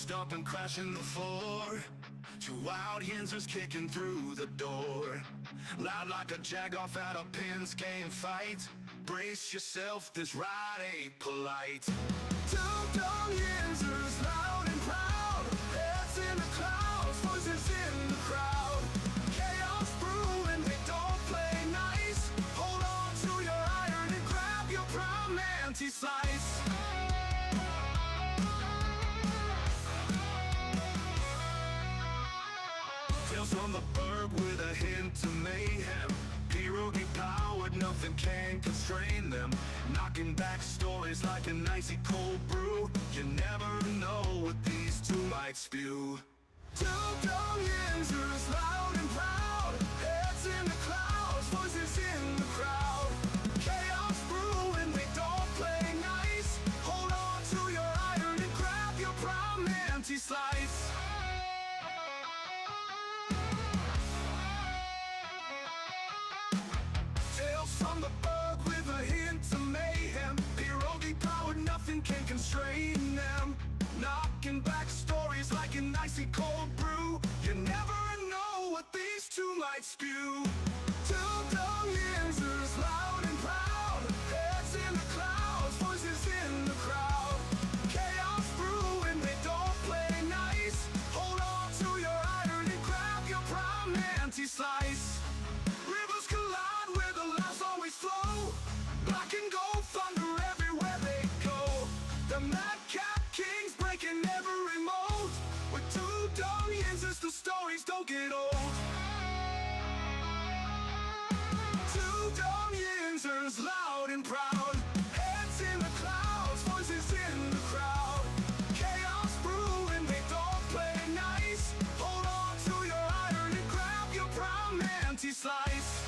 stomping, crashing the floor. Two wild Yinzers kicking through the door. Loud like a jag-off at a Pins game fight. Brace yourself, this ride ain't polite. Two dumb Yinzers, loud and proud. Heads in the clouds, voices in the crowd. Chaos brewing, they don't play nice. Hold on to your iron and grab your prime anti-slice. Tales from the burg with a hint of mayhem. Pierogi powered, nothing can constrain them. Knocking back stories like an icy cold brew. You never know what these two might spew. Two dumb Yinzers, loud and proud. Heads in the clouds, voices in the crowd. Chaos brewing, they don't play nice. Hold on to your iron and grab your prime anti-slice. Tales from the burg with a hint of mayhem. Pierogi powered, nothing can constrain them. Knocking back stories like an icy cold brew. You never know what these two might spew. Two dumb Yinzers, loud and proud. Heads in the clouds, voices in the crowd. Chaos brewing, they don't play nice. Hold on to your iron and grab your prime anti-slice. Rivers collide where the laughs always flow. Black and gold thunder everywhere they go. The madcap kings breaking every mold. With two dumb Yinzers, the stories don't get old. Two dumb Yinzers, loud and proud. Heads in the clouds, voices in the crowd. Chaos brewing, they don't play nice. Hold on to your iron and grab your prime anti-slice.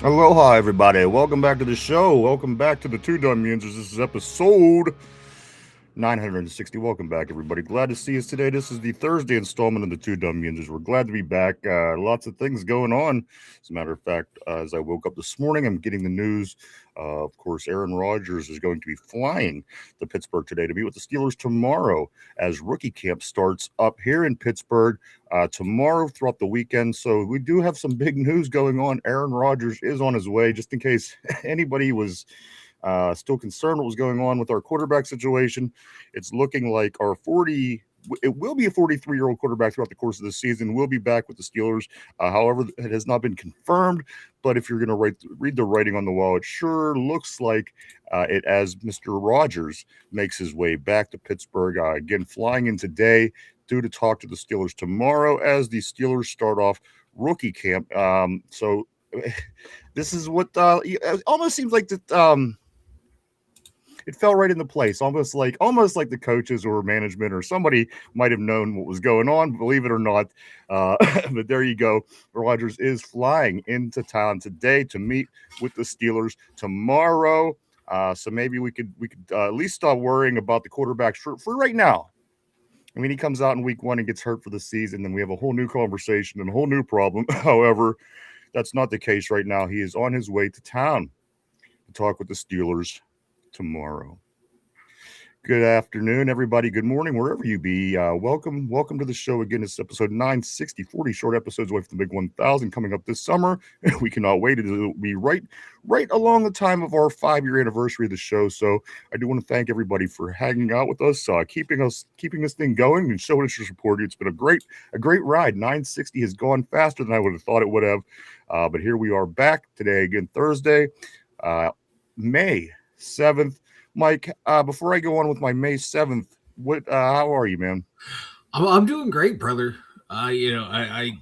Aloha, everybody. Welcome back to the show. Welcome back to the Two Dumb Yinzers. This is episode 960. Welcome back, everybody. Glad to see us today. This is the Thursday installment of the Two Dumb Yinzers. We're glad to be back. Lots of things going on. As a matter of fact, as I woke up this morning, I'm getting the news. Of course, Aaron Rodgers is going to be flying to Pittsburgh today to be with the Steelers tomorrow as rookie camp starts up here in Pittsburgh tomorrow throughout the weekend. So we do have some big news going on. Aaron Rodgers is on his way, just in case anybody was still concerned what was going on with our quarterback situation. It's looking like it will be a 43-year-old quarterback throughout the course of the season. Will be back with the Steelers. However, it has not been confirmed. But if you're going to read the writing on the wall, it sure looks like it as Mr. Rodgers makes his way back to Pittsburgh. Again, flying in today, due to talk to the Steelers tomorrow as the Steelers start off rookie camp. So this is what it almost seems like that. It fell right into place, almost like the coaches or management or somebody might have known what was going on, believe it or not. But there you go. Rodgers is flying into town today to meet with the Steelers tomorrow. So maybe we could at least stop worrying about the quarterbacks for right now. I mean, he comes out in week one and gets hurt for the season, then we have a whole new conversation and a whole new problem. However, that's not the case right now. He is on his way to town to talk with the Steelers tomorrow. Good afternoon, everybody. Good morning, wherever you be. Welcome to the show again. It's episode 960, 40 short episodes away from the big 1,000 coming up this summer. We cannot wait. It'll be right along the time of our 5-year anniversary of the show. So I do want to thank everybody for hanging out with us, keeping this thing going and showing us your support. It's been a great ride. 960 has gone faster than I would have thought it would have. But here we are back today again, Thursday, May 7th. Mike, before I go on with my May 7th, how are you, man? I'm doing great, brother. I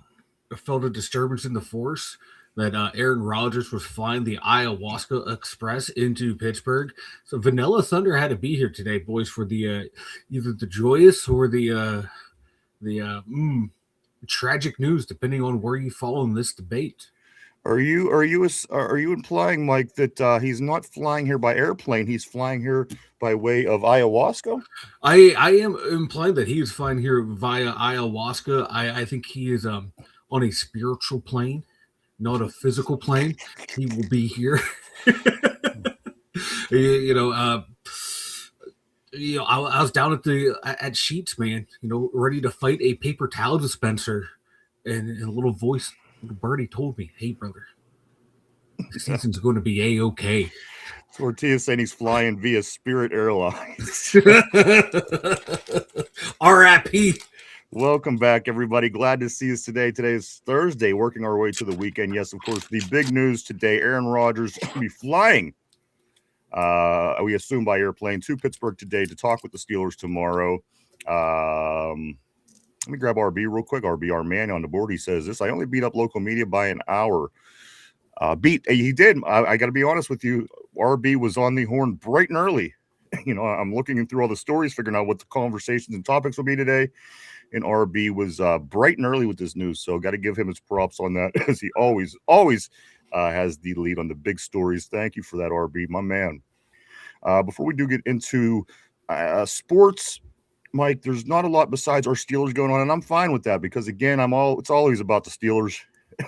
felt a disturbance in the force that Aaron Rodgers was flying the Ayahuasca Express into Pittsburgh. So Vanilla Thunder had to be here today, boys, for the either the joyous or the tragic news, depending on where you fall in this debate. Are you implying, Mike, that he's not flying here by airplane? He's flying here by way of ayahuasca? I am implying that he is flying here via ayahuasca. I think he is on a spiritual plane, not a physical plane. He will be here. you know, I was down at Sheets, man. Ready to fight a paper towel dispenser, and a little voice, little birdie, told me, "Hey, brother, the season's going to be a-okay." Tortilla saying he's flying via Spirit Airlines. R.I.P. Welcome back, everybody. Glad to see us today. Today is Thursday, working our way to the weekend. Yes, of course, the big news today, Aaron Rodgers will be flying, we assume by airplane, to Pittsburgh today to talk with the Steelers tomorrow. Let me grab RB real quick. RB, our man on the board, he says this: I only beat up local media by an hour. He did. I got to be honest with you. RB was on the horn bright and early. I'm looking through all the stories, figuring out what the conversations and topics will be today. And RB was bright and early with this news. So got to give him his props on that, as he always has the lead on the big stories. Thank you for that, RB, my man. Before we do get into sports, Mike, there's not a lot besides our Steelers going on, and I'm fine with that because, again, it's always about the Steelers.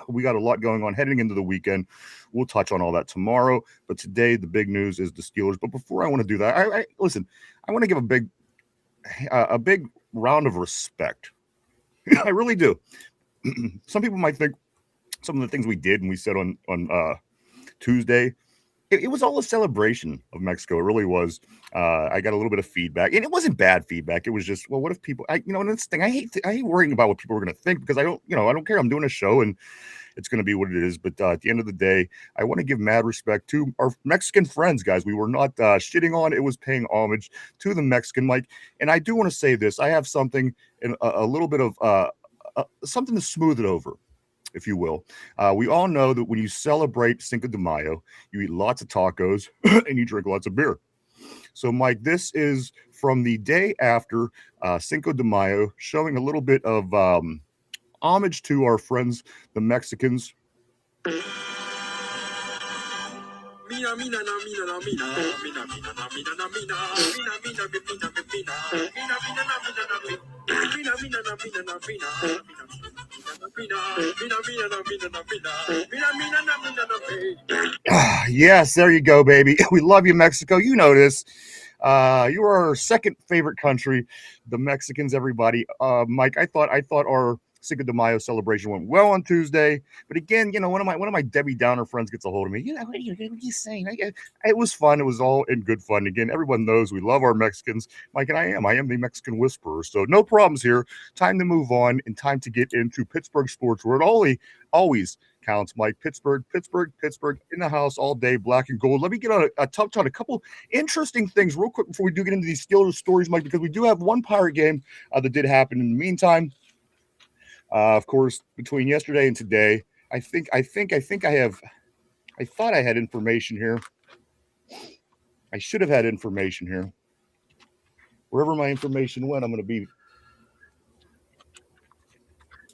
We got a lot going on heading into the weekend. We'll touch on all that tomorrow. But today, the big news is the Steelers. But before I want to do that, I want to give a big round of respect. I really do. Some people might think some of the things we did and we said on Tuesday, it was all a celebration of Mexico. It really was. I got a little bit of feedback, and it wasn't bad feedback. It was just, well, what if people? And this thing, I hate worrying about what people are going to think because I don't care. I'm doing a show, and it's going to be what it is. But at the end of the day, I want to give mad respect to our Mexican friends, guys. We were not shitting on. It was paying homage to the Mexican, Mike. And I do want to say this: I have something, a little bit of something to smooth it over, if you will. We all know that when you celebrate Cinco de Mayo, you eat lots of tacos and you drink lots of beer. So, Mike, this is from the day after Cinco de Mayo, showing a little bit of homage to our friends, the Mexicans. Yes, there you go, baby. We love you, Mexico. You know this. You are our second favorite country, the Mexicans. Everybody, Mike. I thought our Cinco de Mayo celebration went well on Tuesday, but again, one of my Debbie Downer friends gets a hold of me. What are you saying? It was fun. It was all in good fun. Again, everyone knows we love our Mexicans, Mike, and I am the Mexican whisperer. So no problems here. Time to move on and time to get into Pittsburgh sports, where it always counts, Mike. Pittsburgh in the house all day, black and gold. Let me get on a touch on a couple interesting things real quick before we do get into these Steelers stories, Mike, because we do have one Pirate game that did happen in the meantime. Of course, between yesterday and today, I thought I had information here. I should have had information here. Wherever my information went, I'm going to be.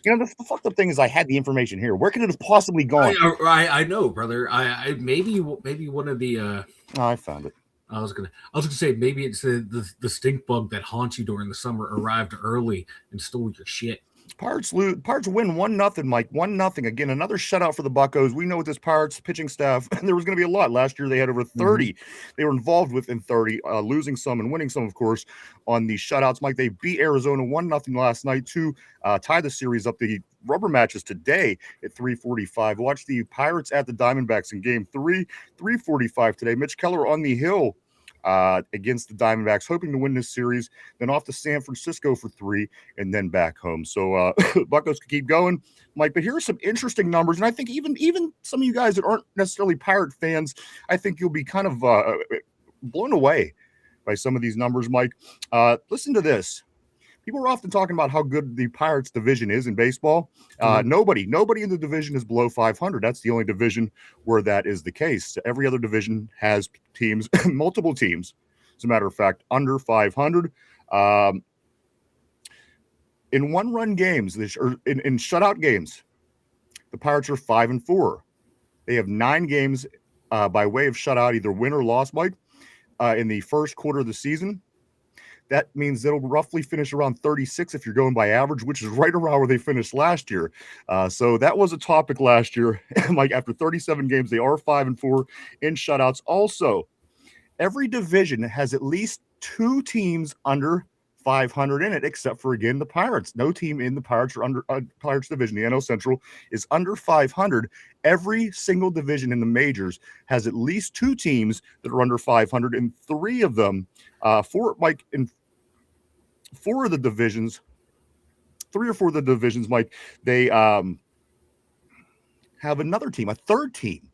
The fucked up thing is I had the information here. Where could it have possibly gone? I know, brother. I maybe one of the. Oh, I found it. I was gonna say maybe it's the stink bug that haunts you during the summer arrived early and stole your shit. Pirates win 1-0, Mike. 1-0. Again, another shutout for the Buccos. We know with this Pirates pitching staff, there was going to be a lot. Last year, they had over 30. They were involved within 30, losing some and winning some, of course, on the shutouts. Mike, they beat Arizona 1-0 last night to tie the series up. The rubber matches today at 3:45. Watch the Pirates at the Diamondbacks in Game 3, 3:45 today. Mitch Keller on the hill against the Diamondbacks, hoping to win this series, then off to San Francisco for 3, and then back home. So Buccos could keep going, Mike. But here are some interesting numbers, and I think even some of you guys that aren't necessarily Pirate fans, I think you'll be kind of blown away by some of these numbers, Mike. Listen to this. People are often talking about how good the Pirates division is in baseball. Nobody in the division is below 500. That's the only division where that is the case. Every other division has teams, multiple teams, as a matter of fact, under 500. In one-run games, or in shutout games, the Pirates are 5-4. They have 9 games by way of shutout, either win or loss, Mike, in the first quarter of the season. That means it'll roughly finish around 36 if you're going by average, which is right around where they finished last year. So that was a topic last year. Mike, after 37 games, they are 5-4 in shutouts. Also, every division has at least 2 teams under 500 in it, except for, again, the Pirates. No team in the Pirates or under Pirates division, the NL Central, is under 500. Every single division in the majors has at least 2 teams that are under 500, and 3 of them, 4 of the divisions, 3 or 4 of the divisions, Mike, they have another team, a third team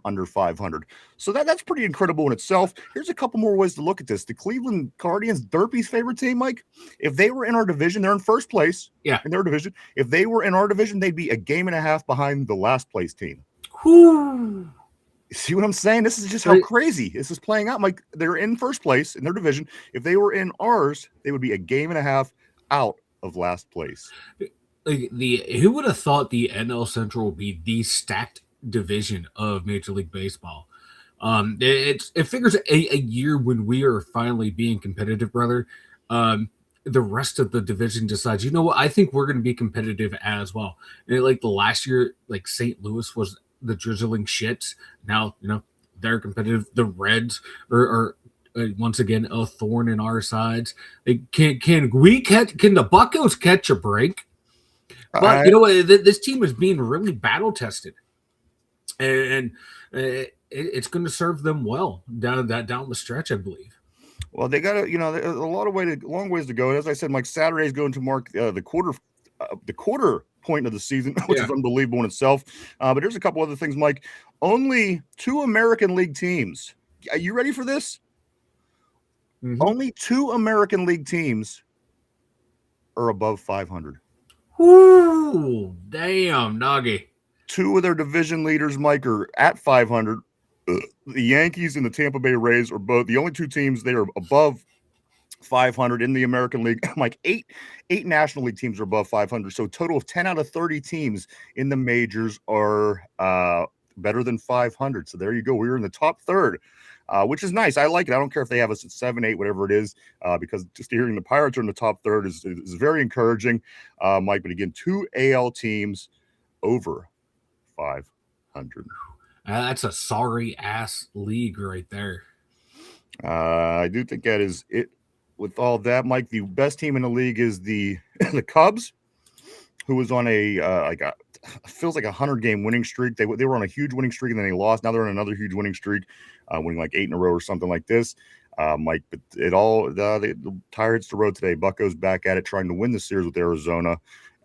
under 500. So that's pretty incredible in itself. Here's a couple more ways to look at this. The Cleveland Guardians, Derpy's favorite team, Mike, if they were in our division, they're in first place in their division. If they were in our division, they'd be a game and a half behind the last place team. Whew. See what I'm saying? This is just how crazy this is playing out. Mike, they're in first place in their division. If they were in ours, they would be a game and a half out of last place. Who would have thought the NL Central would be the stacked division of Major League Baseball? It figures a year when we are finally being competitive, brother. The rest of the division decides, you know what, I think we're going to be competitive as well. And like the last year, like St. Louis was the drizzling shits. Now, they're competitive. The Reds are once again a thorn in our sides. Can the Buccos catch a break? But you know what, this team is being really battle tested. And it's going to serve them well down the stretch, I believe. Well, they got to, long ways to go. As I said, Mike, Saturday is going to mark the quarter point of the season, which is unbelievable in itself. But here's a couple other things, Mike. Only 2 American League teams. Are you ready for this? Mm-hmm. Only 2 American League teams are above 500. Whoo, damn, doggy. 2 of their division leaders, Mike, are at 500. The Yankees and the Tampa Bay Rays are both the only 2 teams they are above 500 in the American League. Like 8 National League teams are above 500. So a total of 10 out of 30 teams in the majors are better than 500. So there you go. We're in the top third, which is nice. I like it. I don't care if they have us at 7, 8, whatever it is, because just hearing the Pirates are in the top third is very encouraging, Mike. But again, 2 AL teams over 500. That's a sorry ass league right there. I do think that is it. With all that, Mike, the best team in the league is the Cubs, who was on feels like 100-game winning streak. They were on a huge winning streak and then they lost. Now they're on another huge winning streak, winning like 8 in a row or something like this. Mike, but the tire hits the road today. Bucco's back at it, trying to win the series with Arizona.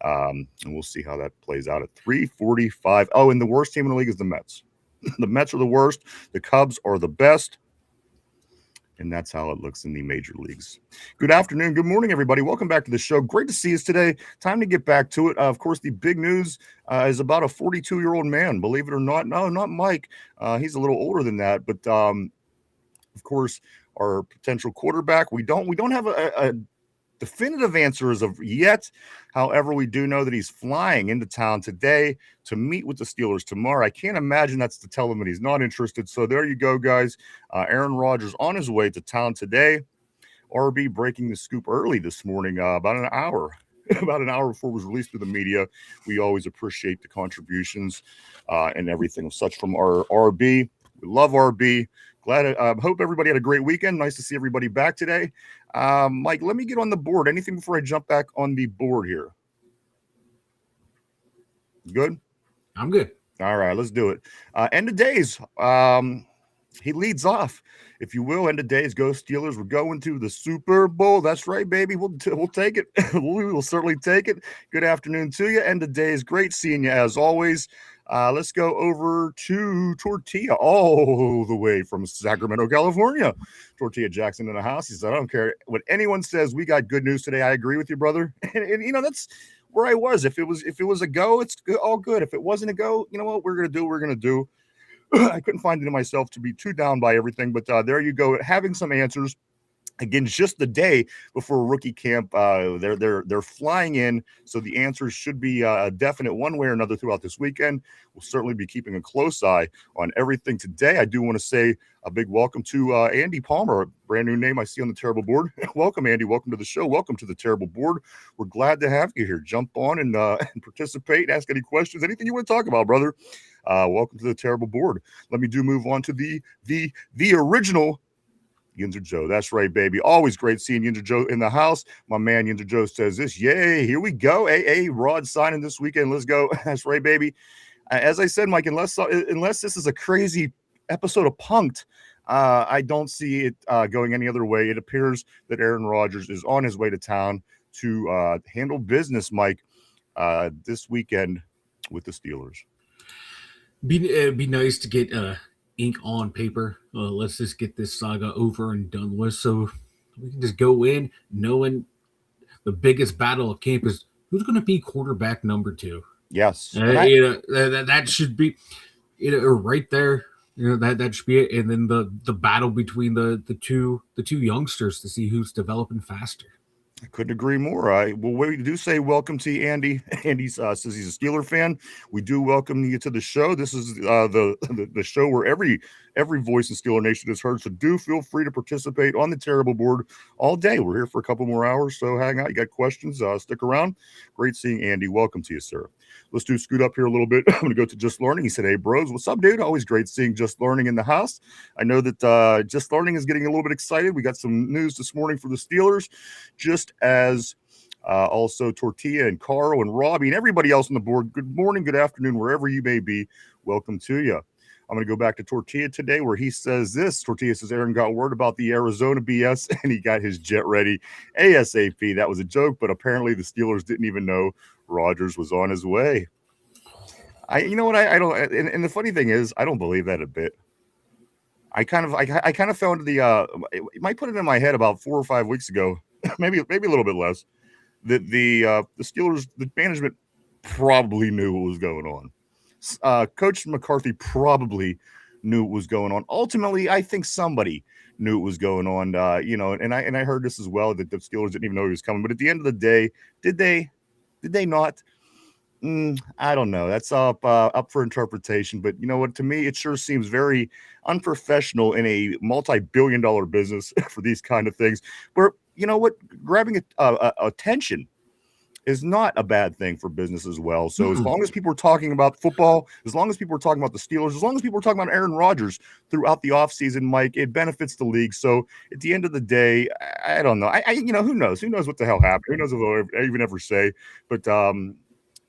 And we'll see how that plays out at 345. Oh, and the worst team in the league is the Mets. The Mets are the worst. The Cubs are the best. And that's how it looks in the major leagues. Good afternoon. Good morning, everybody. Welcome back to the show. Great to see us today. Time to get back to it. Of course, the big news is about a 42-year-old man. Believe it or not. No, not Mike. He's a little older than that. But, of course, our potential quarterback. We don't have a definitive answer as of yet. However, we do know that he's flying into town today to meet with the Steelers tomorrow. I can't imagine that's to tell him that he's not interested. So there you go, guys. Aaron Rodgers on his way to town today. RB breaking the scoop early this morning, about an hour before it was released to the media. We always appreciate the contributions and everything of such from our RB. We love RB. Glad. Hope everybody had a great weekend. Nice to see everybody back today. Mike, let me get on the board. Anything before I jump back on the board here? Good? I'm good. All right, let's do it. End of days. He leads off, if you will. End of days, go Steelers. We're going to the Super Bowl. That's right, baby. We'll take it. We will certainly take it. Good afternoon to you. End of days. Great seeing you as always. Let's go over to Tortilla, all the way from Sacramento, California. Tortilla Jackson in the house. He said, I don't care what anyone says. We got good news today. I agree with you, brother. And you know, that's where I was. If it was a go, it's good, all good. If it wasn't a go, you know what we're going to do. I couldn't find it in myself to be too down by everything, but there you go. Having some answers. Again, just the day before rookie camp, they're flying in, so the answers should be definite one way or another throughout this weekend. We'll certainly be keeping a close eye on everything today. I do want to say a big welcome to Andy Palmer, a brand new name I see on the Terrible Board. Welcome, Andy. Welcome to the show. Welcome to the Terrible Board. We're glad to have you here. Jump on and participate, ask any questions, anything you want to talk about, brother. Welcome to the Terrible Board. Let me move on to the original Yinzer Joe. That's right, baby. Always great seeing Yinzer Joe in the house. My man Yinzer Joe says this. Yay, here we go. AA Rod signing this weekend. Let's go. That's right, baby. As I said, Mike, unless this is a crazy episode of Punked, I don't see it going any other way. It appears that Aaron Rodgers is on his way to town to handle business, Mike, this weekend with the Steelers. Be nice to get ink on paper. Let's just get this saga over and done with, so we can just go in knowing the biggest battle of camp is who's going to be quarterback number 2. Yes, that should be right there. That should be it. And then the battle between the two youngsters to see who's developing faster. I couldn't agree more. We do say welcome to you, Andy. Andy says he's a Steeler fan. We do welcome you to the show. This is the show where every voice in Steeler Nation is heard. So do feel free to participate on the Terrible Board all day. We're here for a couple more hours, so hang out. You got questions? Stick around. Great seeing Andy. Welcome to you, sir. Let's scoot up here a little bit. I'm going to go to Just Learning. He said, hey, bros, what's up, dude? Always great seeing Just Learning in the house. I know that Just Learning is getting a little bit excited. We got some news this morning for the Steelers, just as also Tortilla and Carl and Robbie and everybody else on the board. Good morning, good afternoon, wherever you may be. Welcome to you. I'm going to go back to Tortilla today where he says this. Tortilla says, Aaron got word about the Arizona BS and he got his jet ready ASAP. That was a joke, but apparently the Steelers didn't even know Rodgers was on his way. I don't, and the funny thing is, I don't believe that a bit. I kind of found it might put it in my head about 4 or 5 weeks ago, maybe a little bit less, that the Steelers, the management probably knew what was going on. Coach McCarthy probably knew what was going on. Ultimately, I think somebody knew what was going on. And I heard this as well, that the Steelers didn't even know he was coming. But at the end of the day, did they not? I don't know. That's up for interpretation. But you know what? To me, it sure seems very unprofessional in a multi-billion-dollar business for these kind of things. But you know what? Grabbing attention is not a bad thing for business as well. So as long as people are talking about football, as long as people are talking about the Steelers, as long as people are talking about Aaron Rodgers throughout the offseason, Mike, it benefits the league. So at the end of the day, I don't know. Who knows? Who knows what the hell happened? Who knows if I'll even ever say? But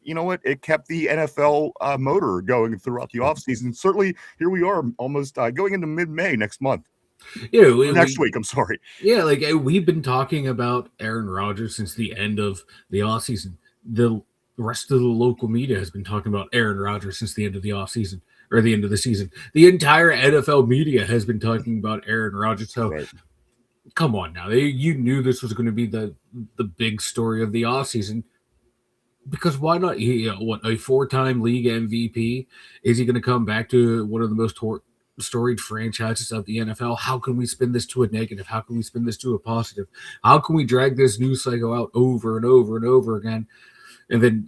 you know what? It kept the NFL motor going throughout the offseason. Certainly, here we are almost going into mid-May next month. Next week, I'm sorry. Yeah, like we've been talking about Aaron Rodgers since the end of the offseason. The rest of the local media has been talking about Aaron Rodgers since the end of the offseason or the end of the season. The entire NFL media has been talking about Aaron Rodgers. So Come on now. You knew this was going to be the big story of the offseason. Because why not? A 4-time league MVP? Is he going to come back to one of the most storied franchises of the NFL? How can we spin this to a negative? How can we spin this to a positive? How can we drag this news cycle out over and over and over again? And then,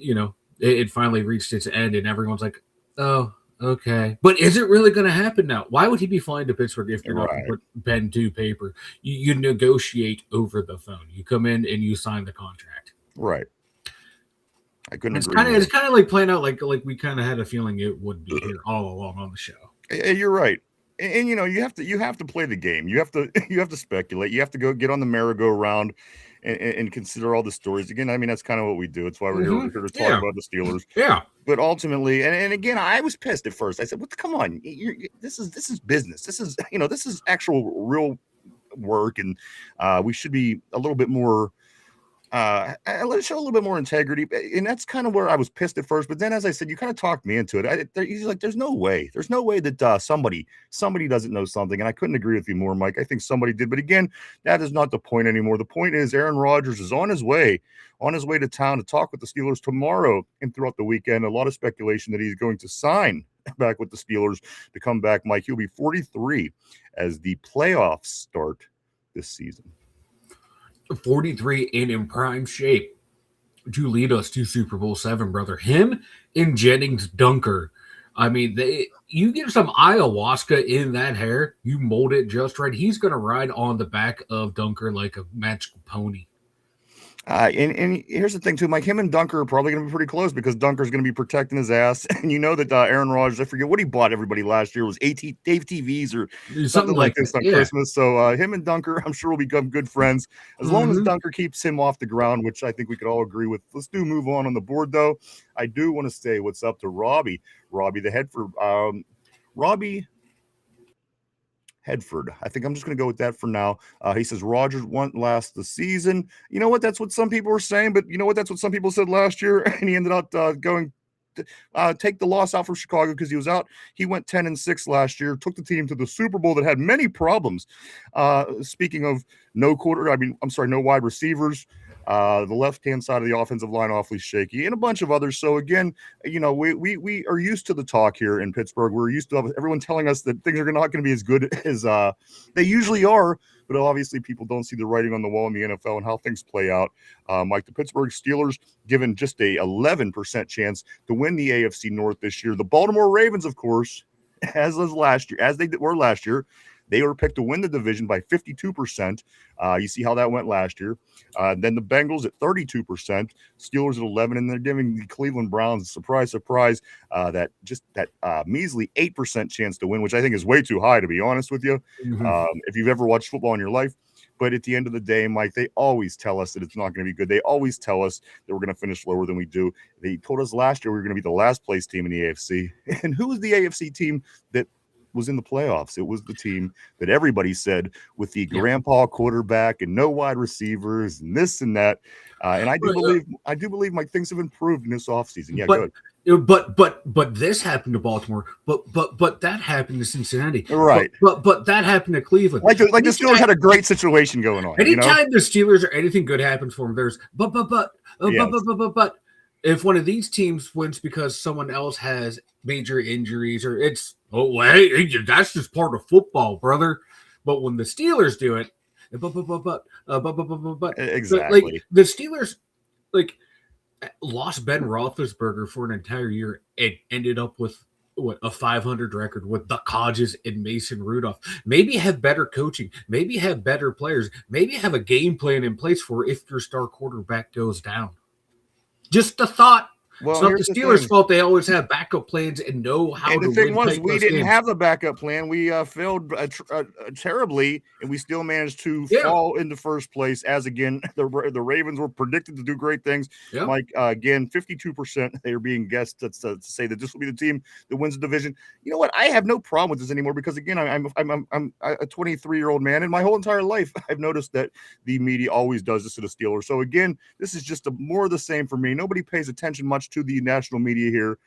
it finally reached its end and everyone's like, oh, okay. But is it really going to happen now? Why would he be flying to Pittsburgh if you're not going to put pen to paper? You negotiate over the phone. You come in and you sign the contract. Right. I couldn't agree. It's kind of like playing out like we kind of had a feeling it would be here all along on the show. You're right. And you have to play the game. You have to speculate. You have to go get on the merry-go-round and consider all the stories. Again, I mean, that's kind of what we do. It's why we're here to talk about the Steelers. Yeah. But ultimately, and again, I was pissed at first. I said, "Come on, this is business. This is actual real work, and we should be a little bit more." Let's show a little bit more integrity, and that's kind of where I was pissed at first. But then, as I said, you kind of talked me into it. He's like, "There's no way that somebody doesn't know something," and I couldn't agree with you more, Mike. I think somebody did, but again, that is not the point anymore. The point is, Aaron Rodgers is on his way to town to talk with the Steelers tomorrow and throughout the weekend. A lot of speculation that he's going to sign back with the Steelers to come back. Mike, he'll be 43 as the playoffs start this season. 43 and in prime shape to lead us to Super Bowl 7, brother. Him and Jennings Dunker. I mean, you get some ayahuasca in that hair, you mold it just right. He's going to ride on the back of Dunker like a magical pony. And here's the thing too, Mike. Him and Dunker are probably going to be pretty close because Dunker's going to be protecting his ass, and you know that Aaron Rodgers. I forget what he bought everybody last year was Dave TVs or something like this on Christmas. So him and Dunker, I'm sure will become good friends as long as Dunker keeps him off the ground, which I think we could all agree with. Let's move on the board though. I do want to say what's up to Robbie the head for Robbie Hedford. I think I'm just going to go with that for now. He says Rodgers won't last the season. You know what? That's what some people were saying, but you know what? That's what some people said last year, and he ended up going to take the loss out from Chicago because he was out. He went 10-6 last year, took the team to the Super Bowl that had many problems. Speaking of no wide receivers. The left-hand side of the offensive line awfully shaky, and a bunch of others. So again, you know, we are used to the talk here in Pittsburgh. We're used to everyone telling us that things are not going to be as good as they usually are. But obviously, people don't see the writing on the wall in the NFL and how things play out. Like the Pittsburgh Steelers, given just a 11% chance to win the AFC North this year. The Baltimore Ravens, of course, as they were last year. They were picked to win the division by 52%. You see how that went last year. Then the Bengals at 32%, Steelers at 11%, and they're giving the Cleveland Browns, surprise, that measly 8% chance to win, which I think is way too high, to be honest with you. If you've ever watched football in your life. But at the end of the day, Mike, they always tell us that it's not going to be good. They always tell us that we're going to finish lower than we do. They told us last year we were going to be the last place team in the AFC. And who was the AFC team that was in the playoffs? It was the team that everybody said with the grandpa quarterback and no wide receivers and this and that. And I do believe Mike, things have improved in this offseason. Yeah, good. But this happened to Baltimore. But that happened to Cincinnati. Right. But that happened to Cleveland. Like the Steelers had a great situation going on. Anytime the Steelers or anything good happens for them, there's but. If one of these teams wins because someone else has major injuries, or it's that's just part of football, brother. But when the Steelers do it, exactly, like the Steelers, lost Ben Roethlisberger for an entire year and ended up with a 500 record with Duck Hodges and Mason Rudolph. Maybe have better coaching, maybe have better players, maybe have a game plan in place for if your star quarterback goes down. Just a thought. Well, it's not the Steelers' fault. They always have backup plans and know how to win. And the thing was, we didn't have a backup plan. We failed terribly, and we still managed to fall in the first place. As again, the Ravens were predicted to do great things. Yeah. Like again, 52% they are being guessed to say that this will be the team that wins the division. You know what? I have no problem with this anymore because again, I'm a 23-year-old man, and my whole entire life I've noticed that the media always does this to the Steelers. So again, this is just more of the same for me. Nobody pays attention much to the national media here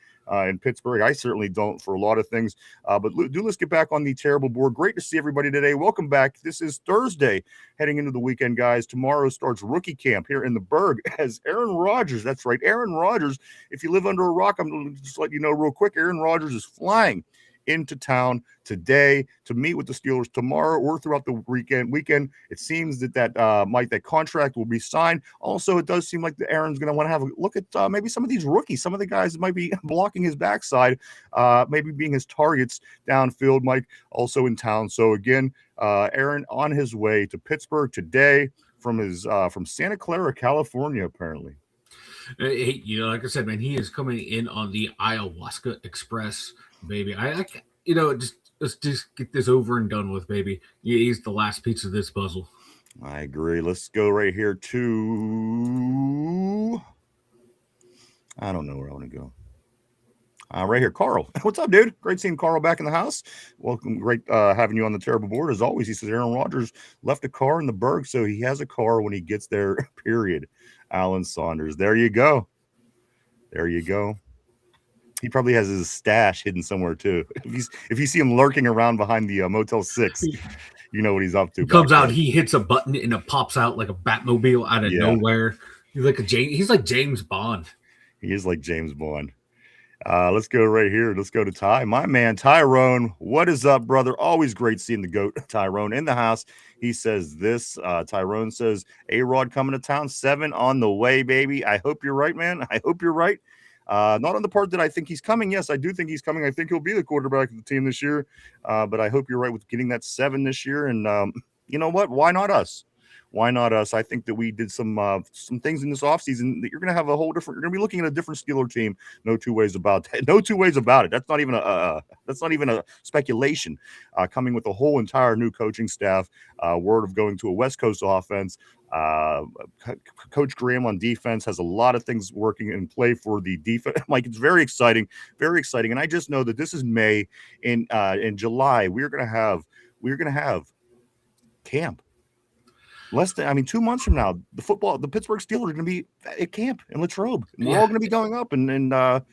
in Pittsburgh. I certainly don't for a lot of things. But let's get back on the terrible board. Great to see everybody today. Welcome back. This is Thursday, heading into the weekend, guys. Tomorrow starts rookie camp here in the Berg as Aaron Rodgers. That's right, Aaron Rodgers. If you live under a rock, I'm going to just let you know real quick. Aaron Rodgers is flying into town today to meet with the Steelers tomorrow or throughout the weekend. It seems that contract will be signed. Also, it does seem like the Aaron's going to want to have a look at maybe some of these rookies, some of the guys that might be blocking his backside, maybe being his targets downfield, Mike, also in town. So again, Aaron on his way to Pittsburgh today from Santa Clara, California, apparently. Hey, like I said, man, he is coming in on the Ayahuasca Express, baby. Let's just get this over and done with, baby. He's the last piece of this puzzle. I agree. Let's go right here to, I don't know where I want to go. Right here, Carl. What's up, dude? Great seeing Carl back in the house. Welcome. Great having you on the terrible board. As always, he says Aaron Rodgers left a car in the Berg, so he has a car when he gets there, period. Alan Saunders. There you go. He probably has his stash hidden somewhere too. If you see him lurking around behind the Motel 6, you know what he's up to. He comes out, he hits a button, and it pops out like a Batmobile out of nowhere. He's like James Bond. He is like James Bond. Let's go right here. Let's go to Ty. My man, Tyrone. What is up, brother? Always great seeing the GOAT, Tyrone, in the house. He says this. Tyrone says, A-Rod coming to town. 7 on the way, baby. I hope you're right, man. I hope you're right. Not on the part that I think he's coming. Yes, I do think he's coming. I think he'll be the quarterback of the team this year. But I hope you're right with getting that 7 this year. And you know what? Why not us? Why not us? I think that we did some things in this offseason that you're going to have a whole different. You're going to be looking at a different Steeler team. No two ways about that. No two ways about it. That's not even a speculation. Coming with a whole entire new coaching staff. Word of going to a West Coast offense. Coach Graham on defense has a lot of things working in play for the defense. Like, it's very exciting, very exciting. And I just know that this is May. In July, we're going to have camp. Less than 2 months from now, the Pittsburgh Steelers are going to be at camp in Latrobe. And we're all going to be going up and a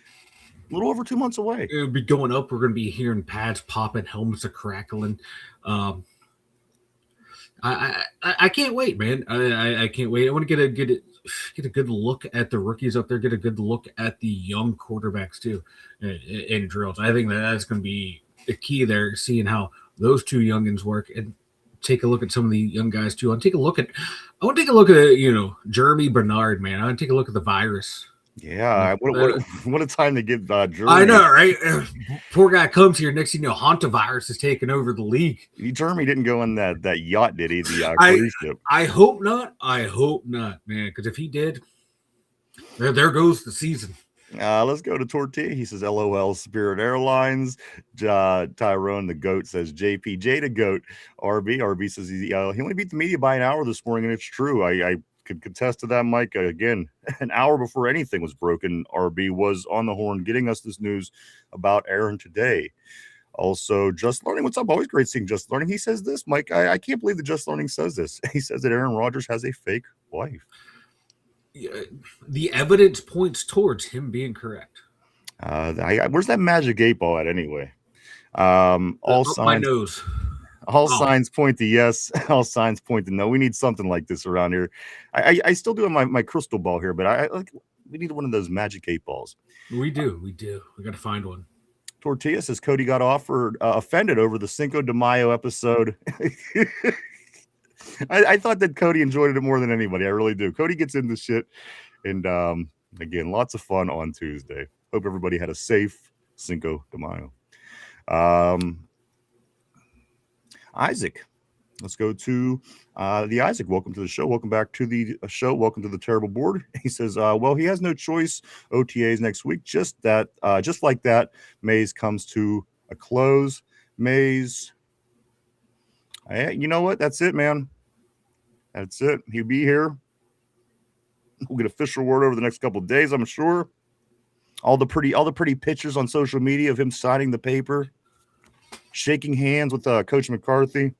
little over 2 months away. It'll be going up. We're going to be hearing pads popping, helmets are crackling. I can't wait, man. I can't wait. I want to get a good look at the rookies up there, get a good look at the young quarterbacks too in drills. I think that's going to be the key there, seeing how those two youngins work and take a look at some of the young guys too. I want to take a look at Jeremy Bernard, man. I want to take a look at the virus. Yeah, what a time to give Jeremy. I know, right? Poor guy comes here. Next thing you know, hantavirus is taking over the league. Jeremy didn't go on that yacht, did he? The cruise ship. I hope not. I hope not, man. Because if he did, there goes the season. Let's go to Tortilla. He says, LOL, Spirit Airlines. Tyrone, the GOAT, says JPJ to GOAT. RB says he only beat the media by an hour this morning, and it's true. I could contest to that, Mike. Again, an hour before anything was broken, RB was on the horn getting us this news about Aaron today. Also, Just Learning. What's up? Always great seeing Just Learning. He says this, Mike. I can't believe that Just Learning says this. He says that Aaron Rodgers has a fake wife. The evidence points towards him being correct. Where's that magic 8-ball at anyway? All signs. My nose. All signs point to yes. All signs point to no. We need something like this around here. I still do have my crystal ball here, but we need one of those magic 8-balls. We do. We got to find one. Tortilla says Cody got offended over the Cinco de Mayo episode. I thought that Cody enjoyed it more than anybody. I really do. Cody gets into shit. And again, lots of fun on Tuesday. Hope everybody had a safe Cinco de Mayo. Isaac. Let's go to the Isaac. Welcome to the show. Welcome back to the show. Welcome to the terrible board. He says, well, he has no choice. OTAs next week. Just like that, Mays comes to a close. Mays. You know what? That's it, man. That's it. He'll be here. We'll get official word over the next couple of days, I'm sure. All the pretty pictures on social media of him signing the paper, shaking hands with Coach McCarthy.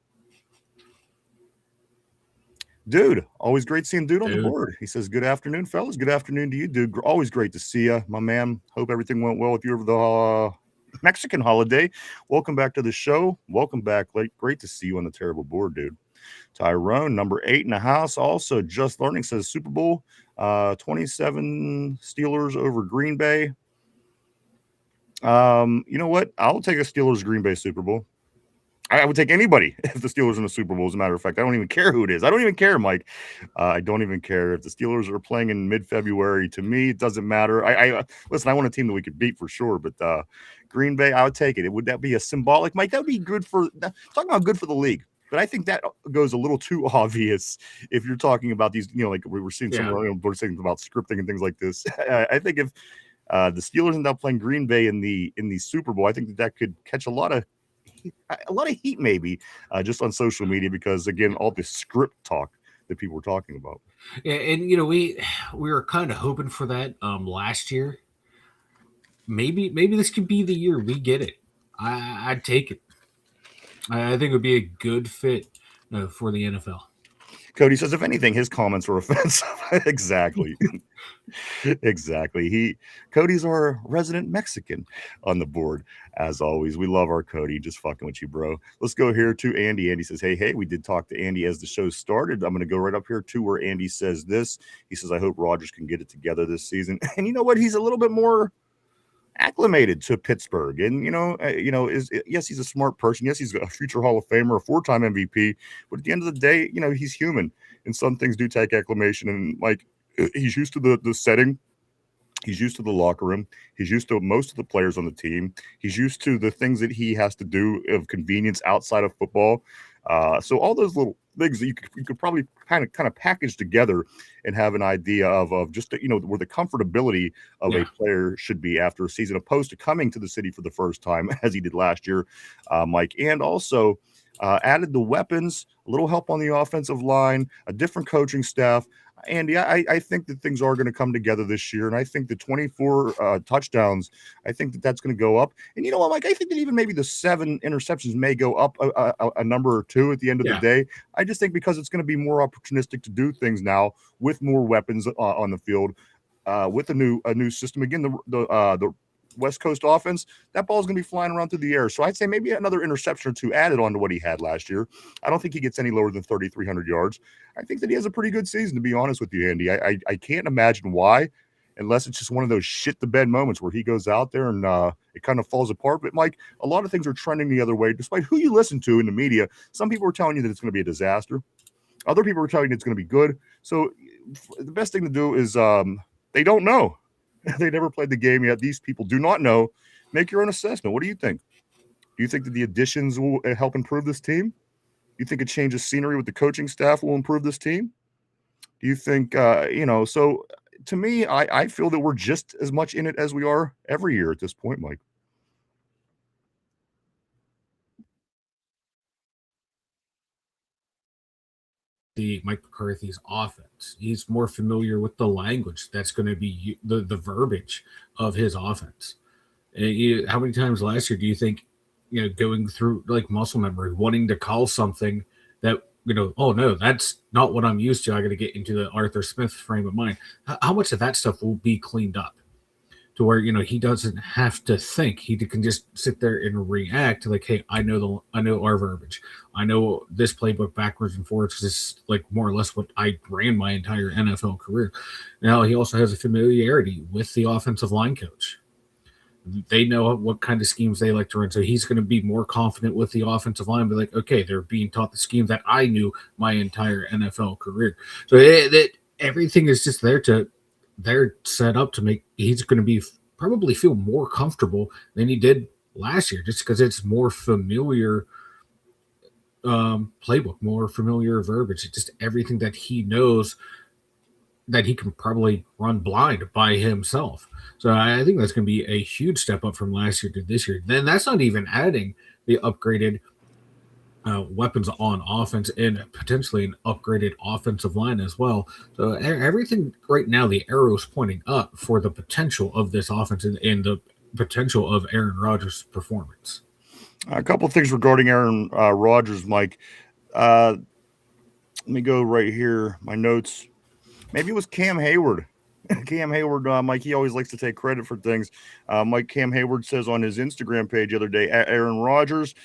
Dude, always great seeing Dude on the board. He says, good afternoon, fellas. Good afternoon to you, dude. Always great to see you, my man. Hope everything went well with you over the Mexican holiday. Welcome back to the show. Welcome back. Great to see you on the terrible board, dude. Tyrone, number 8 in the house. Also, Just Learning says Super Bowl 27 Steelers over Green Bay. You know what? I'll take a Steelers Green Bay Super Bowl. I would take anybody if the Steelers in the Super Bowl, as a matter of fact. I don't even care who it is. I don't even care, Mike. I don't even care if the Steelers are playing in mid-February. To me, it doesn't matter. Listen, I want a team that we could beat for sure, but Green Bay, I would take it. Would that be a symbolic, Mike? That would be good for talking about good for the league. But I think that goes a little too obvious if you're talking about these, like we were seeing we're saying about scripting and things like this. I think if the Steelers end up playing Green Bay in the Super Bowl, I think that could catch a lot of heat maybe just on social media because, again, all this script talk that people were talking about. Yeah, and we were kind of hoping for that last year. Maybe this could be the year we get it. I'd take it. I think it would be a good fit for the NFL. Cody says, if anything, his comments were offensive. Exactly. Exactly. Cody's our resident Mexican on the board, as always. We love our Cody. Just fucking with you, bro. Let's go here to Andy. Andy says, hey, we did talk to Andy as the show started. I'm going to go right up here to where Andy says this. He says, I hope Rodgers can get it together this season. And you know what? He's a little bit more acclimated to Pittsburgh, and yes, he's a smart person. Yes, he's a future Hall of Famer, a 4-time MVP. But at the end of the day, he's human, and some things do take acclimation. And like he's used to the setting. He's used to the locker room. He's used to most of the players on the team. He's used to the things that he has to do of convenience outside of football. So all those little things that you could probably kind of package together and have an idea of just where the comfortability of a player should be after a season, opposed to coming to the city for the first time as he did last year, Mike, and also added the weapons, a little help on the offensive line, a different coaching staff. Andy, I think that things are going to come together this year, and I think the 24 touchdowns, I think that's going to go up. And you know what, Mike? I think that even maybe the 7 interceptions may go up a number or 2 at the end of the day. I just think because it's going to be more opportunistic to do things now with more weapons on the field, with a new system. Again, the West Coast offense, that ball is going to be flying around through the air. So I'd say maybe another interception or 2 added on to what he had last year. I don't think he gets any lower than 3,300 yards. I think that he has a pretty good season, to be honest with you, Andy. I can't imagine why, unless it's just one of those shit the bed moments where he goes out there and it kind of falls apart. But Mike, a lot of things are trending the other way, despite who you listen to in the media. Some people are telling you that it's going to be a disaster. Other people are telling you it's going to be good. So the best thing to do is they don't know. They never played the game yet. These people do not know. Make your own assessment. What do you think? Do you think that the additions will help improve this team? Do you think a change of scenery with the coaching staff will improve this team? Do you think, so to me, I feel that we're just as much in it as we are every year at this point, Mike. Mike McCarthy's offense. He's more familiar with the language that's going to be the verbiage of his offense. How many times last year do you think, going through like muscle memory, wanting to call something that, oh no, that's not what I'm used to. I got to get into the Arthur Smith frame of mind. How much of that stuff will be cleaned up to where, he doesn't have to think. He can just sit there and react to like, hey, I know our verbiage. I know this playbook backwards and forwards because it's like more or less what I ran my entire NFL career. Now he also has a familiarity with the offensive line coach. They know what kind of schemes they like to run. So he's going to be more confident with the offensive line. Be like, okay, they're being taught the scheme that I knew my entire NFL career. So everything is just they're set up to make, he's going to be probably feel more comfortable than he did last year, just because it's more familiar playbook, more familiar verbiage. It's just everything that he knows that he can probably run blind by himself. So I think that's going to be a huge step up from last year to this year. Then that's not even adding the upgraded weapons on offense and potentially an upgraded offensive line as well. So everything right now, the arrow's pointing up for the potential of this offense and the potential of Aaron Rodgers' performance. A couple of things regarding Aaron Rodgers, Mike. Let me go right here. My notes. Maybe it was Cam Hayward. Cam Hayward, Mike, he always likes to take credit for things. Cam Hayward says on his Instagram page the other day, Aaron Rodgers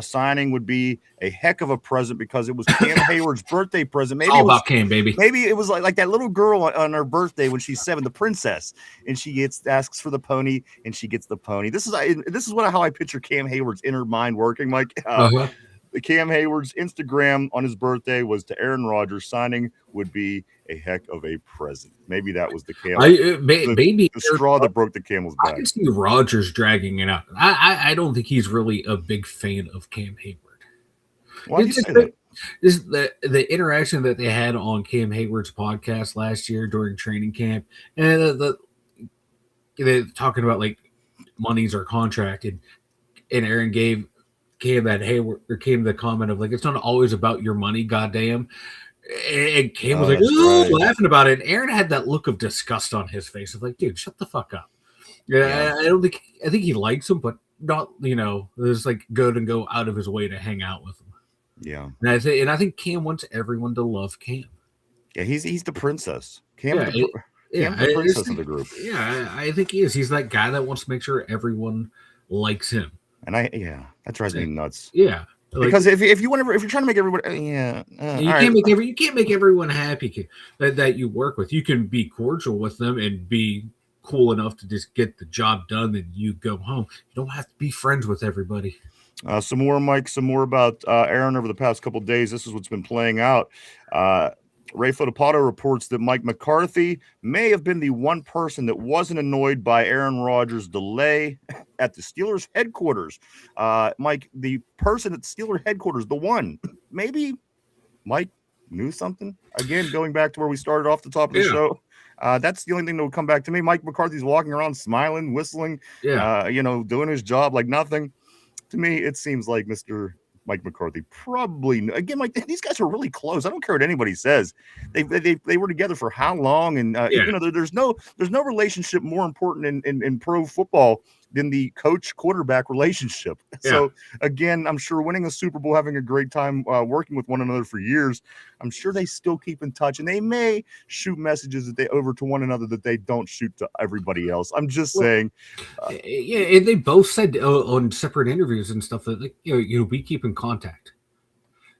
signing would be a heck of a present because it was Cam Hayward's birthday present. Maybe all about Cam, baby. Maybe it was like that little girl on her birthday when she's 7, the princess, and she asks for the pony and she gets the pony. This is how I picture Cam Hayward's inner mind working, Mike. Cam Hayward's Instagram on his birthday was to Aaron Rodgers signing would be a heck of a present. Maybe that was the maybe the straw that broke the camel's back. I can see Rodgers dragging it out. I don't think he's really a big fan of Cam Hayward. Why do you say that? This the interaction that they had on Cam Hayward's podcast last year during training camp, and they're talking about like monies are contracted, and Aaron gave Cam the comment of like, it's not always about your money, goddamn. And Cam was laughing about it. And Aaron had that look of disgust on his face of like, dude, shut the fuck up. Yeah. I think he likes him, but not, it's like good and go out of his way to hang out with him. Yeah. And I think Cam wants everyone to love Cam. Yeah, he's the princess. Cam's the princess of the group. Yeah, I think he is. He's that guy that wants to make sure everyone likes him. And that drives me nuts. Yeah, because if you're trying to make everybody, you can't make everyone happy that you work with. You can be cordial with them and be cool enough to just get the job done, then you go home. You don't have to be friends with everybody. Some more, Mike, some more about Aaron over the past couple of days. This is what's been playing out. Ray Fotopato reports that Mike McCarthy may have been the one person that wasn't annoyed by Aaron Rodgers' delay at the Steelers headquarters. Mike, the person at the Steelers headquarters, the one, maybe Mike knew something. Again, going back to where we started off the top of the show. That's the only thing that would come back to me. Mike McCarthy's walking around smiling, whistling, doing his job like nothing. To me, it seems like Mr. Mike McCarthy probably, again, like these guys are really close. I don't care what anybody says. They were together for how long, and there's no relationship more important in pro football than the coach quarterback relationship. Yeah. So again, I'm sure winning a Super Bowl, having a great time working with one another for years, I'm sure they still keep in touch, and they may shoot messages that they over to one another that they don't shoot to everybody else. I'm just saying. And they both said on separate interviews and stuff that we keep in contact.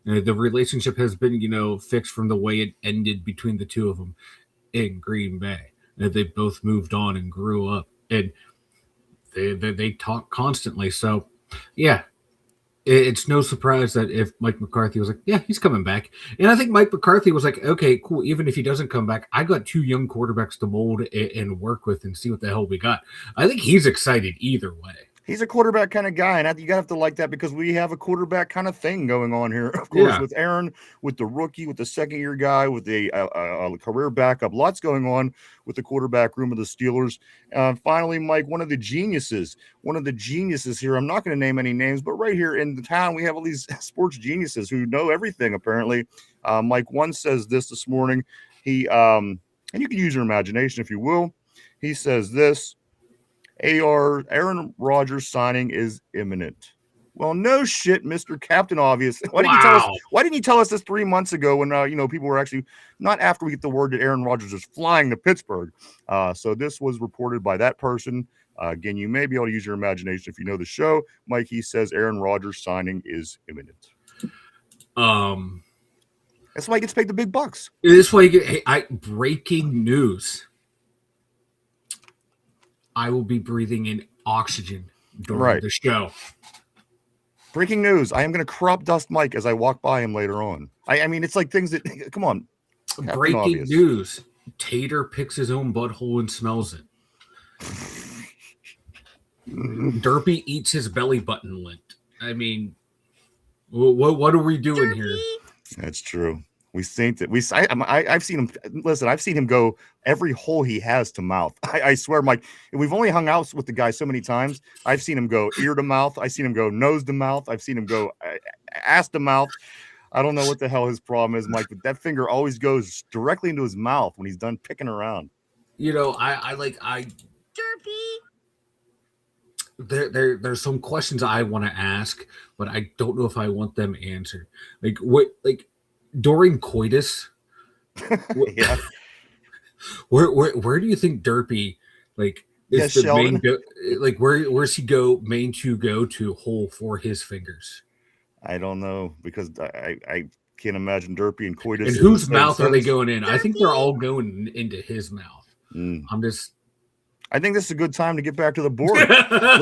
The relationship has been fixed from the way it ended between the two of them in Green Bay. They both moved on and grew up, and they talk constantly. So, yeah, it's no surprise that if Mike McCarthy was like, yeah, he's coming back. And I think Mike McCarthy was like, okay, cool. Even if he doesn't come back, I got 2 young quarterbacks to mold and work with and see what the hell we got. I think he's excited either way. He's a quarterback kind of guy, and you have to like that because we have a quarterback kind of thing going on here. Of course, with Aaron, with the rookie, with the second-year guy, with the career backup, lots going on with the quarterback room of the Steelers. Finally, Mike, one of the geniuses here. I'm not going to name any names, but right here in the town, we have all these sports geniuses who know everything, apparently. Mike, one says this morning. He and you can use your imagination if you will. He says this. Aaron Rodgers signing is imminent. Well, no shit, Mr. Captain Obvious. Why didn't you tell us this 3 months ago when people were actually not after we get the word that Aaron Rodgers is flying to Pittsburgh? So this was reported by that person. Again, you may be able to use your imagination if you know the show. Mike, he says Aaron Rodgers signing is imminent. That's why he gets paid the big bucks. This why you get breaking news. I will be breathing in oxygen during the show. Breaking news. I am going to crop dust Mike as I walk by him later on. I mean, it's like things that, come on. Breaking news. Tater picks his own butthole and smells it. Derpy eats his belly button lint. I mean, what are we doing here? That's true. We synced it. I've seen him. Listen, I've seen him go every hole he has to mouth. I swear, Mike. We've only hung out with the guy so many times. I've seen him go ear to mouth. I've seen him go nose to mouth. I've seen him go ass to mouth. I don't know what the hell his problem is, Mike. But that finger always goes directly into his mouth when he's done picking around. Derpy. There's some questions I want to ask, but I don't know if I want them answered. During coitus, where do you think Derpy is the main where's he go main to go to hole for his fingers? I don't know because I can't imagine Derpy and coitus. And whose mouth are they going in? Derpy? I think they're all going into his mouth. I think this is a good time to get back to the board.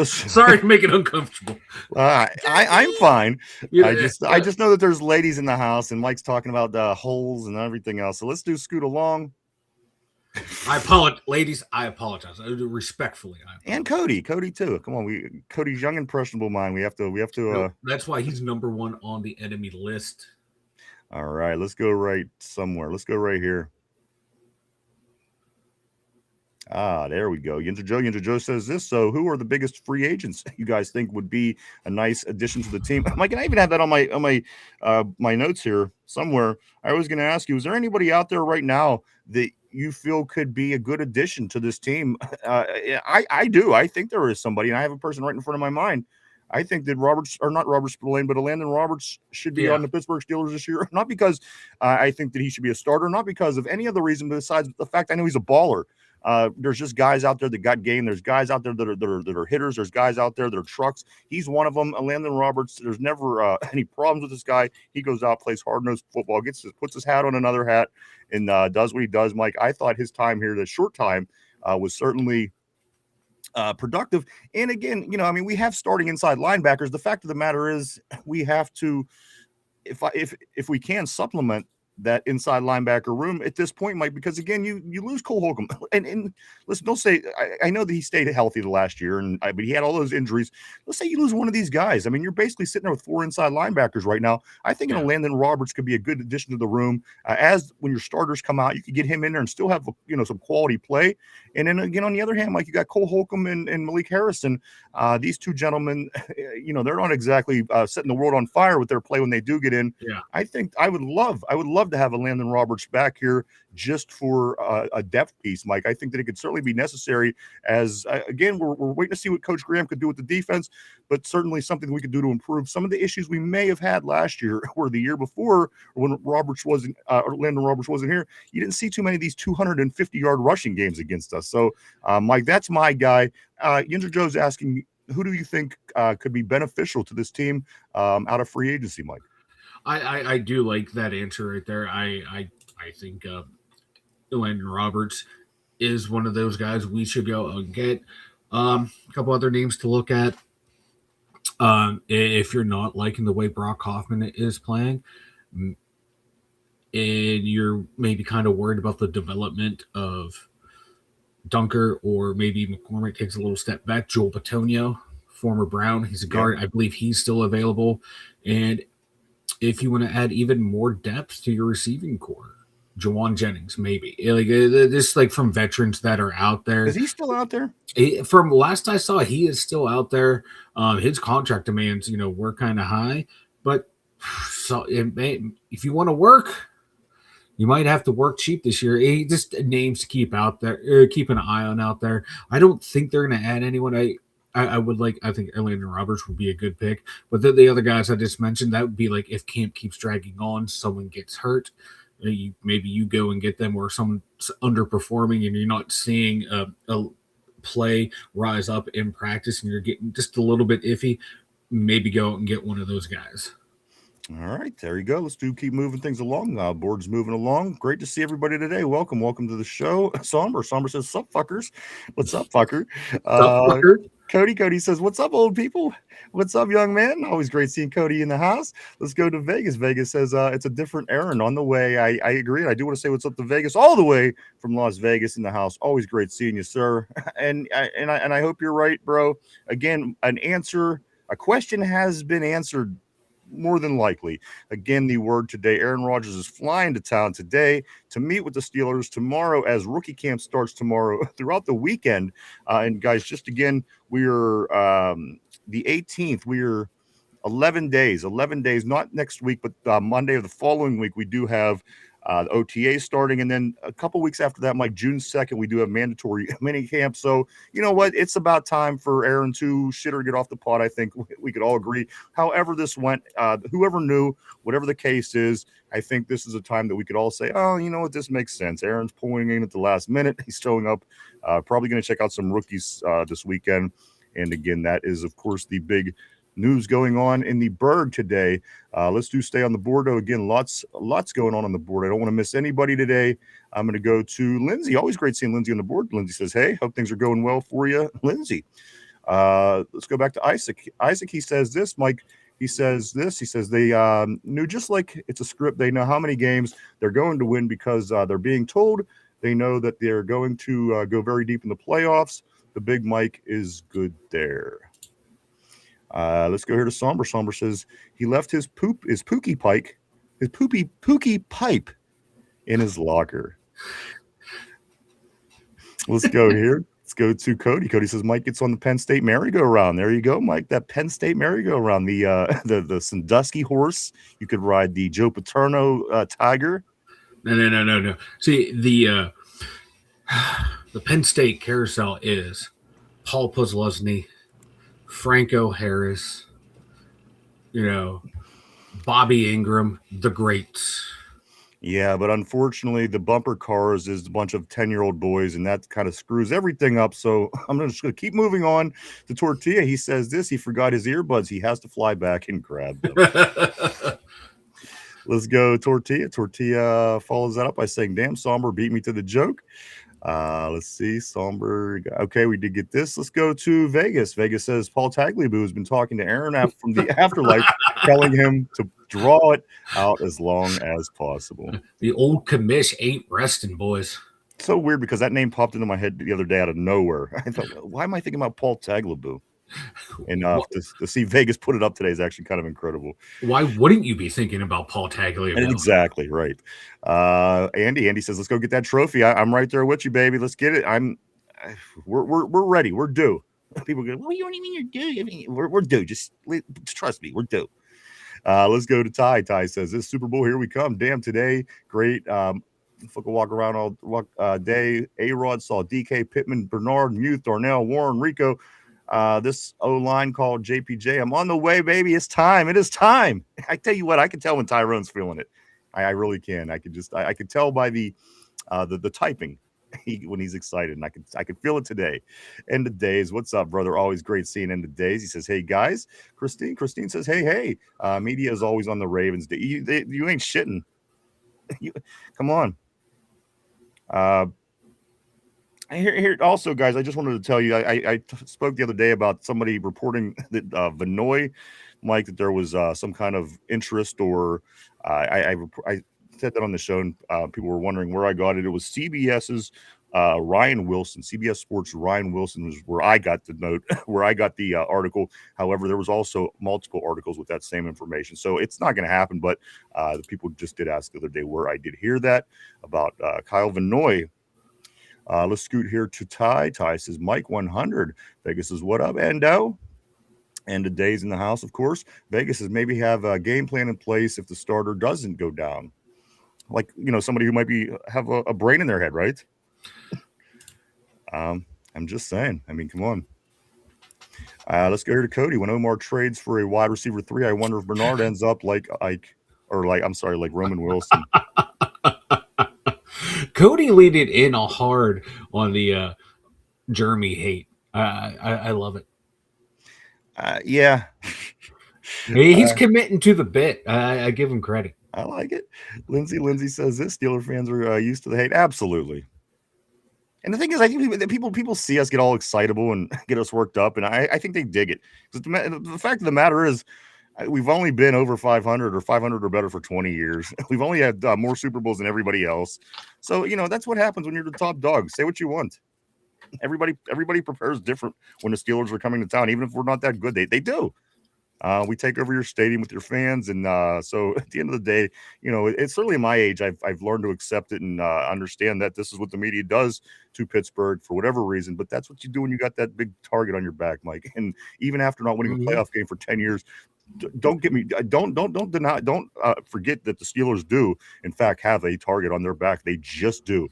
Sorry to make it uncomfortable. I'm fine. I just know that there's ladies in the house, and Mike's talking about the holes and everything else. So let's do scoot along. I apologize, ladies. I apologize. I do respectfully. And Cody too. Come on, Cody's young, impressionable mind. We have to. That's why he's number 1 on the enemy list. All right, let's go right somewhere. Let's go right here. There we go. Yinzer Joe says this. So who are the biggest free agents you guys think would be a nice addition to the team? Mike, and I even have that on my notes here somewhere. I was going to ask you, is there anybody out there right now that you feel could be a good addition to this team? I do. I think there is somebody, and I have a person right in front of my mind. I think that Landon Roberts should be on the Pittsburgh Steelers this year. Not because I think that he should be a starter, not because of any other reason besides the fact I know he's a baller. There's just guys out there that got game. There's guys out there that are hitters. There's guys out there that are trucks. He's one of them. Landon Roberts, there's never any problems with this guy. He goes out, plays hard-nosed football, puts his hat on another hat, and does what he does, Mike. I thought his time here, the short time was certainly productive. And again, I mean, we have starting inside linebackers. The fact of the matter is, we have to, if we can supplement that inside linebacker room at this point, Mike, because again, you lose Cole Holcomb, and listen, don't say I know that he stayed healthy the last year, but he had all those injuries. Let's say you lose one of these guys. I mean, you're basically sitting there with 4 inside linebackers right now. I think Landon Roberts could be a good addition to the room. As when your starters come out, you could get him in there and still have some quality play. And then again, on the other hand, Mike, you got Cole Holcomb and Malik Harrison. These two gentlemen, they're not exactly setting the world on fire with their play when they do get in. Yeah. I think I would love to have a Landon Roberts back here just for a depth piece, Mike. I think that it could certainly be necessary as, again, we're waiting to see what Coach Graham could do with the defense, but certainly something we could do to improve some of the issues we may have had last year or the year before when Landon Roberts wasn't here. You didn't see too many of these 250-yard rushing games against us. So, Mike, that's my guy. Yinzer Joe's asking, who do you think could be beneficial to this team out of free agency, Mike? I do like that answer right there. I think Landon Roberts is one of those guys we should go and get. A couple other names to look at. If you're not liking the way Brock Hoffman is playing, and you're maybe kind of worried about the development of Dunker, or maybe McCormick takes a little step back, Joel Bitonio, former Brown, he's a guard. I believe he's still available. And if you want to add even more depth to your receiving core, Jawan Jennings, maybe like from veterans that are out there. Is he still out there? From last I saw, he is still out there. His contract demands, were kind of high, but if you want to work, you might have to work cheap this year. Just names to keep out there, keep an eye on out there. I don't think they're going to add anyone. I think Landon Roberts would be a good pick. But the other guys I just mentioned, that would be like if camp keeps dragging on, someone gets hurt, maybe you go and get them, or someone's underperforming and you're not seeing a play rise up in practice and you're getting just a little bit iffy, maybe go out and get one of those guys. All right, there you go. Let's keep moving things along. Board's moving along. Great to see everybody today. Welcome to the show. Somber says, "Sup, fuckers? What's up, fucker?" Cody says, "What's up, old people? What's up, young man?" Always great seeing Cody in the house. Let's go to Vegas. Vegas says, "It's a different Aaron on the way." I agree. I do want to say what's up to Vegas, all the way from Las Vegas in the house. Always great seeing you, sir. And I hope you're right, bro. Again, a question has been answered. More than likely. Again, the word today, Aaron Rodgers is flying to town today to meet with the Steelers tomorrow as rookie camp starts tomorrow throughout the weekend. And guys, just again, we're the 18th. We're 11 days, not next week, but Monday of the following week, we do have the OTA starting. And then a couple weeks after that, Mike, June 2nd, we do have mandatory mini camp. So you know what? It's about time for Aaron to shit or get off the pot. I think we could all agree. However this went, whoever knew, whatever the case is, I think this is a time that we could all say, oh, you know what? This makes sense. Aaron's pulling in at the last minute. He's showing up, probably going to check out some rookies this weekend. And again, that is, of course, the big news going on in the Berg today. Let's stay on the board, though. Again, lots going on the board. I don't want to miss anybody today. I'm going to go to Lindsay. Always great seeing Lindsay on the board. Lindsay says, "Hey, hope things are going well for you, Lindsay." Let's go back to Isaac. Isaac, he says this, Mike. He says they knew, just like it's a script, they know how many games they're going to win because they're being told. They know that they're going to go very deep in the playoffs. The big Mike is good there. Let's go here to Somber. Somber says he left his pookie pipe in his locker. Let's go here. Let's go to Cody. Cody says Mike gets on the Penn State merry-go-round. There you go, Mike. That Penn State merry-go-round. The Sandusky horse. You could ride the Joe Paterno Tiger. No. See, the Penn State carousel is Paul Posluszny, Franco Harris, Bobby Ingram, the greats. Yeah, but unfortunately, the bumper cars is a bunch of 10-year-old boys, and that kind of screws everything up. So I'm just going to keep moving on to Tortilla. He says this. He forgot his earbuds. He has to fly back and grab them. Let's go, Tortilla. Tortilla follows that up by saying, "Damn, Somber beat me to the joke." Let's see. Somberg. Okay, we did get this. Let's go to Vegas. Vegas says Paul Tagliabue has been talking to Aaron from the afterlife, telling him to draw it out as long as possible. The old commish ain't resting, boys. So weird because that name popped into my head the other day out of nowhere. I thought, why am I thinking about Paul Tagliabue? And to see Vegas put it up today is actually kind of incredible. Why wouldn't you be thinking about Paul Tagliabue? Exactly right. Andy says, "Let's go get that trophy. I'm right there with you, baby. Let's get it. We're ready. We're due." People go, "Well, you don't even mean you're due. I mean, we're due. Just trust me. We're due." Let's go to Ty. Ty says, "This Super Bowl, here we come. Damn, today, great. Fucking walk around all day. A-Rod saw DK, Pittman, Bernard, Muth, Darnell, Warren, Rico. This O-line called JPJ. I'm on the way, baby. It's time. It is time." I tell you what, I can tell when Tyrone's feeling it. I really can. I can tell by the typing when he's excited, and I can feel it today. End of days. What's up, brother? Always great seeing End of days. He says, "Hey guys." Christine says, "Hey. Media is always on the Ravens. You ain't shitting. Come on." Here also, guys, I just wanted to tell you, I spoke the other day about somebody reporting that Vinoy, Mike, that there was some kind of interest, or I said that on the show, and people were wondering where I got it. It was CBS's Ryan Wilson, CBS Sports Ryan Wilson was where I got the note, where I got the article. However, there was also multiple articles with that same information. So it's not going to happen, but the people just did ask the other day where I did hear that about Kyle Vinoy. Let's scoot here to Ty. Ty says, Mike 100. Vegas says, what up, Endo? And the days in the house, of course. Vegas says, maybe have a game plan in place if the starter doesn't go down. Like, somebody who might have a brain in their head, right? I'm just saying. I mean, come on. Let's go here to Cody. When Omar trades for a wide receiver 3, I wonder if Bernard ends up like Roman Wilson. Cody leaned it in hard on the Jeremy hate. I love it. Yeah. He's committing to the bit. I give him credit. I like it. Lindsay says this. Steeler fans are used to the hate. Absolutely. And the thing is, I think people see us get all excitable and get us worked up, and I think they dig it. The fact of the matter is, we've only been over 500 or 500 or better for 20 years. We've only had more Super Bowls than everybody else. So, that's what happens when you're the top dog. Say what you want. Everybody prepares different when the Steelers are coming to town. Even if we're not that good, they do. We take over your stadium with your fans. And so at the end of the day, it's certainly my age. I've learned to accept it and understand that this is what the media does to Pittsburgh for whatever reason. But that's what you do when you got that big target on your back, Mike. And even after not winning a playoff game for 10 years, don't forget that the Steelers do, in fact, have a target on their back. They just do.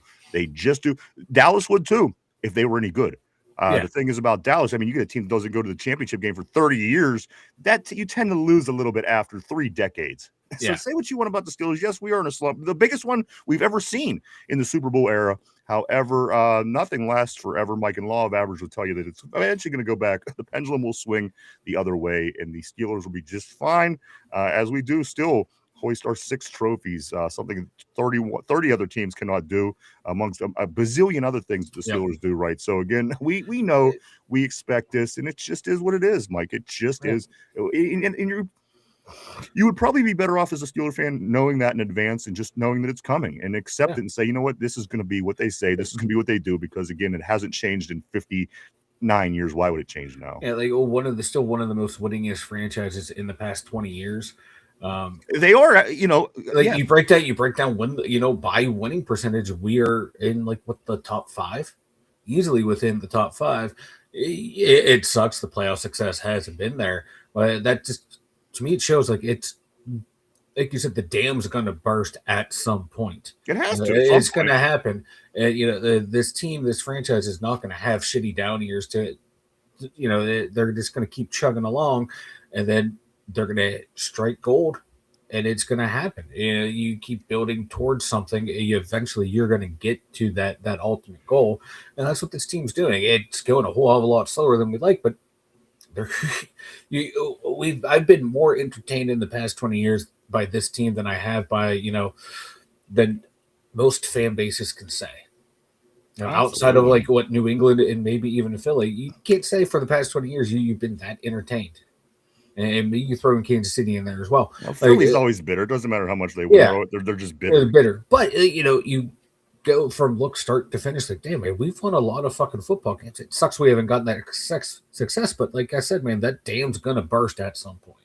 Dallas would too if they were any good. The thing is about Dallas, I mean, you get a team that doesn't go to the championship game for 30 years, that you tend to lose a little bit after 3 decades. So say what you want about the Steelers. Yes, we are in a slump. The biggest one we've ever seen in the Super Bowl era. However, nothing lasts forever. Mike and Law of Average will tell you that it's eventually going to go back. The pendulum will swing the other way, and the Steelers will be just fine, as we do still hoist our 6 trophies, something 30 other teams cannot do, amongst a bazillion other things that the Steelers do, right? So, again, we know, we expect this, and it just is what it is, Mike. It just is. And you would probably be better off as a Steeler fan knowing that in advance and just knowing that it's coming and accept it and say, you know what, this is going to be what they say. This is going to be what they do because, again, it hasn't changed in 59 years. Why would it change now? Yeah, like one of the most winningest franchises in the past 20 years. They are, you break down by winning percentage, we are in the top 5, easily within the top 5. It sucks the playoff success hasn't been there, but that just, to me, it shows it's like you said, the dam's going to burst at some point. It has to. It's going to happen. This franchise is not going to have shitty down years they're just going to keep chugging along, and then they're going to strike gold, and it's going to happen. You keep building towards something. Eventually, you're going to get to that ultimate goal, and that's what this team's doing. It's going a whole hell of a lot slower than we'd like, but I've been more entertained in the past 20 years by this team than I have by than most fan bases can say. Outside of like what New England and maybe even Philly, you can't say for the past 20 years you've been that entertained. And you throw in Kansas City in there as well. Philly's always bitter. It doesn't matter how much they win. Yeah, they're just bitter. They're bitter. But, you go from start to finish like, damn, man, we've won a lot of fucking football games. It sucks we haven't gotten that success. But like I said, man, that dam's going to burst at some point.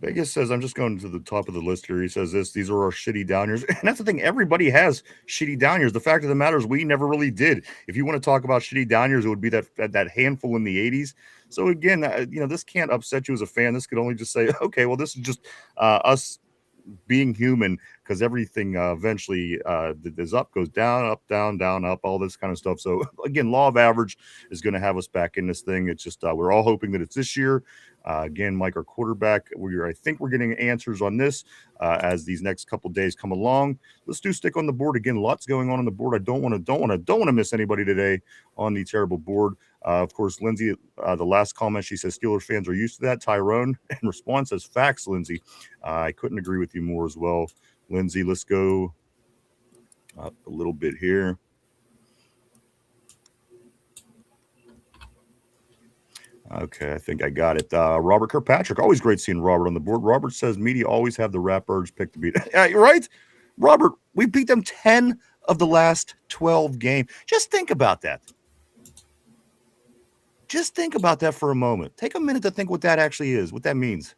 Vegas says, I'm just going to the top of the list here. He says these are our shitty down years. And that's the thing. Everybody has shitty down years. The fact of the matter is we never really did. If you want to talk about shitty down years, it would be that handful in the 80s. So again, this can't upset you as a fan. This could only just say, okay, well, this is just us being human, because everything eventually is up, goes down, up, down, down, up, all this kind of stuff. So again, law of average is going to have us back in this thing. It's just we're all hoping that it's this year. Again, Mike, our quarterback, I think we're getting answers on this as these next couple days come along. Let's stick on the board again. Lots going on the board. I don't want to miss anybody today on the terrible board. Of course, Lindsay, the last comment, she says Steelers fans are used to that. Tyrone in response says facts, Lindsay. I couldn't agree with you more as well, Lindsay. Let's go up a little bit here. Okay, I think I got it. Robert Kirkpatrick, always great seeing Robert on the board. Robert says media always have the Ratbirds picked to beat. You're right, Robert. We beat them 10 of the last 12 games. Just think about that. Just think about that for a moment. Take a minute to think what that actually is, what that means.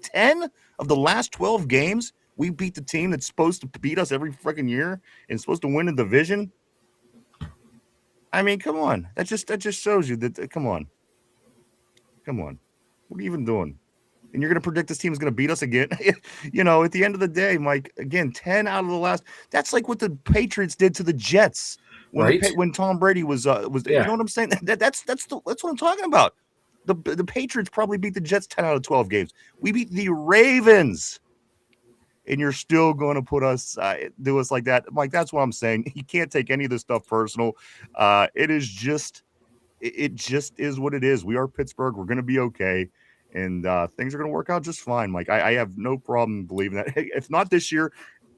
10 of the last 12 games, we beat the team that's supposed to beat us every freaking year and supposed to win the division. I mean, come on. That just shows you that. Come on. What are you even doing? And you're going to predict this team is going to beat us again? At the end of the day, Mike, again, 10 out of the last. That's like what the Patriots did to the Jets when Tom Brady was. You know what I'm saying? That's what I'm talking about. The Patriots probably beat the Jets 10 out of 12 games. We beat the Ravens. And you're still going to put us, do us like that. Mike, that's what I'm saying. You can't take any of this stuff personal. It just is what it is. We are Pittsburgh. We're going to be okay. And things are going to work out just fine, Mike. I have no problem believing that. If not this year,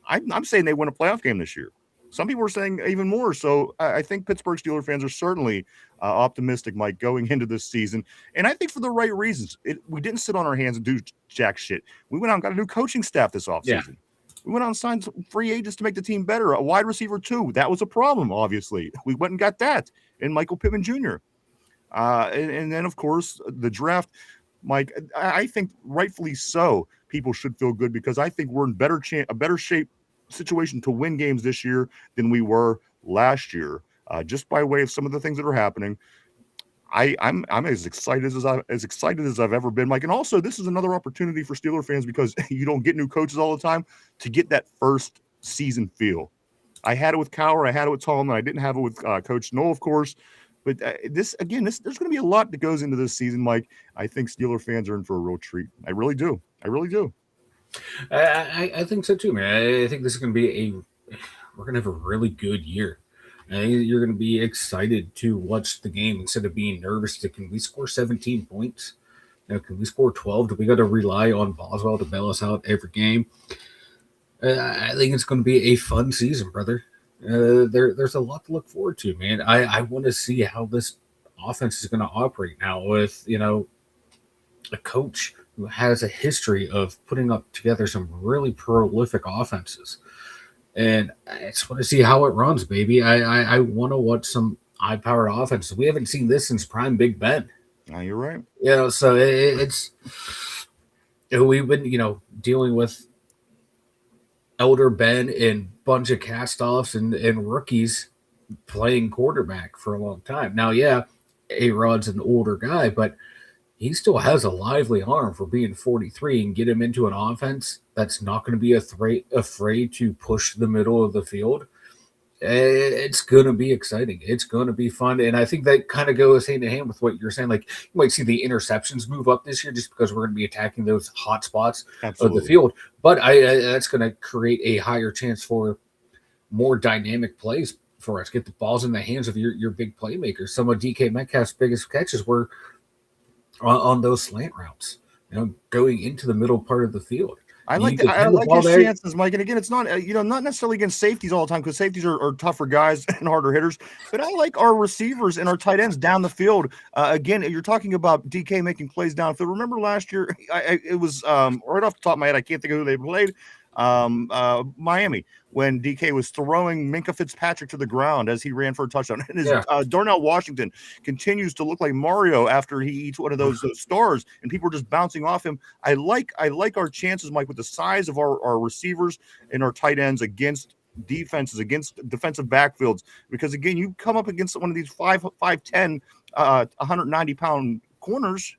I'm saying they win a playoff game this year. Some people are saying even more. So I think Pittsburgh Steelers fans are certainly optimistic, Mike, going into this season. And I think for the right reasons. We didn't sit on our hands and do jack shit. We went out and got a new coaching staff this offseason. Yeah. We went out and signed some free agents to make the team better. A wide receiver, too. That was a problem, obviously. We went and got that. And Michael Pittman Jr. And then, of course, the draft. Mike, I think rightfully so, people should feel good because I think we're in a better shape situation to win games this year than we were last year, just by way of some of the things that are happening. I'm as excited as I've ever been, Mike. And also, this is another opportunity for Steeler fans because you don't get new coaches all the time to get that first season feel. I had it with Cowher, I had it with Tallman, I didn't have it with Coach Knoll, of course. But there's going to be a lot that goes into this season, Mike. I think Steeler fans are in for a real treat. I really do. I think so too, man. I think this is going to be we're going to have a really good year. I think you're going to be excited to watch the game instead of being nervous. Can we score 17 points? Can we score 12? Do we got to rely on Boswell to bail us out every game? I think it's going to be a fun season, brother. There's a lot to look forward to, man. I want to see how this offense is going to operate now with, a coach who has a history of putting up together some really prolific offenses. And I just want to see how it runs, baby. I want to watch some high-powered offenses. We haven't seen this since prime Big Ben. No, you're right. So it's we've been, dealing with elder Ben and bunch of cast-offs and rookies playing quarterback for a long time. Now, yeah, A-Rod's an older guy, but he still has a lively arm for being 43 and get him into an offense that's not going to be afraid to push the middle of the field. It's going to be exciting. It's going to be fun. And I think that kind of goes hand in hand with what you're saying. Like, you might see the interceptions move up this year just because we're going to be attacking those hot spots of the field. But that's going to create a higher chance for more dynamic plays for us. Get the balls in the hands of your big playmakers. Some of DK Metcalf's biggest catches were on those slant routes, going into the middle part of the field. I You like can pin the like ball his there. chances, Mike. And again, it's not not necessarily against safeties all the time because safeties are tougher guys and harder hitters. But I like our receivers and our tight ends down the field. Again, you're talking about DK making plays downfield. Remember last year, it was right off the top of my head. I can't think of who they played. Miami, when DK was throwing Minka Fitzpatrick to the ground as he ran for a touchdown. And his Darnell Washington continues to look like Mario after he eats one of those stars, and people are just bouncing off him. I like our chances, Mike, with the size of our receivers and our tight ends against defenses, against defensive backfields, because again, you come up against one of these 5'10", 190-pound corners.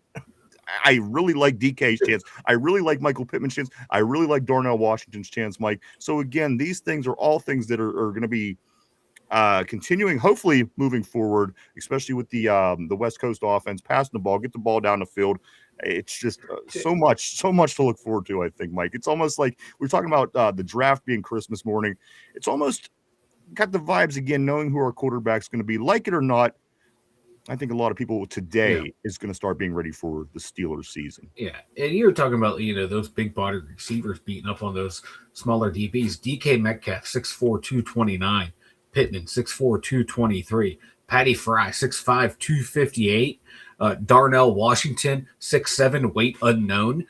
I really like DK's chance. I really like Michael Pittman's chance. I really like Darnell Washington's chance, Mike. So again, these things are all things that are going to be continuing, hopefully moving forward, especially with the West Coast offense, passing the ball, get the ball down the field. It's just so much to look forward to, I think, Mike. It's almost like we're talking about the draft being Christmas morning. It's almost got the vibes again, knowing who our quarterback's going to be. Like it or not, I think a lot of people today is going to start being ready for the Steelers season. Yeah, and you were talking about, those big-body receivers beating up on those smaller DBs. DK Metcalf, 6'4", 229. Pittman, 6'4", 223. Patty Fry, 6'5", 258. Darnell Washington, 6'7", weight unknown.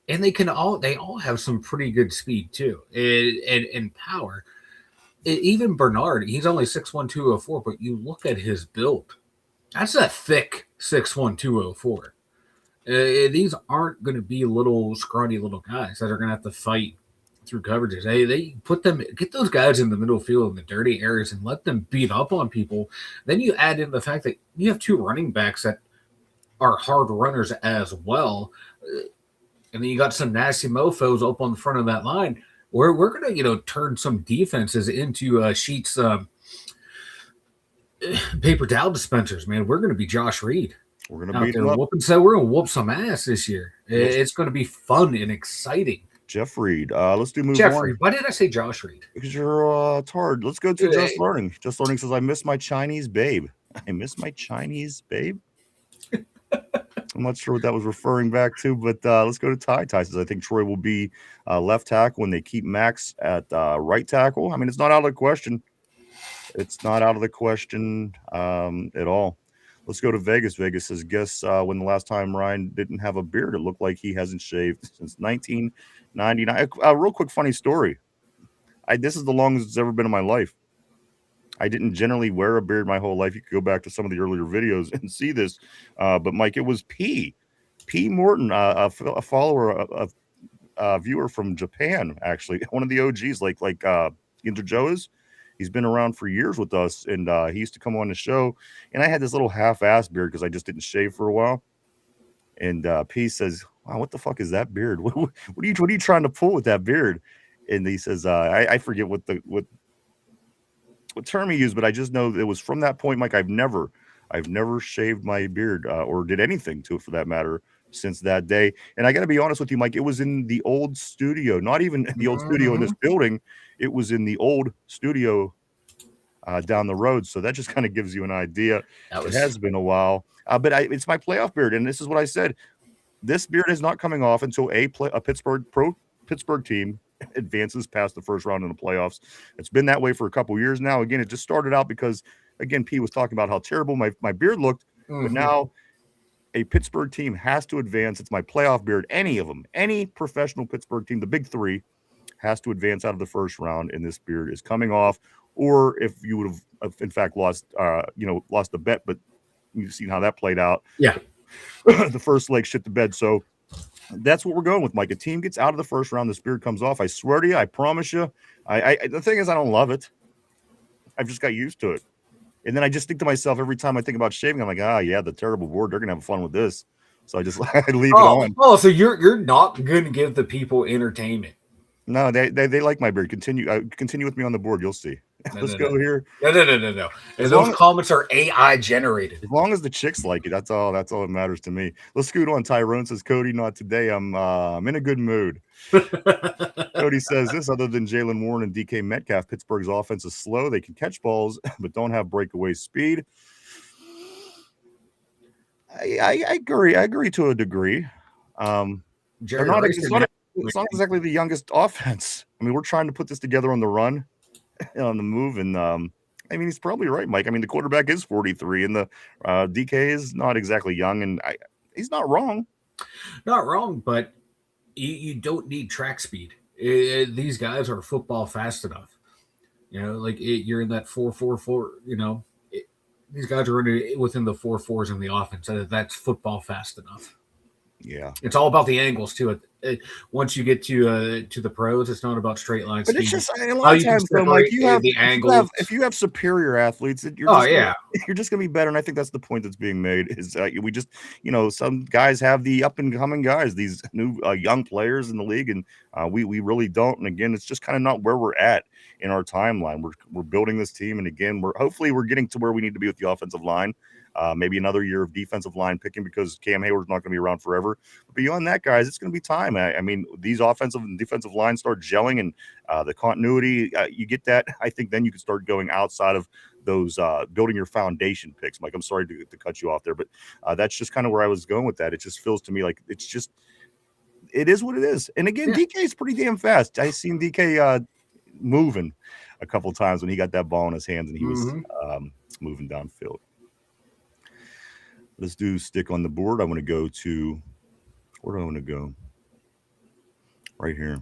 And they all have some pretty good speed too, and power. Even Bernard, he's only 6'1", 204, but you look at his build. That's a thick 6'1", 204. These aren't going to be little scrawny little guys that are going to have to fight through coverages. They get those guys in the middle field in the dirty areas and let them beat up on people. Then you add in the fact that you have two running backs that are hard runners as well. And then you got some nasty mofos up on the front of that line. We're going to, turn some defenses into Sheets paper towel dispensers, man. We're going to be Josh Reed. We're going to beat him up. We're going to whoop some ass this year. Yes. It's going to be fun and exciting. Jeff Reed. Let's do move Jeff on. Reed. Why did I say Josh Reed? Because you're it's hard. Let's go to Just Learning. Just Learning says, I miss my Chinese babe. I miss my Chinese babe. I'm not sure what that was referring back to, but let's go to Ty. Ty says, I think Troy will be left tackle when they keep Max at right tackle. I mean, it's not out of the question. It's not out of the question at all. Let's go to Vegas. Vegas says, guess when the last time Ryan didn't have a beard, it looked like he hasn't shaved since 1999. A real quick funny story. This is the longest it's ever been in my life. I didn't generally wear a beard my whole life. You could go back to some of the earlier videos and see this. But, Mike, it was P. Morton, a follower, a viewer from Japan, actually. One of the OGs, like Yinzer Joe is. He's been around for years with us, and he used to come on the show. And I had this little half-ass beard because I just didn't shave for a while. And P says, wow, what the fuck is that beard? What are you trying to pull with that beard? And he says, I forget what term he used, but I just know it was from that point, Mike. I've never shaved my beard or did anything to it for that matter since that day. And I got to be honest with you, Mike, it was in the old studio, not even the old studio in this building. It was in the old studio down the road. So that just kind of gives you an idea. It has been a while, but it's my playoff beard. And this is what I said. This beard is not coming off until a Pittsburgh team advances past the first round in the playoffs. It's been that way for a couple years now. Again, it just started out because, again, P was talking about how terrible my beard looked, but now a Pittsburgh team has to advance. It's my playoff beard. Any of them, any professional Pittsburgh team, the big three, has to advance out of the first round, and this beard is coming off. Or if you would have, in fact, lost the bet, but you've seen how that played out. Yeah. The first leg shit the bed. So that's what we're going with, Mike. A team gets out of the first round, this beard comes off. I swear to you, I promise you. The thing is, I don't love it. I've just got used to it. And then I just think to myself every time I think about shaving, I'm like, yeah, the terrible board. They're gonna have fun with this. So I just I leave it on. Oh, so you're not gonna give the people entertainment. No, they like my beard. Continue with me on the board. You'll see. Let's go here. No. Those comments are AI generated. As long as the chicks like it, that's all that matters to me. Let's scoot on. Tyrone says, Cody, not today. I'm in a good mood. Cody says this, other than Jalen Warren and DK Metcalf, Pittsburgh's offense is slow. They can catch balls, but don't have breakaway speed. I agree. I agree to a degree. They're Jerry not. Rice didn't have It's not exactly the youngest offense. I mean, we're trying to put this together on the run, on the move, and I mean, he's probably right, Mike. I mean, the quarterback is 43, and the DK is not exactly young, and he's not wrong. not wrong, but you don't need track speed. These guys are football fast enough. Like you're in that 4-4-4. These guys are within the 4-4s in the offense. That's football fast enough. Yeah, It's all about the angles too. Once you get to the pros, it's not about straight line but speed. it's just a lot of times though, Mike. The angles. If you have superior athletes, you're just gonna be better. And I think that's the point that's being made. Is we just some guys have the up and coming guys, these new young players in the league, and we really don't. And again, it's just kind of not where we're at in our timeline. We're building this team, and again, we're getting to where we need to be with the offensive line. Maybe another year of defensive line picking because Cam Hayward's not going to be around forever. But beyond that, guys, it's going to be time. I mean, these offensive and defensive lines start gelling, and the continuity, you get that. I think then you can start going outside of those building your foundation picks. Mike, I'm sorry to cut you off there, but that's just kind of where I was going with that. It just feels to me like it is what it is. And again, DK is pretty damn fast. I seen DK moving a couple of times when he got that ball in his hands and he was moving downfield. Let's do stick on the board. I want to go to where do I want to go? Right here.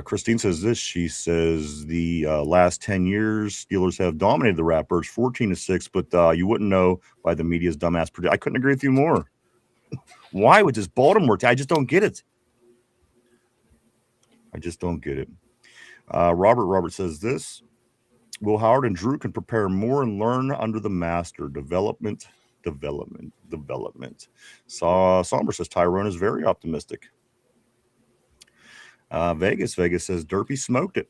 Christine says this. She says the last 10 years, Steelers have dominated the Ratbirds 14-6, but you wouldn't know by the media's dumbass prediction. I couldn't agree with you more. Why with this Baltimore team? I just don't get it. I just don't get it. Robert says this. Will Howard and Drew can prepare more and learn under the master. Development. Somber says Tyrone is very optimistic. Vegas says Derpy smoked it.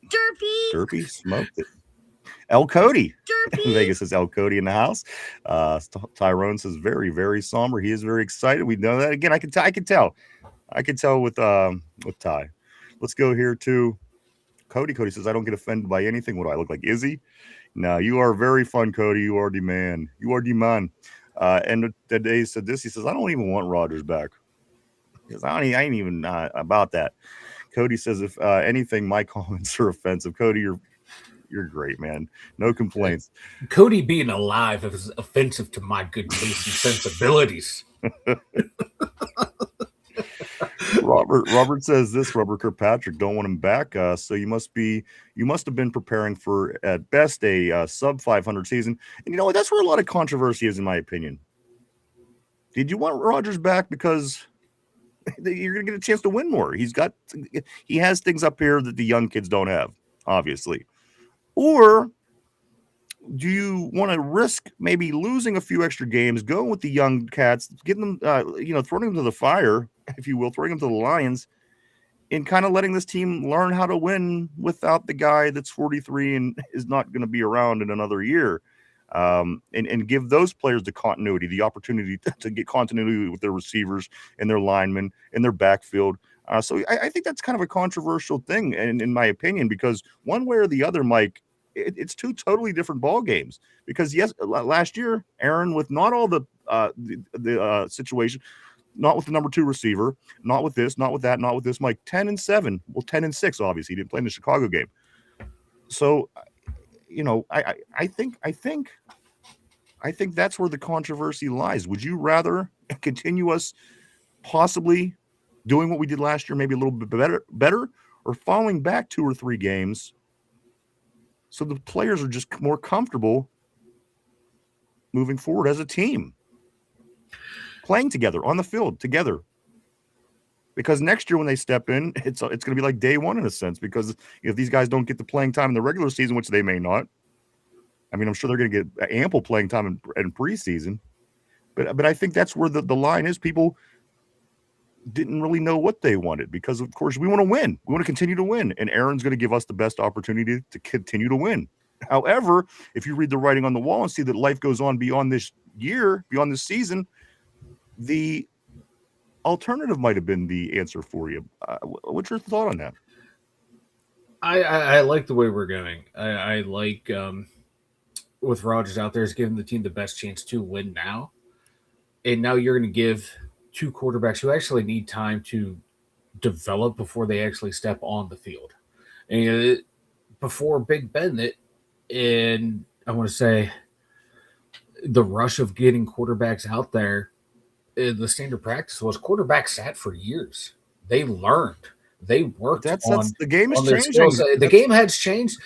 Derpy smoked it. El Cody. Vegas says El Cody in the house. Tyrone says very, very somber. He is very excited. We know that. Again, I can tell with Ty. Let's go here to Cody. Cody says, I don't get offended by anything. What do I look like? Izzy? No, you are very fun, Cody. You are the man. And today said this. He says, I don't even want Rodgers back. Because I ain't even about that. Cody says, if anything, my comments are offensive. Cody, you're great, man. No complaints. Cody being alive is offensive to my good taste and sensibilities. Robert says this. Robert Kirkpatrick don't want him back. So you must have been preparing for at best a sub 500 season. And you know what? That's where a lot of controversy is, in my opinion. Did you want Rodgers back because you're going to get a chance to win more? He has things up here that the young kids don't have, obviously. Or do you want to risk maybe losing a few extra games, going with the young cats, getting them, throwing them to the fire, if you will, throwing them to the lions, and kind of letting this team learn how to win without the guy that's 43 and is not going to be around in another year, and give those players the continuity, the opportunity to get continuity with their receivers and their linemen and their backfield. So I think that's kind of a controversial thing, in my opinion, because one way or the other, Mike, it's two totally different ball games. Because yes, last year, Aaron, with not all the situation, not with the number 2 receiver, not with this, not with that, not with this, Mike, 10-7, well, 10-6, obviously, he didn't play in the Chicago game. So, I think that's where the controversy lies. Would you rather continue us possibly doing what we did last year, maybe a little bit better, or falling back 2 or 3 games so the players are just more comfortable moving forward as a team, playing together on the field together? Because next year when they step in, it's going to be like day one in a sense, because if these guys don't get the playing time in the regular season, which they may not, I mean, I'm sure they're going to get ample playing time in preseason, but I think that's where the line is. People didn't really know what they wanted because, of course, we want to win. We want to continue to win, and Aaron's going to give us the best opportunity to continue to win. However, if you read the writing on the wall and see that life goes on beyond this year, beyond this season, the alternative might have been the answer for you. What's your thought on that? I like the way we're going. I like with Rodgers out there is giving the team the best chance to win now. And now you're going to give two quarterbacks who actually need time to develop before they actually step on the field. And before Big Ben, and I want to say the rush of getting quarterbacks out there, the standard practice was quarterbacks sat for years. They learned. They worked That's on the game is on their changing. skills. The game has changed,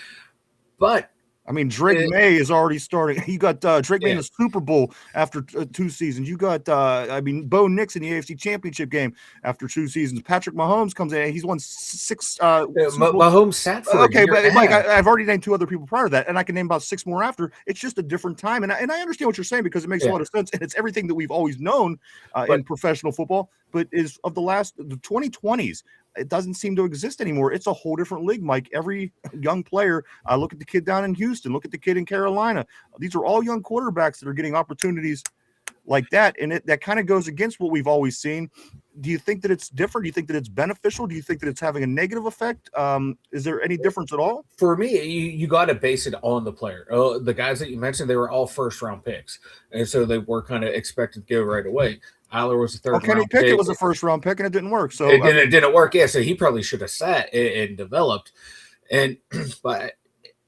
but I mean, Drake May is already starting. You got Drake May in the Super Bowl after 2 seasons. You got, Bo Nix in the AFC Championship game after 2 seasons. Patrick Mahomes comes in. He's won 6. Mahomes sat for okay, but Mike, I've already named 2 other people prior to that, and I can name about 6 more after. It's just a different time, and I understand what you're saying because it makes a lot of sense, and it's everything that we've always known in professional football. But is of the 2020s. It doesn't seem to exist anymore. It's a whole different league, Mike. Every young player, look at the kid down in Houston, look at the kid in Carolina. These are all young quarterbacks that are getting opportunities like that, and that kind of goes against what we've always seen. Do you think that it's different? Do you think that it's beneficial? Do you think that it's having a negative effect? Is there any difference at all? For me, you got to base it on the player. The guys that you mentioned, they were all first-round picks, and so they were kind of expected to go right away. Aller was a third-round pick. Kenny Pickett was a first-round pick, and it didn't work. So it didn't work. Yeah, so he probably should have sat and developed. And but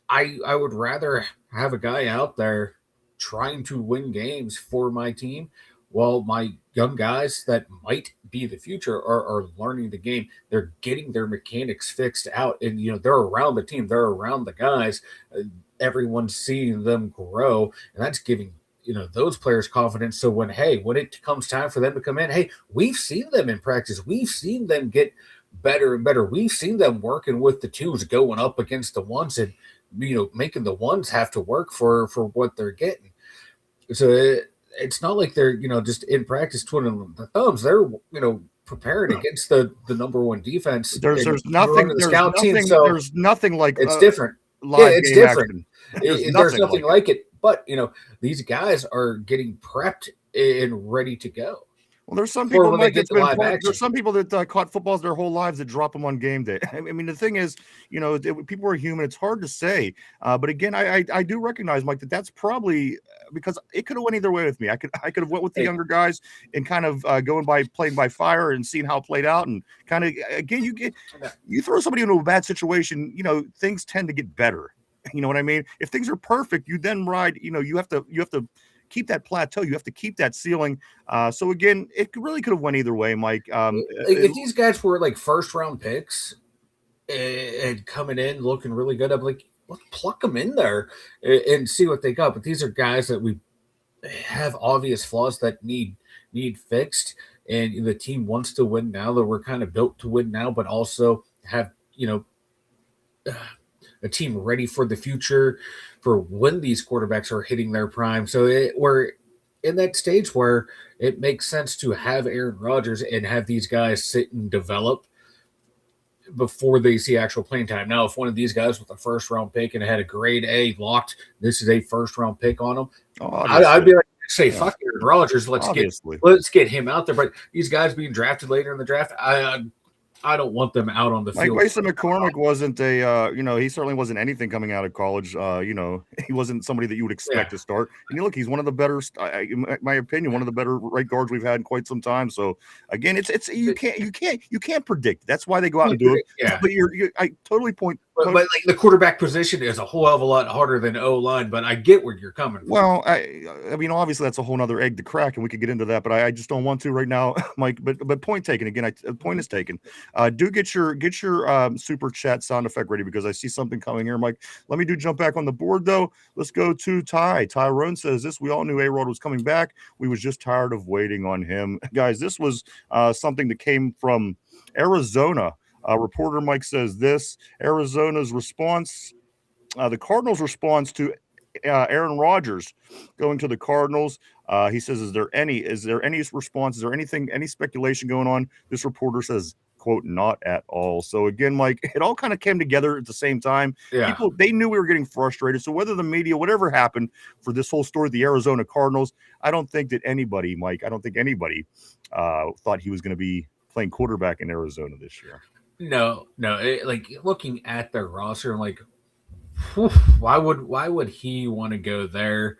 I would rather have a guy out there trying to win games for my team while my young guys that might be the future are learning the game. They're getting their mechanics fixed out, and they're around the team, they're around the guys. Everyone's seeing them grow, and that's giving those players confidence. So when it comes time for them to come in, hey, we've seen them in practice, we've seen them get better and better, we've seen them working with the twos, going up against the ones, and making the ones have to work for what they're getting. So it's not like they're just in practice twiddling the thumbs. They're preparing against the number one defense. There's nothing like it's different. It's different. There's nothing like it. But these guys are getting prepped and ready to go. Well, there's some people, Mike, there's some people that caught footballs their whole lives that drop them on game day. I mean, the thing is, people are human. It's hard to say. But again, I do recognize, Mike, that's probably because it could have went either way with me. I could have went with the younger guys and kind of playing by fire and seeing how it played out. And kind of, again, you throw somebody into a bad situation, things tend to get better. You know what I mean? If things are perfect, you then ride, you have to keep that plateau. You have to keep that ceiling. So again, it really could have went either way, Mike. If these guys were like first round picks and coming in looking really good, I'm like, let's pluck them in there and see what they got. But these are guys that we have obvious flaws that need fixed. And the team wants to win now, that we're kind of built to win now, but also have, a team ready for the future for when these quarterbacks are hitting their prime. So we're in that stage where it makes sense to have Aaron Rodgers and have these guys sit and develop before they see actual playing time. Now, if one of these guys with a first-round pick and had a grade A locked, this is a first-round pick on them, I'd be like, say, fuck Aaron Rodgers, let's get him out there. But these guys being drafted later in the draft, I don't want them out on the field. Like Mason McCormick wasn't he certainly wasn't anything coming out of college. He wasn't somebody that you would expect to start. And look, he's one of the better, in my opinion, one of the better right guards we've had in quite some time. So again, you can't predict. That's why they go out and do it. Yeah. But I totally point. But like the quarterback position is a whole hell of a lot harder than O-line, but I get where you're coming from. Well, I mean, obviously that's a whole nother egg to crack, and we could get into that, but I just don't want to right now, Mike. But point taken again. Point is taken. Do get your super chat sound effect ready because I see something coming here, Mike. Let me jump back on the board though. Let's go to Ty. Tyrone says this: we all knew A-Rod was coming back. We was just tired of waiting on him, guys. This was something that came from Arizona. Reporter Mike says this: Arizona's response, the Cardinals' response to Aaron Rodgers going to the Cardinals. He says, is there any response? Is there any speculation going on? This reporter says, quote, not at all. So again, Mike, it all kind of came together at the same time. Yeah. People, they knew we were getting frustrated. So whether the media, whatever happened for this whole story, the Arizona Cardinals, I don't think anybody thought he was going to be playing quarterback in Arizona this year. No. Like looking at their roster, I'm like, Why would he want to go there?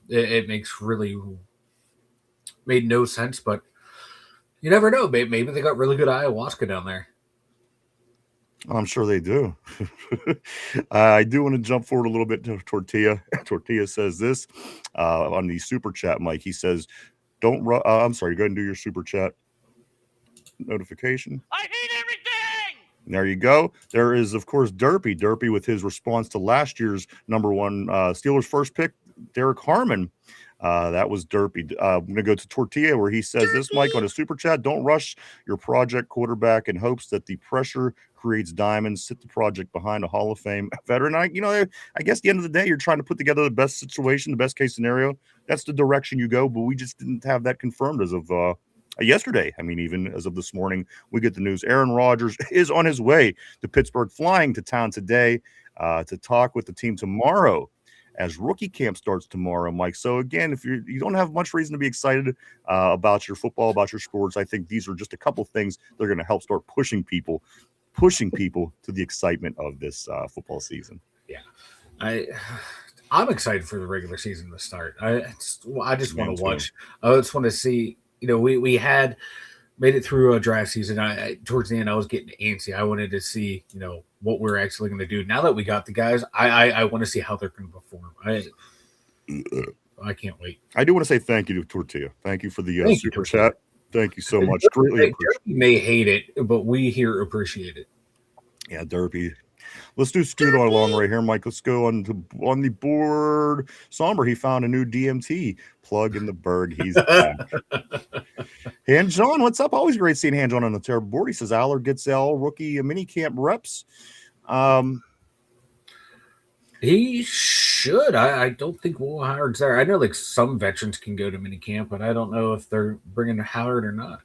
It makes really made no sense, but you never know. Maybe they got really good ayahuasca down there. I'm sure they do. I do want to jump forward a little bit to Tortilla. Tortilla says this on the super chat, Mike. He says, "Don't." I'm sorry. Go ahead and do your super chat notification. I hate everything. There you go. There is, of course, Derpy with his response to last year's number one Steelers first pick, Derek Harmon. That was Derpy. I'm going to go to Tortilla where he says this, Mike, on a super chat. Don't rush your project quarterback in hopes that the pressure creates diamonds. Sit the project behind a Hall of Fame veteran. I guess at the end of the day, you're trying to put together the best situation, the best case scenario. That's the direction you go, but we just didn't have that confirmed as of yesterday. I mean, even as of this morning, we get the news. Aaron Rodgers is on his way to Pittsburgh, flying to town today to talk with the team tomorrow as rookie camp starts tomorrow, Mike. So again, if you don't have much reason to be excited about your football, about your sports, I think these are just a couple things that are going to help start pushing people to the excitement of this football season. Yeah, I'm excited for the regular season to start. I just want to watch. I just want to see. We had made it through a draft season. Towards the end, I was getting antsy. I wanted to see, what we're actually going to do. Now that we got the guys, I want to see how they're going to perform. I can't wait. I do want to say thank you to Tortilla. Thank you for the super chat. Thank you so much. Greatly appreciate it. You may hate it, but we here appreciate it. Yeah, Derpy. Let's do Scoot on along right here, Mike. Let's go on the board. Somber, he found a new DMT plug in the Berg. He's back. And John, what's up? Always great seeing Han John on the terrible board. He says Aller gets L rookie mini camp reps. He should. I don't think Will Howard's there. I know like some veterans can go to mini camp, but I don't know if they're bringing Howard or not.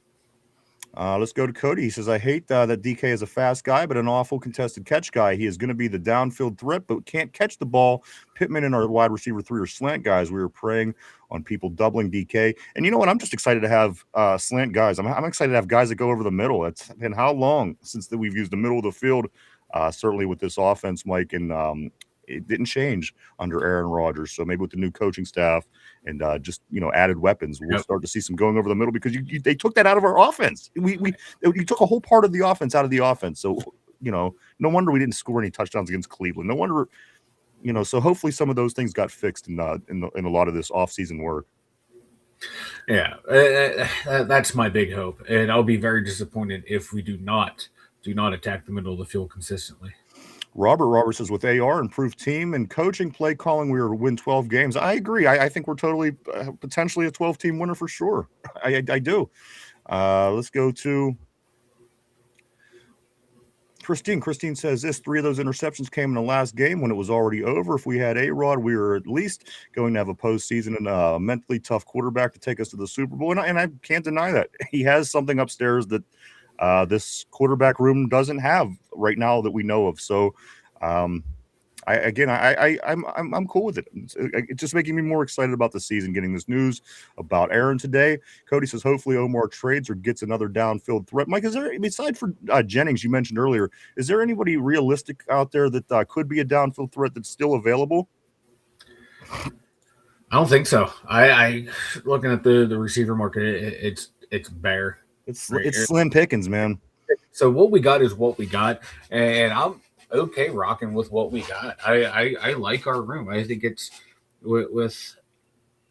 Let's go to Cody. He says, I hate that DK is a fast guy, but an awful contested catch guy. He is going to be the downfield threat, but can't catch the ball. Pittman and our wide receiver 3 are slant guys. We were preying on people doubling DK. And you know what? I'm just excited to have slant guys. I'm excited to have guys that go over the middle. It's been how long since that we've used the middle of the field, certainly with this offense, Mike, and it didn't change under Aaron Rodgers. So maybe with the new coaching staff and just added weapons, we'll start to see some going over the middle because they took that out of our offense. You took a whole part of the offense out of the offense. So no wonder we didn't score any touchdowns against Cleveland. No wonder So hopefully some of those things got fixed in a lot of this offseason work. Yeah, that's my big hope, and I'll be very disappointed if we do not attack the middle of the field consistently. Robert says, with AR, improved team and coaching, play calling, we will win 12 games. I agree. I think we're totally potentially a 12-team winner for sure. I do. Let's go to Christine. Christine says this, 3 of those interceptions came in the last game when it was already over. If we had A-Rod, we were at least going to have a postseason and a mentally tough quarterback to take us to the Super Bowl. And I can't deny that. He has something upstairs that this quarterback room doesn't have right now that we know of. So I'm cool with it. It's just making me more excited about the season, getting this news about Aaron today. Cody says hopefully Omar trades or gets another downfield threat. Mike, is there, aside from Jennings you mentioned earlier, is there anybody realistic out there that could be a downfield threat that's still available? I don't think so. I looking at the receiver market, it's bare. It's slim pickings, man. So what we got is what we got, and I'm okay rocking with what we got. I like our room. I think it's with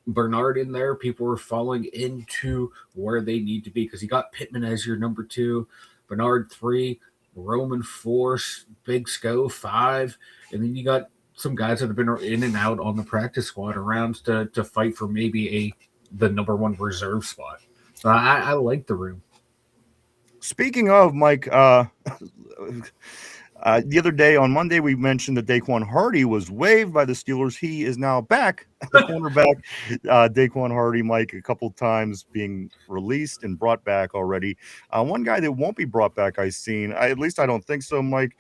Bernard in there, people are falling into where they need to be because you got Pittman as your number 2, Bernard 3, Roman 4, Big Sco 5, and then you got some guys that have been in and out on the practice squad around to fight for maybe the number 1 reserve spot. So I like the room. Speaking of, Mike, the other day on Monday, we mentioned that Daquan Hardy was waived by the Steelers. He is now back. The cornerback, Daquan Hardy, Mike, a couple times being released and brought back already. One guy that won't be brought back, I've seen, at least I don't think so, Mike,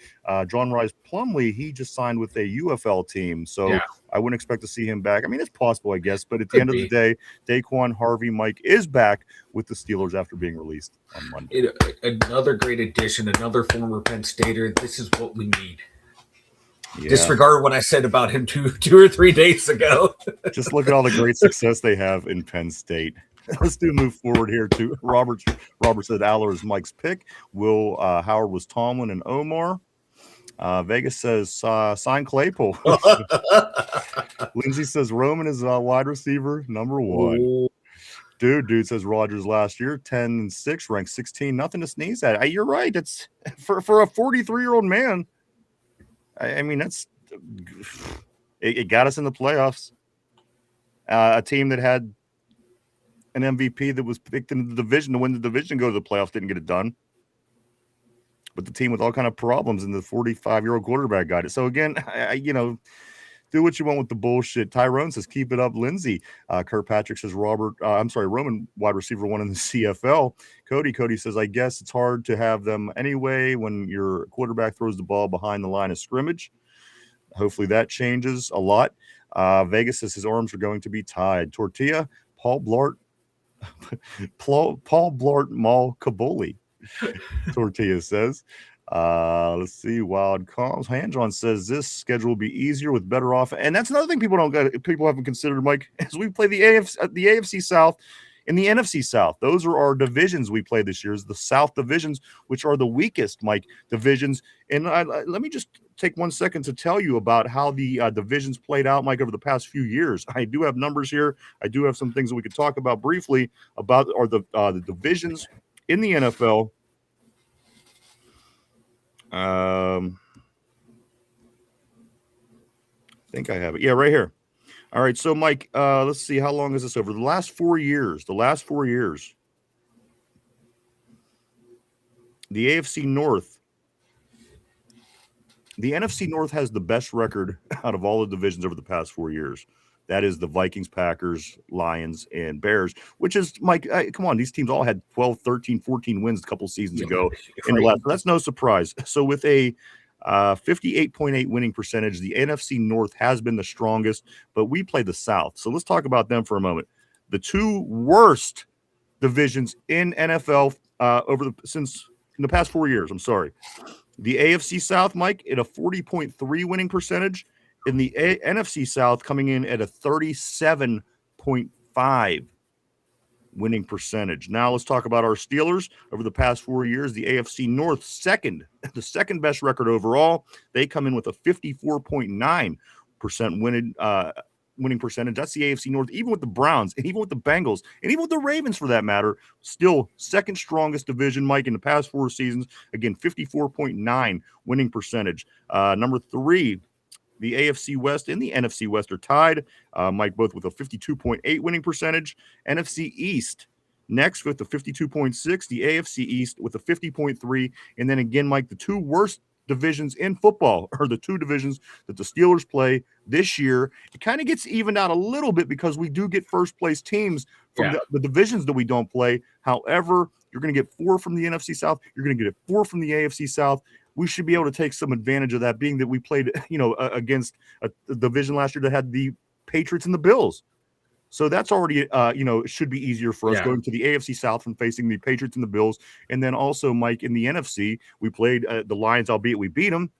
John Rice Plumlee, he just signed with a UFL team. So yeah. I wouldn't expect to see him back. I mean, it's possible, I guess, but at the end of the day, Daquan Harvey, Mike, is back with the Steelers after being released on Monday. Another great addition, another former Penn Stater. This is what we need. Yeah. Disregard what I said about him two or 3 days ago. Just look at all the great success they have in Penn State. Let's move forward here to Robert. Robert said Aller is Mike's pick. Will Howard was Tomlin and Omar. Vegas says sign Claypool. Lindsay says Roman is wide receiver number 1. Oh. Dude says Rodgers last year 10-6, ranked 16. Nothing to sneeze at. You're right. It's for a 43-year-old man. I mean, that's it got us in the playoffs. A team that had an MVP that was picked in the division to win the division, go to the playoffs, didn't get it done. But the team with all kind of problems, and the 45-year-old quarterback got it. So again, do what you want with the bullshit. Tyrone says keep it up, Lindsay. Kirkpatrick says Roman wide receiver 1 in the CFL. Cody says I guess it's hard to have them anyway when your quarterback throws the ball behind the line of scrimmage. Hopefully that changes a lot. Vegas says his arms are going to be tied. Tortilla, Paul Blart Mall Kabuli. Tortilla says. Let's see. Wild calls. Handron says this schedule will be easier with better off, and that's another thing people haven't considered, Mike. As we play the AFC South and the NFC South, those are our divisions we play this year. Is the South divisions, which are the weakest, Mike, divisions. And let me just take 1 second to tell you about how the divisions played out, Mike, over the past few years. I do have numbers here. I do have some things that we could talk about briefly about the divisions in the NFL. I think I have it. Yeah, right here. All right. So, Mike, let's see. How long is this over? The last 4 years. The AFC North. The NFC North has the best record out of all the divisions over the past 4 years. That is the Vikings, Packers, Lions, and Bears, which is, Mike, come on. These teams all had 12, 13, 14 wins a couple seasons ago. That's no surprise. So with a 58.8 winning percentage, the NFC North has been the strongest, but we play the South. So let's talk about them for a moment. The 2 worst divisions in NFL in the past 4 years. I'm sorry. The AFC South, Mike, at a 40.3 winning percentage. In the NFC South, coming in at a 37.5 winning percentage. Now let's talk about our Steelers. Over the past 4 years, the AFC North the second best record overall. They come in with a 54.9% winning percentage. That's the AFC North, even with the Browns, and even with the Bengals, and even with the Ravens for that matter. Still second strongest division, Mike, in the past 4 seasons. Again, 54.9 winning percentage. Number 3. The AFC West and the NFC West are tied, Mike, both with a 52.8 winning percentage. NFC East next with the 52.6, the AFC East with a 50.3, and then again, Mike, the 2 worst divisions in football are the 2 divisions that the Steelers play this year. It kind of gets evened out a little bit because we do get first place teams from the divisions that we don't play. However, you're going to get 4 from the NFC South. You're going to get 4 from the AFC South. We should be able to take some advantage of that, being that we played, against a division last year that had the Patriots and the Bills. So that's already, it should be easier for us going to the AFC South from facing the Patriots and the Bills. And then also, Mike, in the NFC, we played the Lions, albeit we beat them.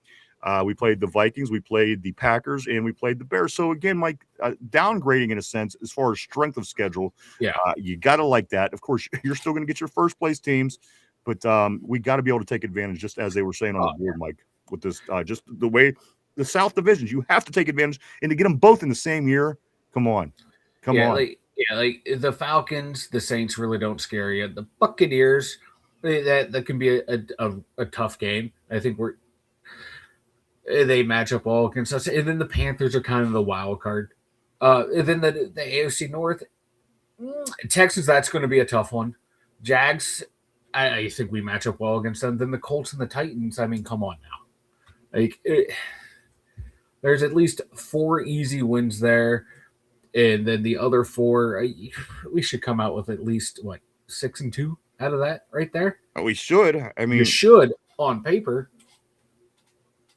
We played the Vikings, we played the Packers, and we played the Bears. So again, Mike, downgrading in a sense as far as strength of schedule. You got to like that. Of course, you're still going to get your first place teams. But we got to be able to take advantage, just as they were saying on the board, Mike, with this, just the way the South divisions, you have to take advantage. And to get them both in the same year, come on. Like the Falcons, the Saints really don't scare you. The Buccaneers, that can be a tough game. I think they match up all against us. And then the Panthers are kind of the wild card. And then the AFC North, Texans, that's going to be a tough one. Jags, I think we match up well against them. Then the Colts and the Titans, I mean, come on now. There's at least 4 easy wins there. And then the other 4, we should come out with at least, 6-2 out of that right there? We should. I mean, you should on paper.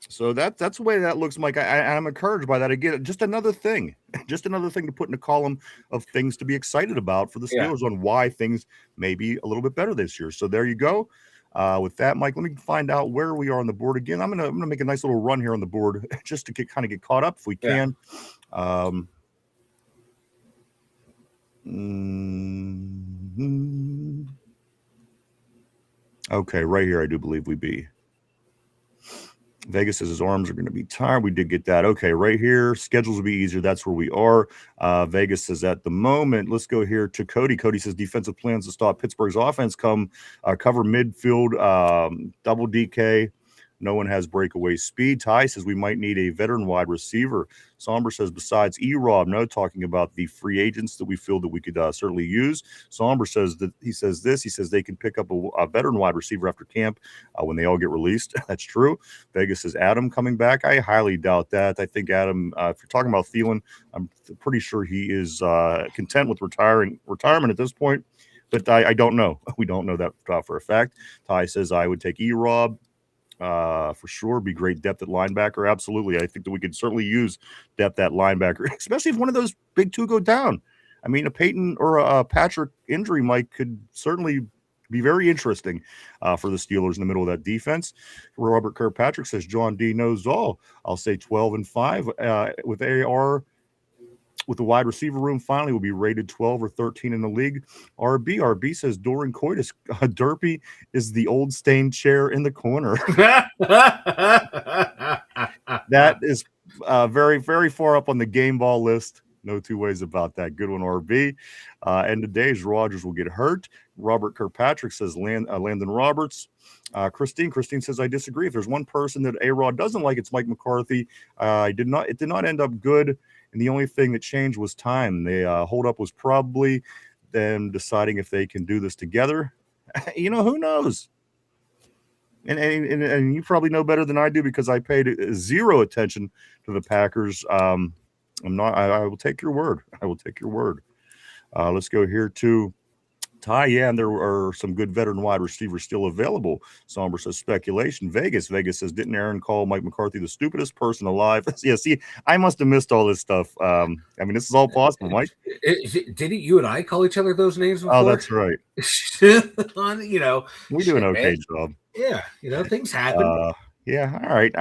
So that's the way that looks, Mike. I'm encouraged by that. Again, just another thing to put in a column of things to be excited about for the Steelers on why things may be a little bit better this year. So there you go. With that, Mike, let me find out where we are on the board again. I'm gonna make a nice little run here on the board just to get caught up if we can. Okay, right here, I do believe we be. Vegas says his arms are going to be tired. We did get that. Okay, right here, schedules will be easier. That's where we are. Vegas says at the moment. Let's go here to Cody. Cody says defensive plans to stop Pittsburgh's offense cover midfield, double DK. No one has breakaway speed. Ty says we might need a veteran wide receiver. Somber says besides E-Rob, no, talking about the free agents that we feel that we could certainly use. Somber says that he says they can pick up a veteran wide receiver after camp when they all get released. That's true. Vegas says Adam coming back. I highly doubt that. I think Adam, if you're talking about Thielen, I'm pretty sure he is content with retirement at this point. But I don't know. We don't know that for a fact. Ty says I would take E-Rob. For sure, be great depth at linebacker. Absolutely. I think that we could certainly use depth at linebacker, especially if one of those big two go down. I mean, a Peyton or a Patrick injury, Mike, could certainly be very interesting for the Steelers in the middle of that defense. Robert Kirkpatrick says John D knows all. I'll say 12-5 with AR. With the wide receiver room, finally will be rated 12 or 13 in the league. RB says Doran Coitus, Derpy is the old stained chair in the corner. That is very, very far up on the game ball list. No two ways about that. Good one, RB. And today's Rodgers will get hurt. Robert Kirkpatrick says Landon Roberts. Christine says I disagree. If there's one person that A-Rod doesn't like, it's Mike McCarthy. It did not end up good. And the only thing that changed was time. The holdup was probably them deciding if they can do this together. Who knows? And you probably know better than I do because I paid zero attention to the Packers. I will take your word. Let's go here to Ty. Yeah, and there are some good veteran wide receivers still available. Somber says speculation. Vegas says, didn't Aaron call Mike McCarthy the stupidest person alive? Yeah, see, I must have missed all this stuff. This is all possible, Mike. Didn't you and I call each other those names before? Oh, that's right. We do an okay job. Yeah, things happen. Yeah, all right.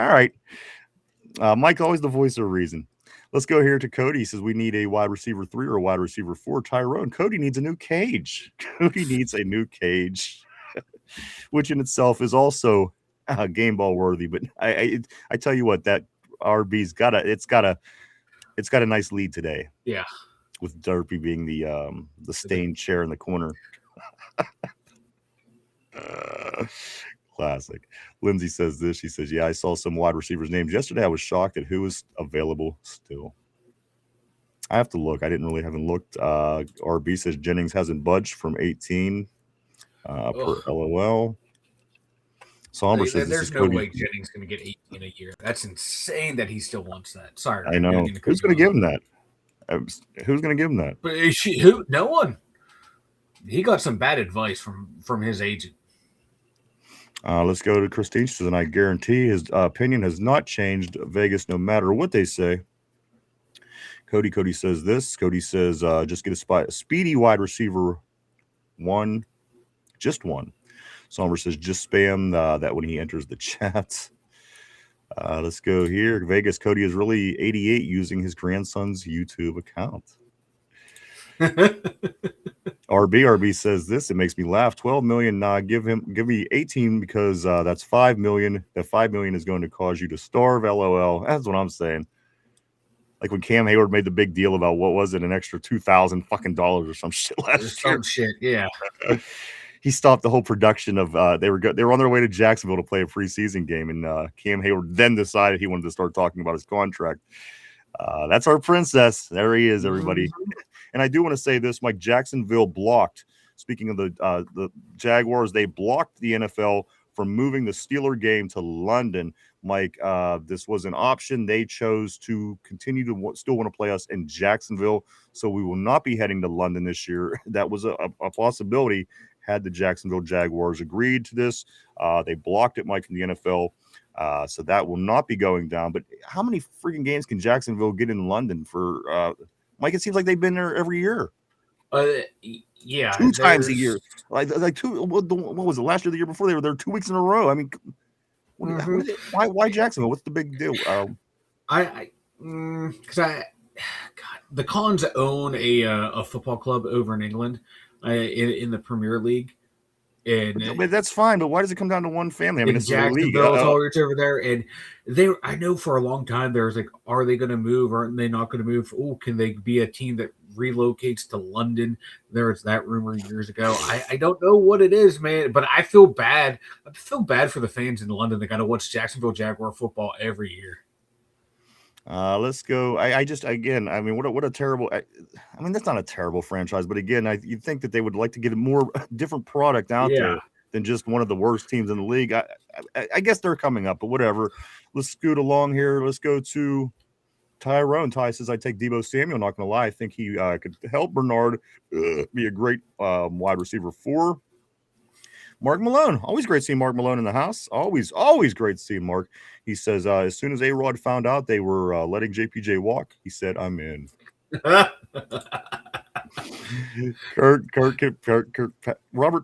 Mike, always the voice of reason. Let's go here to Cody. He says we need a wide receiver 3 or a wide receiver 4. Tyrone. Cody needs a new cage. Which in itself is also game ball worthy. But I tell you what, that RB's got a nice lead today. Yeah, with Derpy being the stained chair in the corner. Classic. Lindsay says this. She says, yeah, I saw some wide receivers' names yesterday. I was shocked at who was available still. I have to look. I haven't looked. RB says Jennings hasn't budged from 18 per LOL. Somber says there's no way Jennings going to get 18 a year. That's insane that he still wants that. Sorry. I know. Who's going to give him that? Who's going to give him that? But who? No one. He got some bad advice from his agent. Let's go to Christine. She says, and I guarantee his opinion has not changed Vegas no matter what they say. Cody says this. Cody says, just get a speedy wide receiver 1. Just 1. Somber says, just spam that when he enters the chats. Let's go here. Vegas, Cody is really 88 using his grandson's YouTube account. RB says this. It makes me laugh. 12 million. Nah, give me 18 because that's 5 million. That 5 million is going to cause you to starve. LOL. That's what I'm saying. Like when Cam Hayward made the big deal about what was it, an extra $2,000 fucking dollars or some shit last year. Some shit, yeah. He stopped the whole production of. They were on their way to Jacksonville to play a preseason game, and Cam Hayward then decided he wanted to start talking about his contract. That's our princess. There he is, everybody. Mm-hmm. And I do want to say this, Mike. Jacksonville blocked. Speaking of the Jaguars, they blocked the NFL from moving the Steeler game to London. Mike, this was an option. They chose to continue to still want to play us in Jacksonville, so we will not be heading to London this year. That was a possibility had the Jacksonville Jaguars agreed to this. They blocked it, Mike, from the NFL. So that will not be going down. But how many freaking games can Jacksonville get in London for? Mike, it seems like they've been there every year. Yeah, two times a year. Like two. What was it? Last year, the year before, they were there 2 weeks in a row. I mean, why Jacksonville? What's the big deal? God, the Collins own a football club over in England, in the Premier League, and but that's fine. But why does it come down to one family? I mean, in this is their league. Jacksonville, it's over there, and I know for a long time there was like, are they going to move? Aren't they not going to move? Oh, can they be a team that relocates to London? There was that rumor years ago. I don't know what it is, man, but I feel bad. I feel bad for the fans in London that got to watch Jacksonville Jaguar football every year. Let's go. I mean, what a terrible. I mean, that's not a terrible franchise, but again, you'd think that they would like to get a more different product out there than just one of the worst teams in the league. I guess they're coming up, but whatever. Let's scoot along here. Let's go to Tyrone. Ty says, I take Deebo Samuel. Not going to lie. I think he could help Bernard be a great wide receiver 4. Mark Malone. Always great seeing Mark Malone in the house. Always great seeing Mark. He says, as soon as A-Rod found out they were letting JPJ walk, he said, I'm in. Robert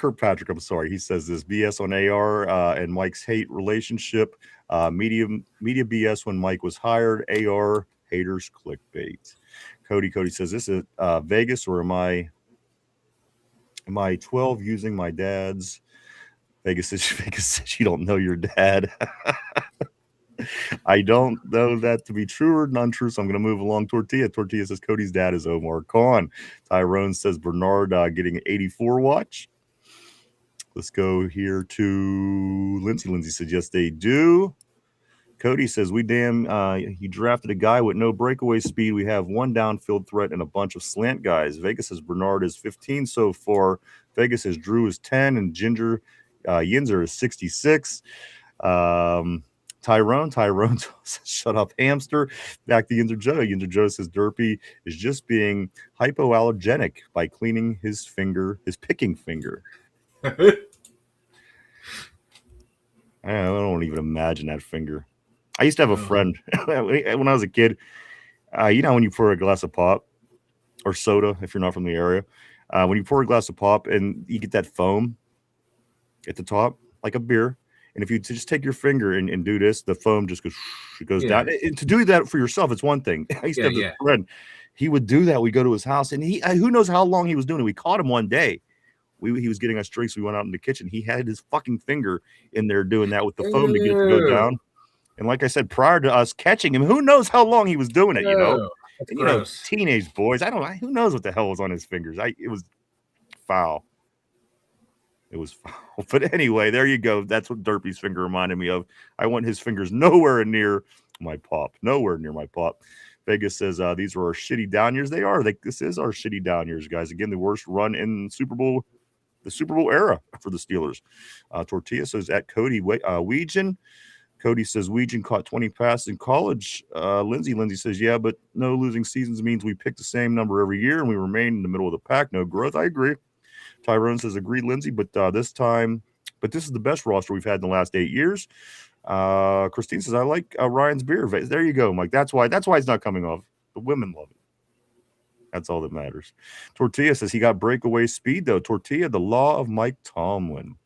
Kirkpatrick, I'm sorry. He says this BS on AR and Mike's hate relationship. Media BS when Mike was hired. AR haters clickbait. Cody says, this is Vegas, or am I 12 using my dad's? Vegas says you don't know your dad. I don't know that to be true or non-true, so I'm going to move along. Tortilla says Cody's dad is Omar Khan. Tyrone says Bernard getting an 84 watch. Let's go here to Lindsay. Lindsay says yes, they do. Cody says he drafted a guy with no breakaway speed. We have one downfield threat and a bunch of slant guys. Vegas says Bernard is 15 so far. Vegas says Drew is 10 and Yinzer is 66. Tyrone says, shut up, hamster. Back to Yinzer Joe. Yinzer Joe says Derpy is just being hypoallergenic by cleaning his picking finger. I don't even imagine that finger. I used to have a friend when I was a kid. When you pour a glass of pop or soda, if you're not from the area, when you pour a glass of pop and you get that foam at the top, like a beer, and if you just take your finger and do this, the foam just goes down. And to do that for yourself, it's one thing. I used to have this friend. He would do that. We'd go to his house, and who knows how long he was doing it. We caught him one day. He was getting us drinks. We went out in the kitchen. He had his fucking finger in there doing that with the foam to get it to go down. And like I said, prior to us catching him, who knows how long he was doing it, And, teenage boys. Who knows what the hell was on his fingers. It was foul. It was foul. But anyway, there you go. That's what Derpy's finger reminded me of. I want his fingers nowhere near my pop. Nowhere near my pop. Vegas says these are our shitty down years. They are. This is our shitty down years, guys. Again, the worst run in the Super Bowl era for the Steelers. Tortilla says at Cody Weegan. Cody says Weegan caught 20 passes in college. Lindsay says, yeah, but no losing seasons means we pick the same number every year and we remain in the middle of the pack. No growth. I agree. Tyrone says, agreed, Lindsay, but this is the best roster we've had in the last 8 years. Christine says, I like Ryan's beer. There you go, Mike. That's why it's not coming off. The women love it. That's all that matters. Tortilla says he got breakaway speed, though. Tortilla, the law of Mike Tomlin.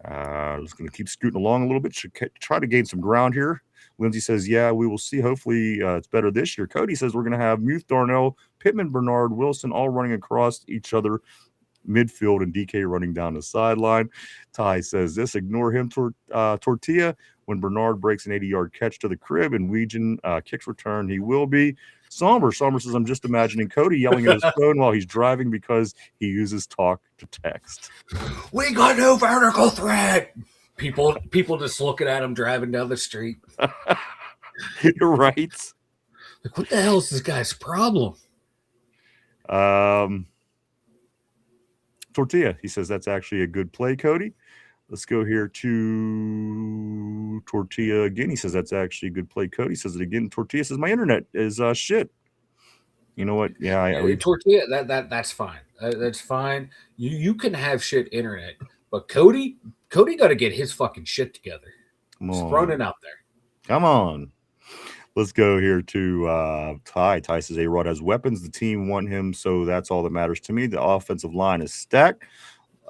Just going to keep scooting along a little bit. Should try to gain some ground here. Lindsay says, yeah, we will see. Hopefully it's better this year. Cody says we're going to have Muth, Darnell, Pittman, Bernard, Wilson all running across each other midfield and DK running down the sideline. Ty says this, ignore him. Tortilla, when Bernard breaks an 80-yard catch to the crib and Weegan kicks return, he will be. Somber says, I'm just imagining Cody yelling at his phone while he's driving because he uses talk to text. We got no vertical threat. People just looking at him driving down the street. You're right. Like, what the hell is this guy's problem? Tortilla, he says that's actually a good play, Cody. Let's go here to Tortilla again. He says that's actually a good play, Cody. Says it again. Tortilla says my internet is shit. You know what? Yeah, Tortilla, that's fine. That's fine. You can have shit internet, but Cody got to get his fucking shit together. Just throwing it out there. Come on. Let's go here to Ty. Ty says A-Rod has weapons. The team want him, so that's all that matters to me. The offensive line is stacked.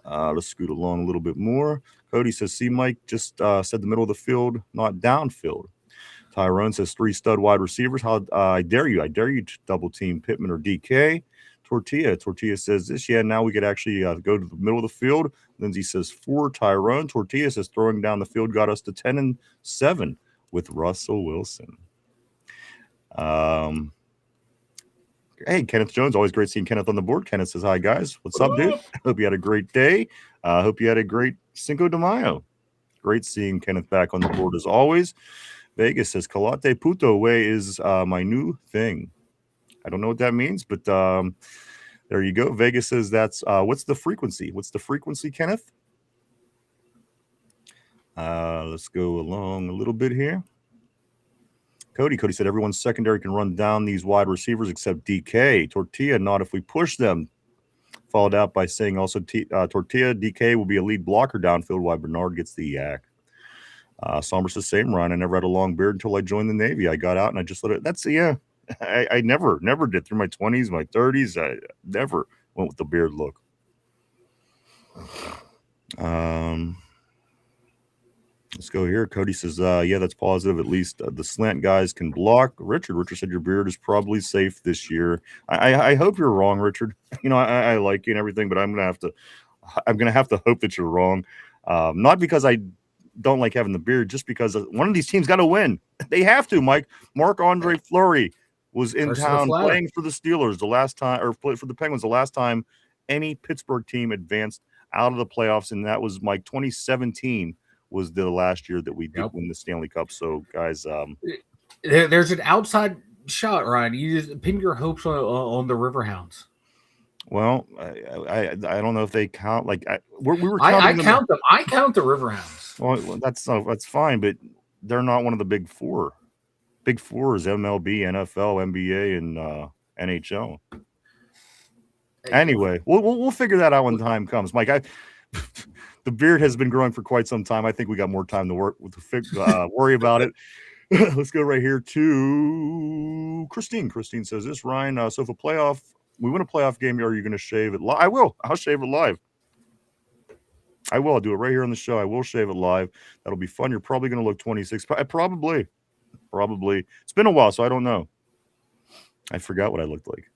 Let's scoot along a little bit more. Cody says, see, Mike just said the middle of the field, not downfield. Tyrone says 3 stud wide receivers. How I dare you to double team Pittman or DK. Tortilla says this. Yeah, now we could actually go to the middle of the field. Lindsay says 4. Tyrone. Tortilla says throwing down the field got us to 10-7 with Russell Wilson. Hey, Kenneth Jones. Always great seeing Kenneth on the board. Kenneth says, hi, guys. What's up, dude? Hope you had a great day. Hope you had a great Cinco de Mayo. Great seeing Kenneth back on the board as always. Vegas says, Calate Puto way is my new thing. I don't know what that means, but there you go. Vegas says that's what's the frequency? What's the frequency, Kenneth? Let's go along a little bit here. Cody said everyone's secondary can run down these wide receivers except DK. Tortilla, not if we push them. Followed out by saying also Tortilla, DK will be a lead blocker downfield while Bernard gets the yak. Somber says, same, Ryan. I never had a long beard until I joined the Navy. I got out and I just let it. That's, yeah. I never did through my 20s, my 30s. I never went with the beard look. Let's go here. Cody says, yeah, that's positive. At least the slant guys can block. Richard said your beard is probably safe this year. I hope you're wrong, Richard. You know, I like you and everything, but I'm gonna have to hope that you're wrong. Not because I don't like having the beard, just because one of these teams got to win. They have to, Mike. Marc-Andre Fleury was in town playing for the Steelers the last time, or played for the Penguins the last time any Pittsburgh team advanced out of the playoffs, and that was, Mike, 2017 was the last year that we did win the Stanley Cup. So, guys, there's an outside shot, Ryan. You just pin your hopes on the Riverhounds. Well, I don't know if they count. Like we were counting count them. I count the Riverhounds. Well, that's fine, but they're not one of the big four. Big four is MLB, NFL, NBA, and NHL. Anyway, we'll figure that out when time comes, Mike. The beard has been growing for quite some time. I think we got more time to worry about it. Let's go right here to Christine. Christine says this, Ryan. So if we win a playoff game, are you going to shave it live? I will. I'll shave it live. I will. I'll do it right here on the show. I will shave it live. That'll be fun. You're probably going to look 26. Probably. It's been a while, so I don't know. I forgot what I looked like.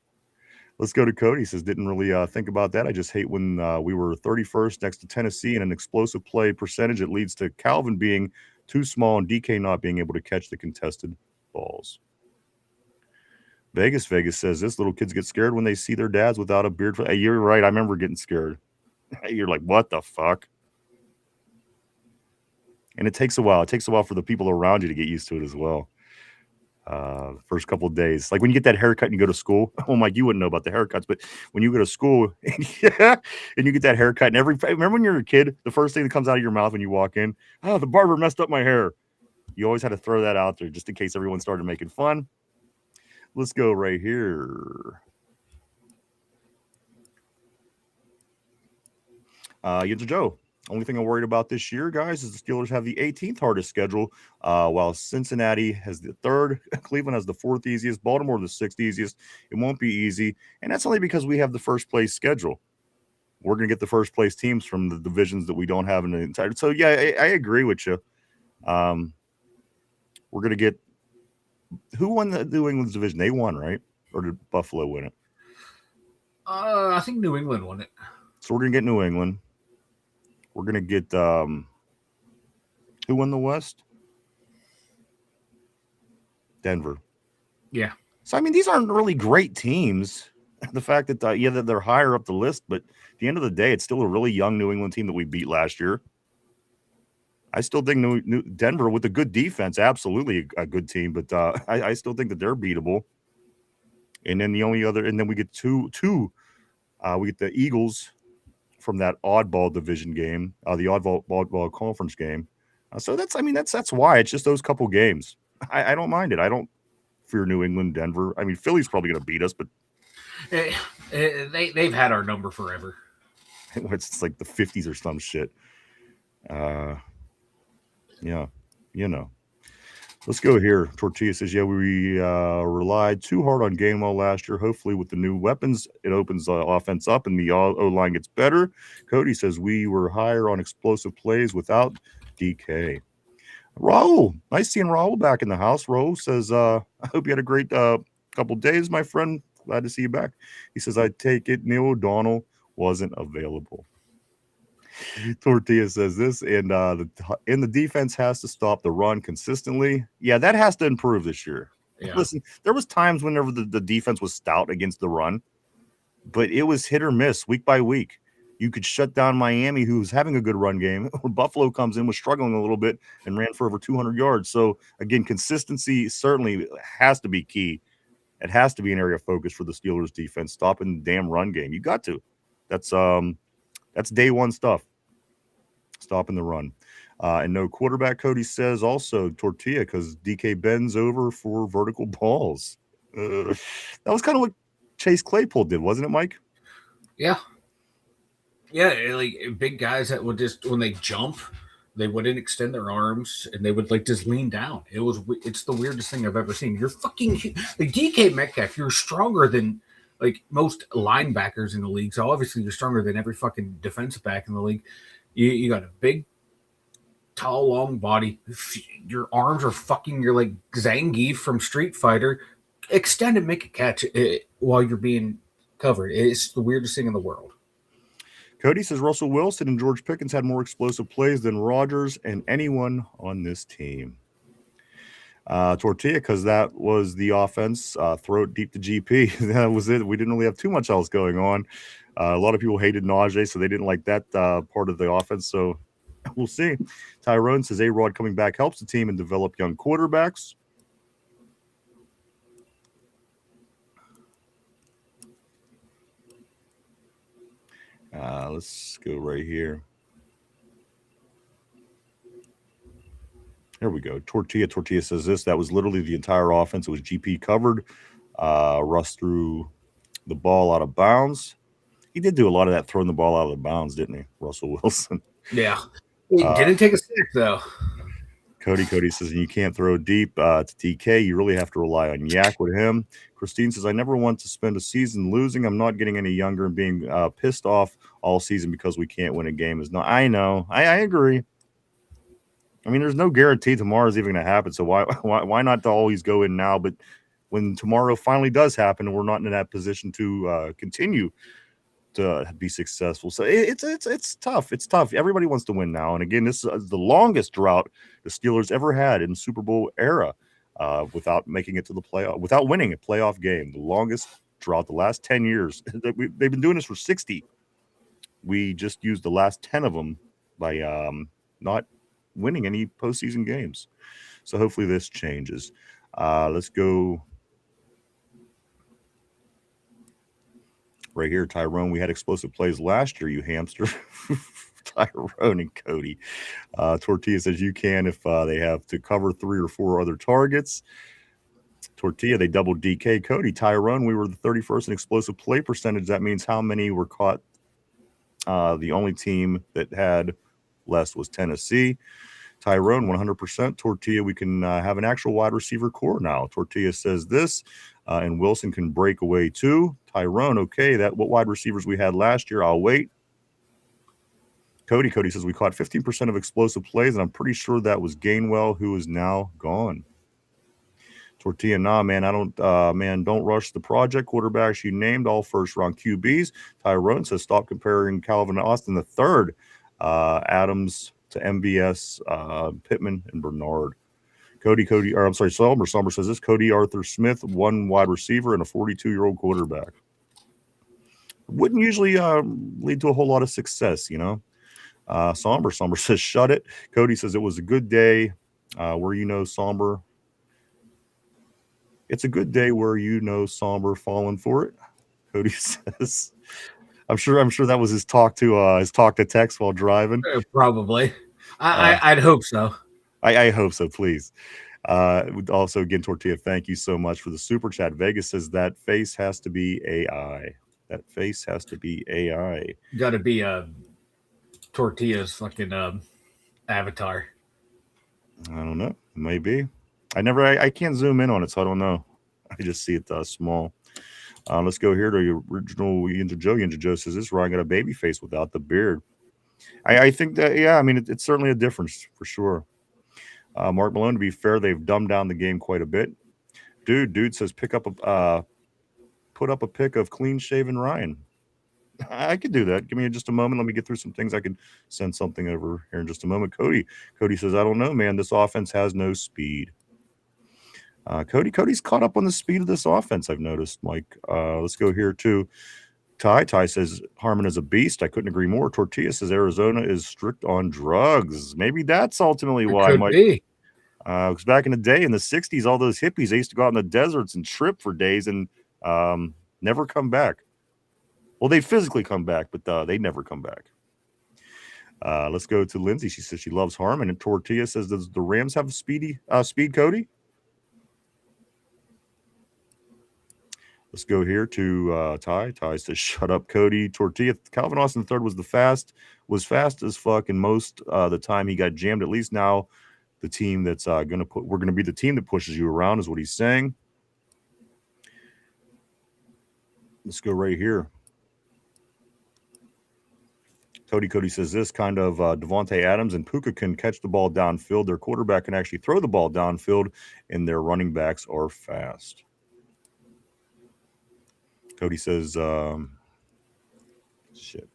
Let's go to Cody. He says, didn't really think about that. I just hate when we were 31st next to Tennessee in an explosive play percentage. It leads to Calvin being too small and DK not being able to catch the contested balls. Vegas says this, little kids get scared when they see their dads without a beard. Hey, you're right. I remember getting scared. You're like, what the fuck? And it takes a while. It takes a while for the people around you to get used to it as well. First couple of days, like when you get that haircut and you go to school. Oh, Mike, you wouldn't know about the haircuts, but when you go to school and you get that haircut, and remember when you're a kid, the first thing that comes out of your mouth when you walk in, oh, the barber messed up my hair. You always had to throw that out there just in case everyone started making fun. Let's go right here. Yinzer Joe. Only thing I'm worried about this year, guys, is the Steelers have the 18th hardest schedule, while Cincinnati has the 3rd, Cleveland has the 4th easiest, Baltimore the 6th easiest. It won't be easy, and that's only because we have the first place schedule. We're going to get the first place teams from the divisions that we don't have in the entire. So, yeah, I agree with you. We're going to get – who won the New England's division? They won, right? Or did Buffalo win it? I think New England won it. So we're going to get New England. We're going to get who won the West? Denver. Yeah. So, I mean, these aren't really great teams. The fact that, that they're higher up the list, but at the end of the day, it's still a really young New England team that we beat last year. I still think Denver with a good defense, absolutely a good team, but I still think that they're beatable. And then then we get two. We get the Eagles from that oddball division game, the oddball conference game. So that's why it's just those couple games. I don't mind it. I don't fear New England, Denver. I mean, Philly's probably going to beat us, but they've had our number forever. It's like the 50s or some shit. Yeah, you know. Let's go here. Tortilla says, yeah, we relied too hard on Gainwell last year. Hopefully, with the new weapons, it opens the offense up and the O-line gets better. Cody says, we were higher on explosive plays without DK. Raul, nice seeing Raul back in the house. Raul says, I hope you had a great couple days, my friend. Glad to see you back. He says, I take it Neil O'Donnell wasn't available. Tortilla says this, and the defense has to stop the run consistently. Yeah, that has to improve this year. Yeah. Listen, there was times whenever the defense was stout against the run, but it was hit or miss week by week. You could shut down Miami, who's having a good run game, or Buffalo comes in, was struggling a little bit, and ran for over 200 yards. So, again, consistency certainly has to be key. It has to be an area of focus for the Steelers defense, stopping the damn run game. You got to. That's day one stuff, stopping the run. And no quarterback, Cody says also Tortilla because DK bends over for vertical balls. That was kind of what Chase Claypool did, wasn't it, Mike? Yeah. Yeah, like big guys that would just, when they jump, they wouldn't extend their arms and they would like just lean down. It's the weirdest thing I've ever seen. You're fucking like DK Metcalf. You're stronger than like most linebackers in the league. So obviously you're stronger than every fucking defensive back in the league. You got a big, tall, long body. Your arms are fucking. You're like Zangief from Street Fighter. Extend and make a catch while you're being covered. It's the weirdest thing in the world. Cody says Russell Wilson and George Pickens had more explosive plays than Rodgers and anyone on this team. Tortilla, because that was the offense. Throw it deep to GP. That was it. We didn't really have too much else going on. A lot of people hated Najee, so they didn't like that part of the offense. So we'll see. Tyrone says A-Rod coming back helps the team and develop young quarterbacks. Let's go right here. There we go. Tortilla says this. That was literally the entire offense. It was GP covered. Russ threw the ball out of bounds. He did do a lot of that, throwing the ball out of the bounds, didn't he, Russell Wilson? Yeah. He didn't take a sack, though. Cody says, you can't throw deep to DK. You really have to rely on Yak with him. Christine says, I never want to spend a season losing. I'm not getting any younger and being pissed off all season because we can't win a game. Is not. I know. I agree. I mean, there's no guarantee tomorrow's even going to happen. So why not to always go in now? But when tomorrow finally does happen and we're not in that position to continue to be successful. So it's tough. It's tough. Everybody wants to win now. And again, this is the longest drought the Steelers ever had in the Super Bowl era without making it to the playoff, without winning a playoff game. The longest drought, the last 10 years. They've been doing this for 60. We just used the last 10 of them by not winning any postseason games. So hopefully this changes. Let's go right here, Tyrone. We had explosive plays last year, you hamster. Tyrone and Cody. Tortilla says you can if they have to cover 3 or 4 other targets. Tortilla, they doubled DK. Cody, Tyrone, we were the 31st in explosive play percentage. That means how many were caught? The only team that had less was Tennessee. Tyrone, 100%. Tortilla, we can have an actual wide receiver core now. Tortilla says this, and Wilson can break away too. Tyrone, okay, what wide receivers we had last year, I'll wait. Cody says we caught 15% of explosive plays, and I'm pretty sure that was Gainwell, who is now gone. Tortilla, nah, man, don't rush the project quarterbacks you named, all first-round QBs. Tyrone says stop comparing Calvin Austin III, Adams to MBS, Pittman, and Bernard. Somber says this, Cody Arthur Smith, 1 wide receiver and a 42-year-old quarterback. Wouldn't usually lead to a whole lot of success, you know. Somber says shut it. Cody says it was a good day where Somber. It's a good day where Somber falling for it. Cody says. I'm sure that was his talk to text while driving. Probably. I'd hope so. I hope so, please. Also, again, Tortilla, thank you so much for the super chat. Vegas says that face has to be AI. That face has to be AI. Got to be Tortilla's fucking avatar. I don't know. Maybe. I can't zoom in on it, so I don't know. I just see it small. Let's go here to your original Yinzer Joe. Yinzer Joe says this Ryan got a baby face without the beard. I think that, yeah, I mean, it's certainly a difference for sure. Mark Malone, to be fair, they've dumbed down the game quite a bit. Dude says put up a pic of clean shaven Ryan. I could do that. Give me just a moment. Let me get through some things. I can send something over here in just a moment. Cody says, I don't know, man. This offense has no speed. Cody's caught up on the speed of this offense, I've noticed, Mike. Let's go here to Ty says Harmon is a beast. I couldn't agree more. Tortilla says Arizona is strict on drugs. Maybe that's ultimately why, Could Mike. be. Because back in the day, in the 60s, all those hippies, they used to go out in the deserts and trip for days and never come back. Well, they physically come back, but they never come back. Let's go to Lindsay. She says she loves Harmon. And Tortilla says, does the Rams have speed, Cody? Let's go here to Ty. Ty says, shut up, Cody. Tortilla. Calvin Austin III was fast as fuck, and most the time he got jammed. At least now the team that's we're going to be the team that pushes you around is what he's saying. Let's go right here. Cody says this kind of Devontae Adams and Puka can catch the ball downfield. Their quarterback can actually throw the ball downfield, and their running backs are fast. Cody says, shit.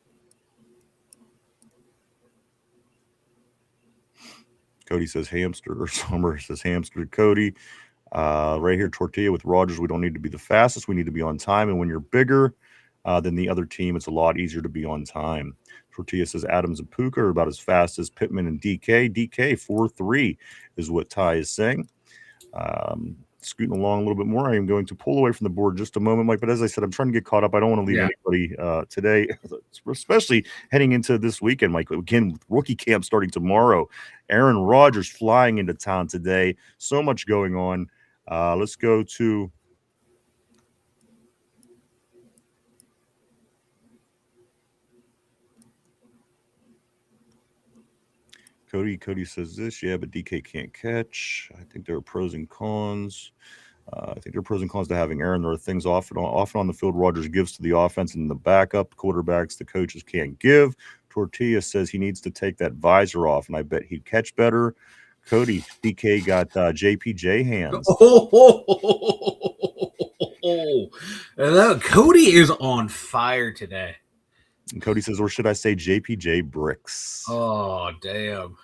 Cody says hamster, or Summer says hamster. Cody, right here, Tortilla with Rodgers. We don't need to be the fastest. We need to be on time. And when you're bigger than the other team, it's a lot easier to be on time. Tortilla says Adams and Puka are about as fast as Pittman and DK. DK 4.3 is what Ty is saying. Scooting along a little bit more. I am going to pull away from the board just a moment, Mike. But as I said, I'm trying to get caught up. I don't want to leave anybody today, especially heading into this weekend, Mike. Again, with rookie camp starting tomorrow. Aaron Rodgers flying into town today. So much going on. Let's go to Cody says this. Yeah, but DK can't catch. I think there are pros and cons. I think there are pros and cons to having Aaron. There are things often on the field Rodgers gives to the offense and the backup quarterbacks the coaches can't give. Tortilla says he needs to take that visor off, and I bet he'd catch better. Cody, DK got JPJ hands. Cody is on fire today. And Cody says, or should I say JPJ bricks? Oh, damn.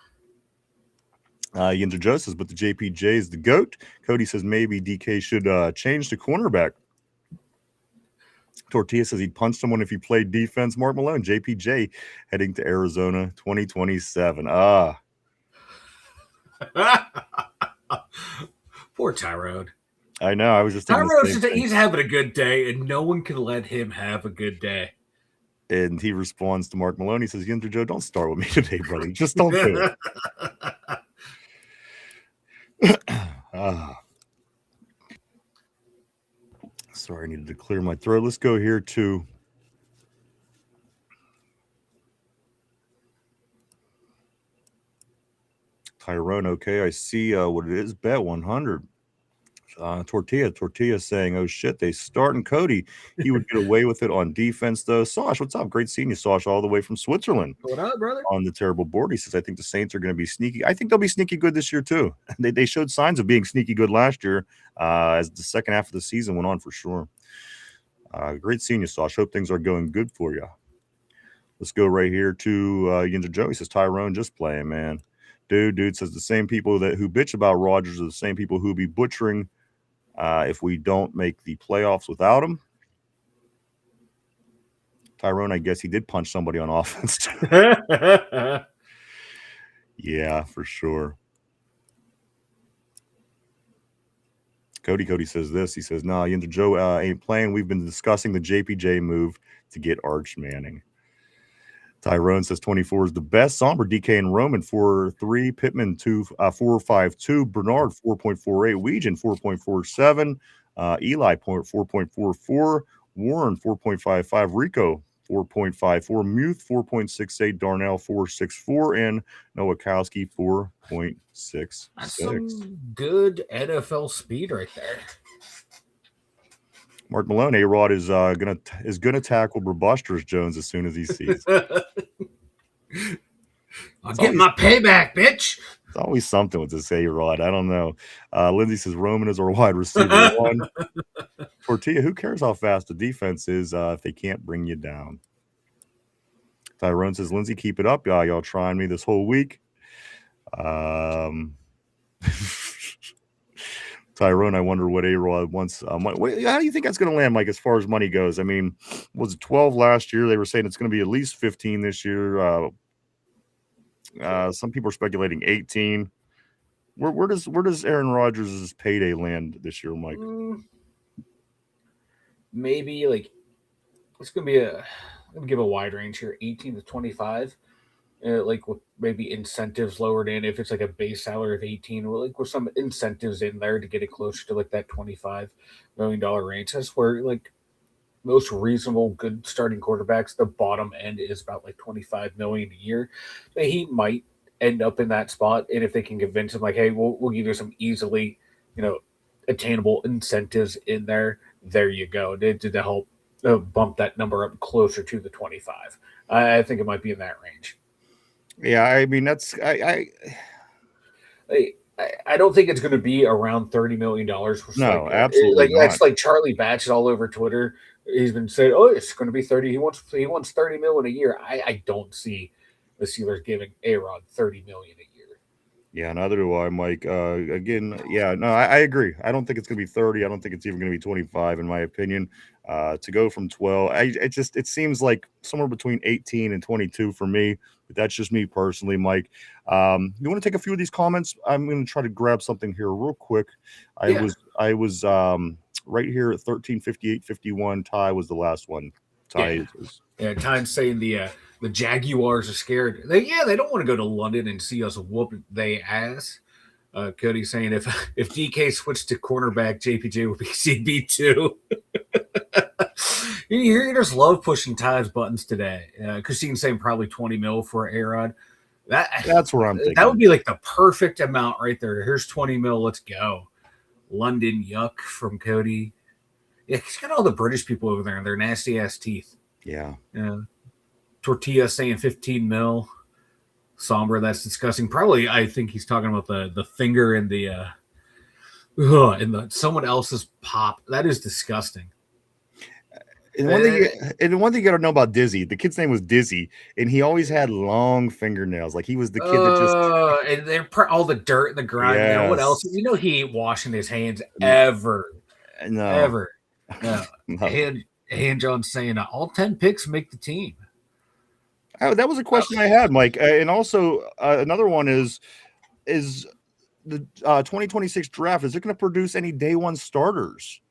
Yinzer Joe says, but the JPJ is the GOAT. Cody says maybe DK should change to cornerback. Tortilla says he'd punch someone if he played defense. Mark Malone, JPJ heading to Arizona 2027. Poor Tyrone. I know. I was just he's having a good day, and no one can let him have a good day. And he responds to Mark Malone. He says, Yinzer Joe, don't start with me today, brother. Just don't do it. Sorry, I needed to clear my throat. Let's go here to Tyrone. Okay, I see what it is. Bet 100. Tortilla saying, oh shit, they starting Cody. He would get away with it on defense, though. Sosh, what's up? Great seeing you, Sosh, all the way from Switzerland. What up, brother? On the terrible board. He says, I think the Saints are going to be sneaky. I think they'll be sneaky good this year, too. They showed signs of being sneaky good last year as the second half of the season went on for sure. Great seeing you, Sosh. Hope things are going good for you. Let's go right here to Yinzer Joe. He says, Tyrone, just playing, man. Dude says the same people who bitch about Rodgers are the same people who be butchering if we don't make the playoffs without him. Tyrone, I guess he did punch somebody on offense. Yeah, for sure. Cody says this. He says, nah, Yinzer Joe ain't playing. We've been discussing the JPJ move to get Arch Manning. Tyrone says 24 is the best. Somber, DK and Roman 4.3. Pittman 4.52. Bernard 4.48. Weegan 4.47. Eli 4.44. Warren 4.55. Rico 4.54, Muth 4.68, Darnell 4.64, and Nowakowski 4.66. That's some good NFL speed right there. Mark Malone, A-Rod is gonna tackle Robusters Jones as soon as he sees. I'll get my payback, bitch. It's always something with this A-Rod. I don't know. Lindsay says Roman is our wide receiver one. Tortilla, who cares how fast the defense is if they can't bring you down? Tyrone says, Lindsay, keep it up. Y'all trying me this whole week. Tyrone, I wonder what A-Rod wants. How do you think that's going to land, Mike, as far as money goes? I mean, was it 12 last year? They were saying it's going to be at least 15 this year. Some people are speculating 18. Where does Aaron Rodgers' payday land this year, Mike? Maybe like it's going to be I'm going to give a wide range here, 18 to 25. Like with maybe incentives lowered in if it's like a base salary of 18, like with some incentives in there to get it closer to like that $25 million range. That's where like most reasonable good starting quarterbacks, the bottom end is about like 25 million a year. But he might end up in that spot, and if they can convince him like, hey, we'll give you some easily attainable incentives in there, there you go, to help bump that number up closer to the 25. I think it might be in that range. Yeah, I mean that's I don't think it's going to be around $30 million. No, absolutely not. That's like Charlie Batch all over Twitter. He's been saying, "Oh, it's going to be 30. He wants 30 million a year." I don't see the Steelers giving A-Rod 30 million a year. Yeah, neither do I, Mike. Again, yeah, no, I agree. I don't think it's going to be 30. I don't think it's even going to be 25, in my opinion. To go from 12, it seems like somewhere between 18 and 22 for me. But that's just me personally, Mike. You want to take a few of these comments? I'm going to try to grab something here real quick. I was right here at 13:58:51. Ty was the last one. Ty Ty's saying the Jaguars are scared. They don't want to go to London and see us whoop they ass. Cody's saying if DK switched to cornerback, JPJ would be CB2. You just love pushing Ty's buttons today. Christine's saying probably 20 mil for A-Rod. That's where I'm thinking. That would be like the perfect amount right there. Here's 20 mil. Let's go. London yuck from Cody. Yeah, he's got all the British people over there and their nasty ass teeth. Yeah. Tortilla saying 15 mil. Sombra, that's disgusting. Probably, I think he's talking about the finger in the someone else's pop. That is disgusting. And one thing you got to know about Dizzy, the kid's name was Dizzy, and he always had long fingernails. Like he was the kid that just and they're all the dirt and the grime. Yes. What else? He ain't washing his hands ever. No, ever. No. And John saying all 10 picks make the team. Oh, that was a question I had, Mike. And also another one is the 2026 draft. Is it going to produce any day one starters?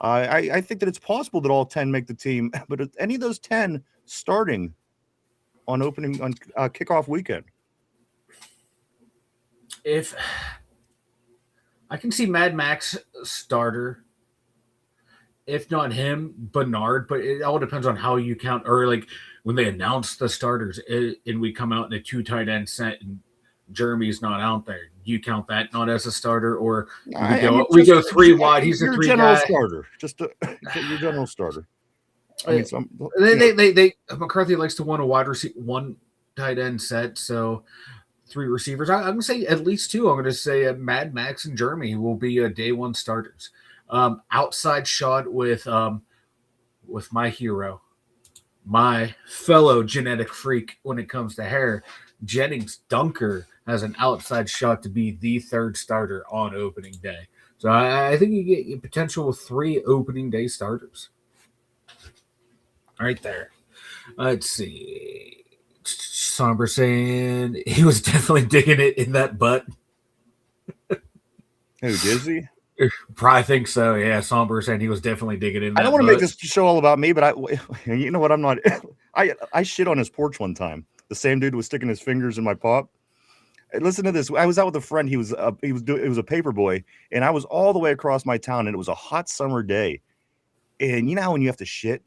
I think that it's possible that all 10 make the team, but any of those 10 starting on kickoff weekend? If I can see Mad Max starter, if not him, Bernard, but it all depends on how you count, or like when they announce the starters and we come out in a 2 tight end set and Jeremy's not out there. You count that not as a starter, or we go 3 wide. He's a 3 general guy. Starter, just your general starter. I mean, they McCarthy likes to want a wide receiver, 1 tight end set, so 3 receivers. I'm gonna say at least 2. I'm gonna say Mad Max and Jeremy will be day 1 starters. Outside shot with my hero, my fellow genetic freak when it comes to hair, Jennings Dunker has an outside shot to be the 3rd starter on opening day. So I think you get potential with 3 opening day starters. Right there. Let's see. Somber saying he was definitely digging it in that butt. Who, Dizzy? Probably think so. Yeah, Somber saying he was definitely digging in that I don't want to make this show all about me, but you know what? I'm not. I shit on his porch one time. The same dude was sticking his fingers in my pop. Listen to this. I was out with a friend. It was a paper boy, and I was all the way across my town, and it was a hot summer day. And you know how when you have to shit,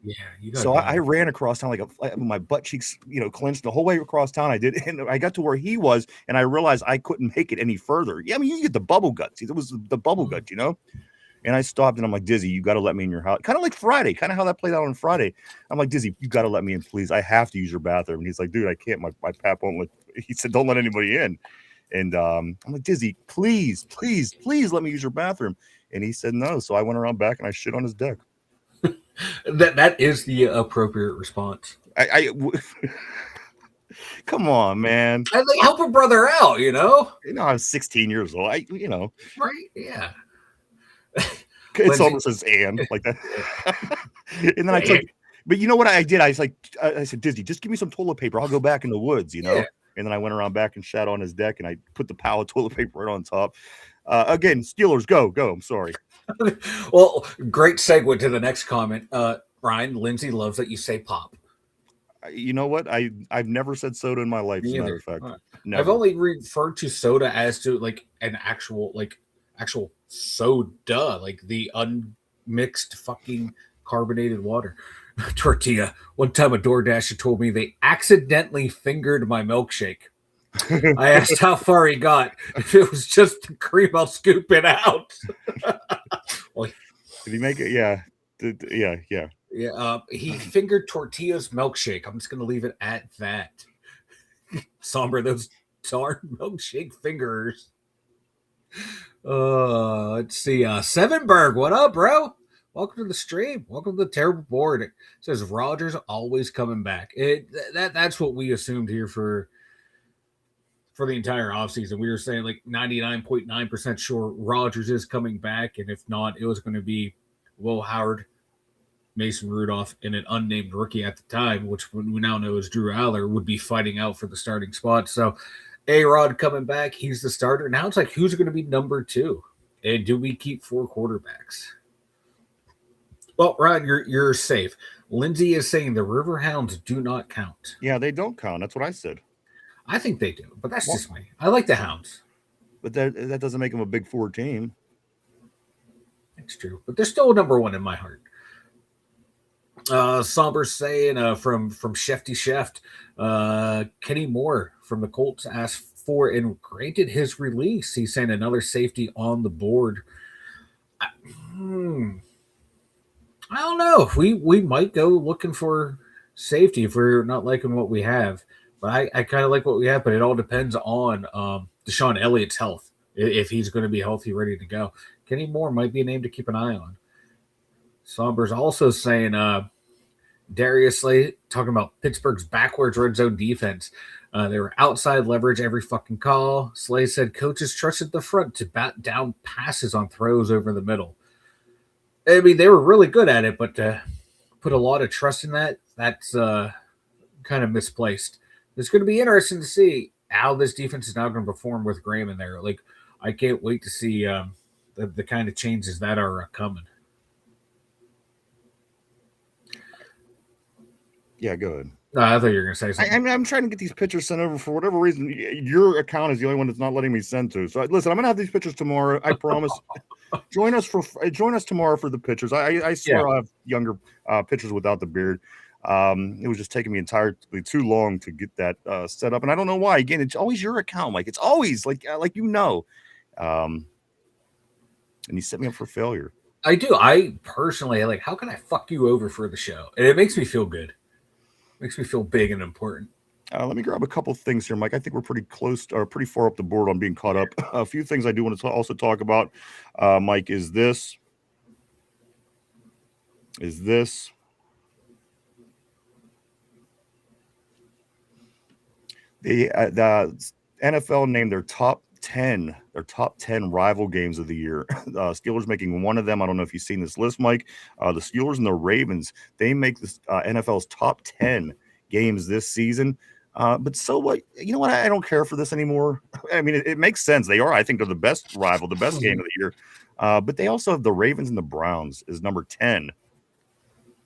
Yeah, you got So I ran across town like my butt cheeks, clenched the whole way across town. I did, and I got to where he was, and I realized I couldn't make it any further. Yeah, I mean, you get the bubble guts. It was the bubble gut, And I stopped, and I'm like, Dizzy, you got to let me in your house. Kind of like Friday, kind of how that played out on Friday. I'm like, Dizzy, you got to let me in, please. I have to use your bathroom. And he's like, dude, I can't. My pap won't let. He said, don't let anybody in. And I'm like, Dizzy, please, please, please let me use your bathroom. And he said no. So I went around back and I shit on his deck. That is the appropriate response. Come on, man. I like help a brother out, I was 16 years old. Right? Yeah. It's almost as Ann like that. And then I took, but you know what I did? I said, Dizzy, just give me some toilet paper. I'll go back in the woods, Yeah. And then I went around back and shat on his deck, and I put the pile of toilet paper right on top. Again, Steelers, go. I'm sorry. Well, great segue to the next comment. Ryan, Lindsay loves that you say pop. You know what? I've never said soda in my life, as a matter of fact. I've only referred to soda as to like an actual soda, like the unmixed fucking carbonated water. Tortilla. One time a DoorDasher told me they accidentally fingered my milkshake. I asked how far he got. If it was just the cream, I'll scoop it out. Did he make it? Yeah. Yeah. Yeah. He fingered Tortilla's milkshake. I'm just going to leave it at that. Somber, those darn milkshake fingers. Let's see. Sevenberg, what up, bro? Welcome to the stream. Welcome to the terrible board. It says Rodgers always coming back. That's what we assumed here for the entire offseason. We were saying like 99.9% sure Rodgers is coming back, and if not, it was going to be Will Howard, Mason Rudolph, and an unnamed rookie at the time, which we now know is Drew Aller, would be fighting out for the starting spot. So A-Rod coming back, he's the starter. Now it's like, who's going to be number 2? And do we keep 4 quarterbacks? Well, Rod, you're safe. Lindsay is saying the Riverhounds do not count. Yeah, they don't count. That's what I said. I think they do, but that's just me. I like the Hounds. But that doesn't make them a Big 4 team. That's true, but they're still number 1 in my heart. Somber's saying from Shefty Sheft, Kenny Moore from the Colts asked for and granted his release. He's saying another safety on the board. I don't know. We might go looking for safety if we're not liking what we have. But I kind of like what we have, but it all depends on Deshaun Elliott's health. If he's going to be healthy, ready to go. Kenny Moore might be a name to keep an eye on. Somber's also saying Darius Slay talking about Pittsburgh's backwards red zone defense. They were outside leverage every fucking call. Slay said coaches trusted the front to bat down passes on throws over the middle. I mean, they were really good at it, but put a lot of trust in that's kind of misplaced. It's going to be interesting to see how this defense is now going to perform with Graham in there. Like, I can't wait to see the kind of changes that are coming. Yeah, go ahead. No, I thought you were going to say something. I'm trying to get these pictures sent over for whatever reason. Your account is the only one that's not letting me send to. So listen, I'm going to have these pictures tomorrow. I promise. Join us tomorrow for the pictures. I swear I'll have younger pictures without the beard. It was just taking me entirely too long to get that set up, and I don't know why. Again, it's always your account. Like, it's always like and you set me up for failure. I do. I personally like. How can I fuck you over for the show? And it makes me feel good. Makes me feel big and important. Let me grab a couple things here, Mike. I think we're pretty close, or pretty far up the board on being caught up. A few things I do want to also talk about, Mike, is this. The NFL named their top 10 rival games of the year. Steelers making one of them. I don't know if you've seen this list, Mike. The Steelers and the Ravens, they make this NFL's top 10 games this season. But so what? You know what? I don't care for this anymore. I mean, it makes sense. They are. I think they're the best rival, the best game of the year. But they also have the Ravens and the Browns as number 10.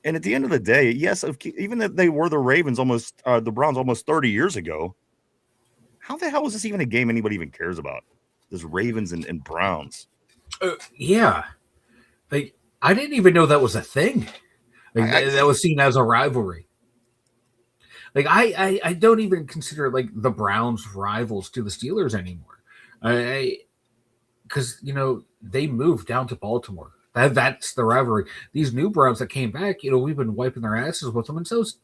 And at the end of the day, yes, even if they were the Ravens the Browns almost 30 years ago, how the hell is this even a game anybody even cares about? This Ravens and Browns. Yeah. I didn't even know that was a thing. Like that was seen as a rivalry. Like I don't even consider like the Browns rivals to the Steelers anymore. Because they moved down to Baltimore. That's the rivalry. These new Browns that came back, we've been wiping their asses with them, and so's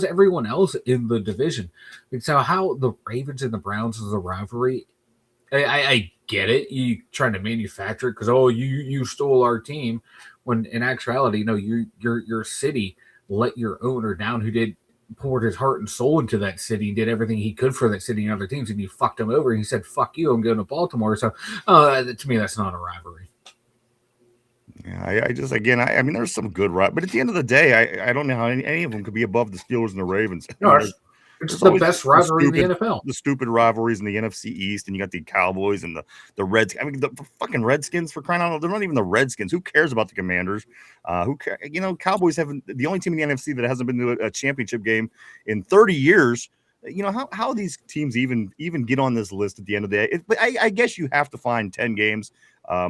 everyone else in the division. And so how the Ravens and the Browns is a rivalry, I get it. You trying to manufacture it because you stole our team, when in actuality, your city let your owner down, who poured his heart and soul into that city and did everything he could for that city and other teams, and you fucked him over. And he said, "Fuck you, I'm going to Baltimore." So, to me, that's not a rivalry. Yeah, I mean, there's some good right, but at the end of the day, I don't know how any of them could be above the Steelers and the Ravens. No, it's the best rivalry in the NFL. The stupid rivalries in the NFC East, and you got the Cowboys and the Reds. I mean, the fucking Redskins, for crying out loud. They're not even the Redskins. Who cares about the Commanders? Who cares? Cowboys haven't, the only team in the NFC that hasn't been to a championship game in 30 years. How these teams even get on this list at the end of the day? But I guess you have to find 10 games,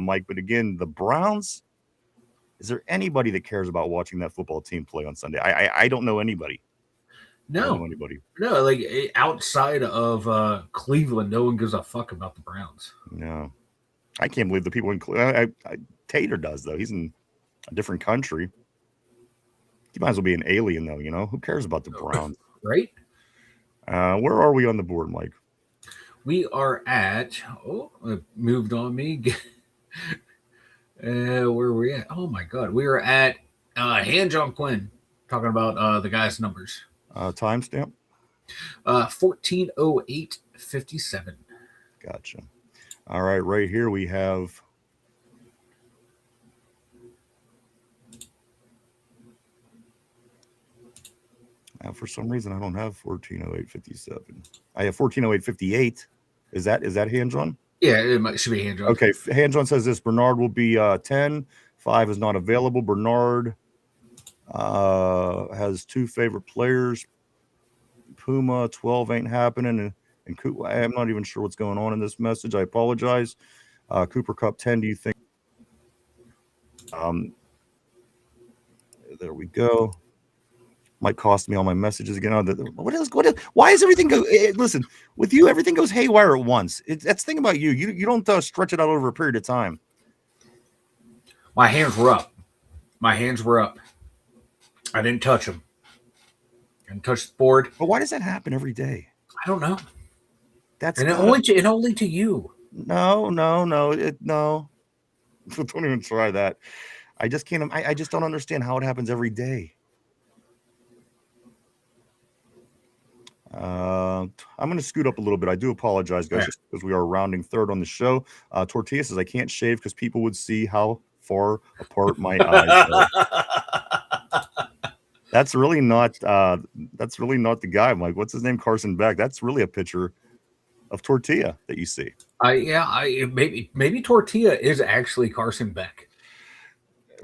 Mike. But again, the Browns. Is there anybody that cares about watching that football team play on Sunday? I don't know anybody. No, like outside of Cleveland, no one gives a fuck about the Browns. No, I can't believe the people in Cleveland. Tater does, though. He's in a different country. He might as well be an alien, though. Who cares about the Browns? Right? Where are we on the board, Mike? We are at. It moved on me. Where are we at? Oh my god, we are at John Quinn, talking about the guy's numbers. Timestamp? 14:08:57. Gotcha. All right here we have for some reason I don't have 14:08:57. I have 14:08:58. Is that Hand-John? Yeah, it should be Hand-John. Okay, Hand-John says this. Bernard will be 10. 5 is not available. Bernard has 2 favorite players. Puma 12 ain't happening, and I'm not even sure what's going on in this message. I apologize. Cooper Kupp 10. Do you think? There we go. Might cost me all my messages again. What is? Why is everything go? Listen, with you, everything goes haywire at once. That's the thing about you. You don't stretch it out over a period of time. My hands were up. I didn't touch them. I didn't touch the board. But why does that happen every day? I don't know. Only to you. No. Don't even try that. I just can't. I just don't understand how it happens every day. I'm going to scoot up a little bit. I do apologize, guys, just because we are rounding third on the show. Tortilla says I can't shave because people would see how far apart my eyes are. That's really not the guy, Mike. What's his name? Carson Beck. That's really a picture of Tortilla that you see. Maybe Tortilla is actually Carson Beck.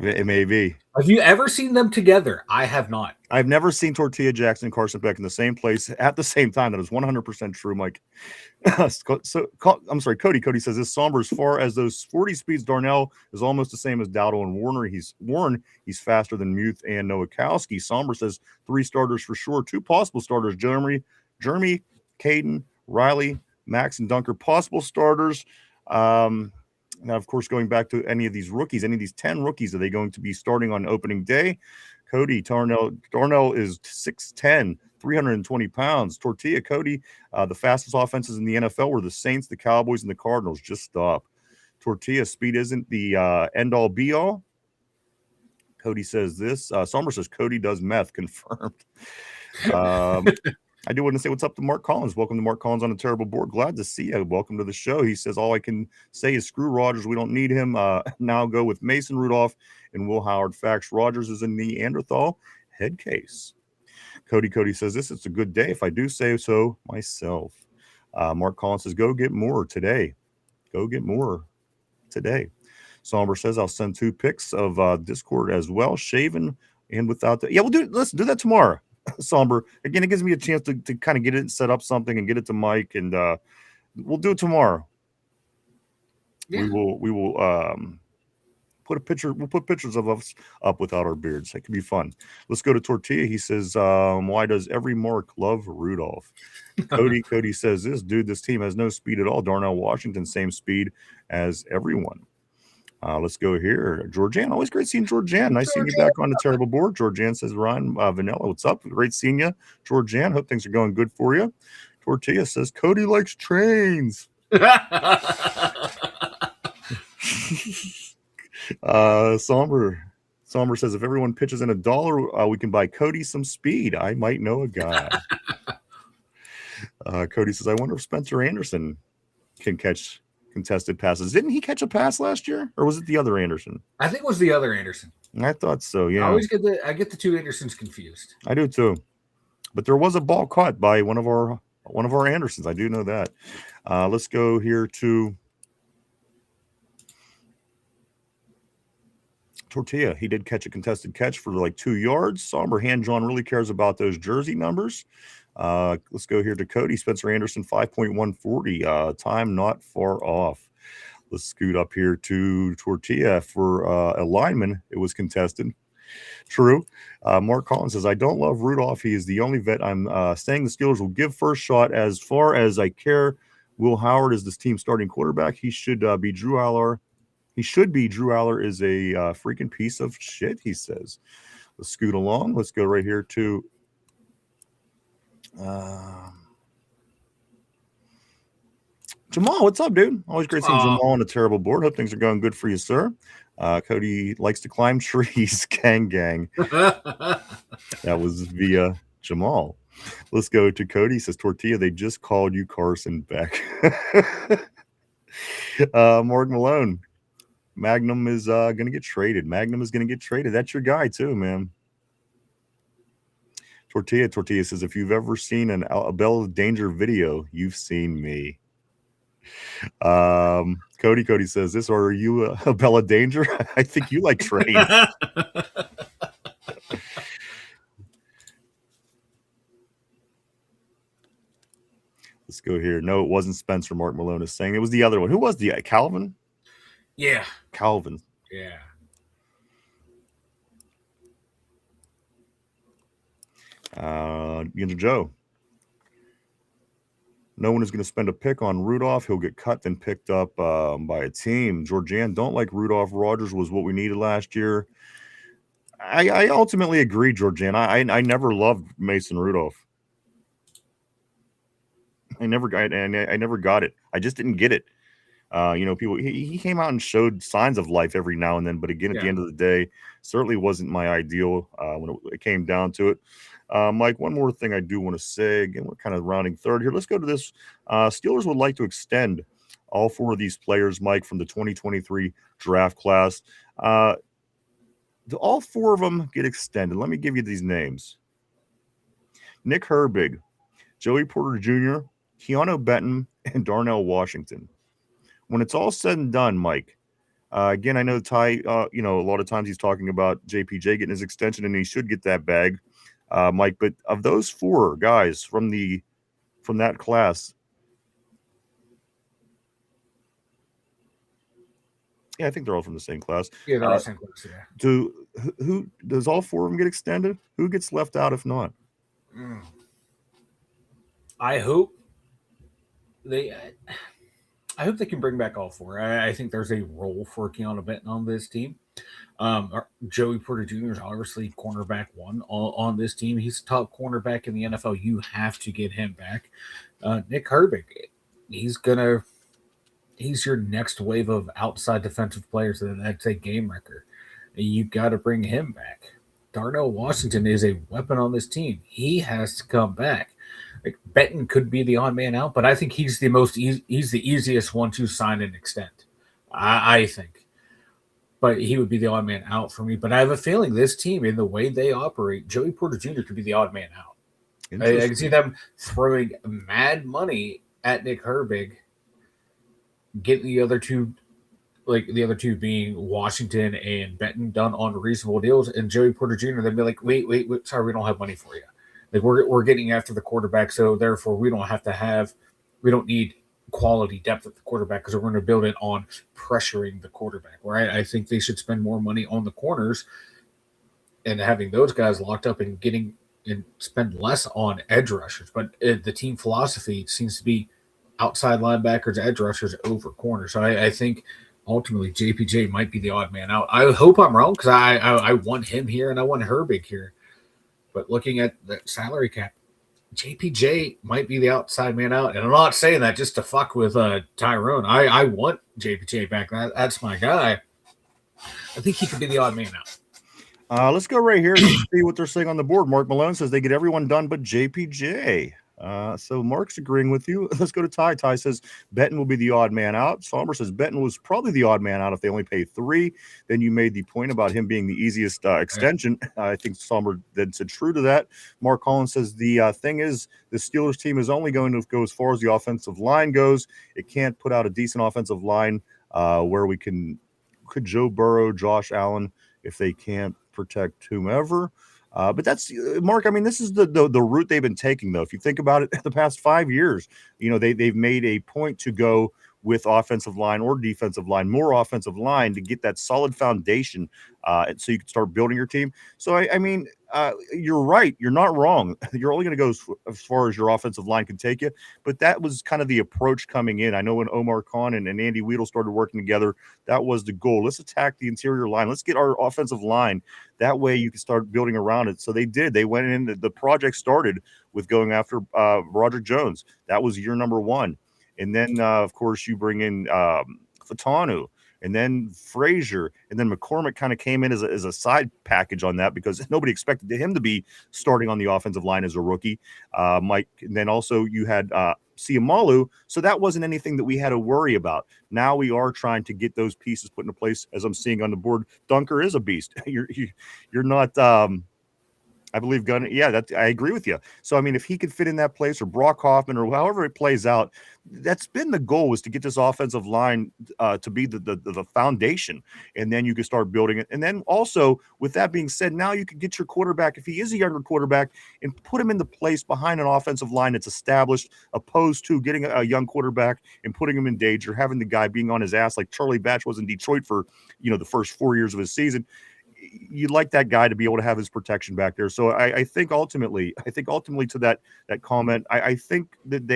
It may be. Have you ever seen them together? I have not. I've never seen Tortilla Jackson and Carson Beck in the same place at the same time. That is 100% true, Mike. I'm sorry, Cody. Cody says this somber as far as those 40 speeds. Darnell is almost the same as Dowdle and Warner. He's faster than Muth and Nowakowski. Somber says 3 starters for sure. 2 possible starters: Jeremy, Caden, Riley, Max, and Dunker. Possible starters. Now, of course, going back to any of these rookies, any of these 10 rookies, are they going to be starting on opening day? Cody, Darnell is 6'10", 320 pounds. Tortilla, Cody, the fastest offenses in the NFL were the Saints, the Cowboys, and the Cardinals. Just stop. Tortilla, speed isn't the end-all, be-all. Cody says this. Somber says Cody does meth. Confirmed. I do want to say what's up to Mark Collins. Welcome to Mark Collins on a terrible board. Glad to see you. Welcome to the show. He says, all I can say is screw Rodgers. We don't need him. Now go with Mason Rudolph and Will Howard. Facts. Rodgers is a Neanderthal head case. Cody says this. It's a good day, if I do say so myself. Mark Collins says, go get more today. Somber says, I'll send 2 pics of Discord as well. Shaven and without the. Yeah, let's do that tomorrow. Somber. Again, it gives me a chance to kind of get it and set up something and get it to Mike, and we'll do it tomorrow. Yeah. We will put a picture. We'll put pictures of us up without our beards. That could be fun. Let's go to Tortilla. He says, "Why does every mark love Rudolph?" Cody says, "This team has no speed at all. Darnell Washington, same speed as everyone." Let's go here. Georgian, always great seeing Georgian. Nice seeing you back on the terrible board. Georgian says, "Ryan Vanilla, what's up? Great seeing you, Georgian. Hope things are going good for you." Tortilla says, "Cody likes trains." Somber says, "If everyone pitches in $1, we can buy Cody some speed. I might know a guy." Cody says, "I wonder if Spencer Anderson can catch contested passes." Didn't he catch a pass last year, or was it the other Anderson? I think it was the other Anderson. I thought so. Yeah, I get the two Andersons confused. I do too. But there was a ball caught by one of our Andersons. I do know that. Let's go here to Tortilla. He did catch a contested catch for like 2 yards. Somber Hand John really cares about those jersey numbers. Let's go here to Cody. Spencer Anderson, 5.140. Time not far off. Let's scoot up here to Tortilla for a lineman. It was contested. True. Mark Collins says, "I don't love Rudolph. He is the only vet I'm saying the Steelers will give first shot. As far as I care, Will Howard is this team's starting quarterback. He should be Drew Aller. He should be. Drew Aller is a freaking piece of shit," he says. Let's scoot along. Let's go right here to Jamal. What's up, dude? Always great seeing Jamal on a terrible board. Hope things are going good for you, sir. Cody likes to climb trees. Gang. That was via Jamal. Let's go to Cody. He says, "Tortilla, they just called you Carson Beck." Mark Malone. Magnum is going to get traded. That's your guy too, man. Tortilla says, "If you've ever seen a Bell Danger video, you've seen me." Cody says, "This are you a Bella Danger?" I think you like trains. Let's go here. No, it wasn't Spencer. Mark Malone is saying it was the other one. Who was the Calvin? Yeah, Calvin. Yeah. Yinzer Joe. "No one is going to spend a pick on Rudolph. He'll get cut then picked up by a team." Georgian, "Don't like Rudolph. Rodgers was what we needed last year." I ultimately agree, Georgian. I never loved Mason Rudolph. I never got it. I just didn't get it. People. He came out and showed signs of life every now and then, but again, at the end of the day, certainly wasn't my ideal when it came down to it. Mike, one more thing I do want to say. Again, we're kind of rounding third here. Let's go to this. Steelers would like to extend all 4 of these players, Mike, from the 2023 draft class. Do all 4 of them get extended? Let me give you these names: Nick Herbig, Joey Porter Jr., Keanu Benton, and Darnell Washington. When it's all said and done, Mike, again, I know Ty, a lot of times he's talking about JPJ getting his extension, and he should get that bag, Mike. But of those 4 guys from that class, yeah, I think they're all from the same class. Yeah, they're all the same class. Yeah. Who does all 4 of them get extended? Who gets left out if not? I hope they can bring back all 4. I think there's a role for Keanu Benton on this team. Joey Porter Jr. is obviously cornerback 1 on this team. He's a top cornerback in the NFL. You have to get him back. Nick Herbig, he's your next wave of outside defensive players. That's a game wrecker. You got to bring him back. Darnell Washington is a weapon on this team. He has to come back. Like, Benton could be the odd man out, but I think he's the easiest one to sign and extend. I think. But he would be the odd man out for me. But I have a feeling this team, in the way they operate, Joey Porter Jr. could be the odd man out. I can see them throwing mad money at Nick Herbig, getting the other two being Washington and Benton, done on reasonable deals, and Joey Porter Jr. They'd be like, wait, sorry, we don't have money for you. Like, we're getting after the quarterback, so therefore we don't need quality depth at the quarterback because we're going to build it on pressuring the quarterback. Where I think they should spend more money on the corners and having those guys locked up and spend less on edge rushers. But the team philosophy seems to be outside linebackers, edge rushers over corners. So I think ultimately JPJ might be the odd man out. I hope I'm wrong because I want him here and I want Herbig here. But looking at the salary cap, JPJ might be the outside man out. And I'm not saying that just to fuck with Tyrone. I want JPJ back. That's my guy. I think he could be the odd man out. Let's go right here and see what they're saying on the board. Mark Malone says they get everyone done but JPJ. So Mark's agreeing with you. Let's go to Ty. Ty says Benton will be the odd man out. Somber says Benton was probably the odd man out if they only pay 3. Then you made the point about him being the easiest extension. I think Somber then said true to that. Mark Collins says the thing is the Steelers team is only going to go as far as the offensive line goes. It can't put out a decent offensive line where we could Joe Burrow, Josh Allen, if they can't protect whomever. But that's Mark. I mean, this is the route they've been taking, though. If you think about it, the past 5 years, they've made a point to go with offensive line or defensive line, more offensive line to get that solid foundation, and so you can start building your team. So I mean, you're right. You're not wrong. You're only going to go as far as your offensive line can take you. But that was kind of the approach coming in. I know when Omar Khan and Andy Weidl started working together, that was the goal. Let's attack the interior line. Let's get our offensive line. That way you can start building around it. So they did. They went in. The project started with going after Roger Jones. That was year number 1. And then, of course, you bring in Fatanu, and then Frazier, and then McCormick kind of came in as a side package on that because nobody expected him to be starting on the offensive line as a rookie. Mike, and then also you had Siamalu, so that wasn't anything that we had to worry about. Now we are trying to get those pieces put into place, as I'm seeing on the board. Dunker is a beast. You're not. I believe Gunn. Yeah, I agree with you. So, I mean, if he could fit in that place or Brock Hoffman or however it plays out, that's been the goal, was to get this offensive line to be the foundation. And then you can start building it. And then also, with that being said, now you can get your quarterback, if he is a younger quarterback, and put him in the place behind an offensive line that's established, opposed to getting a young quarterback and putting him in danger, having the guy being on his ass like Charlie Batch was in Detroit for, the first 4 years of his season. You'd like that guy to be able to have his protection back there. So I think ultimately to that comment, I think that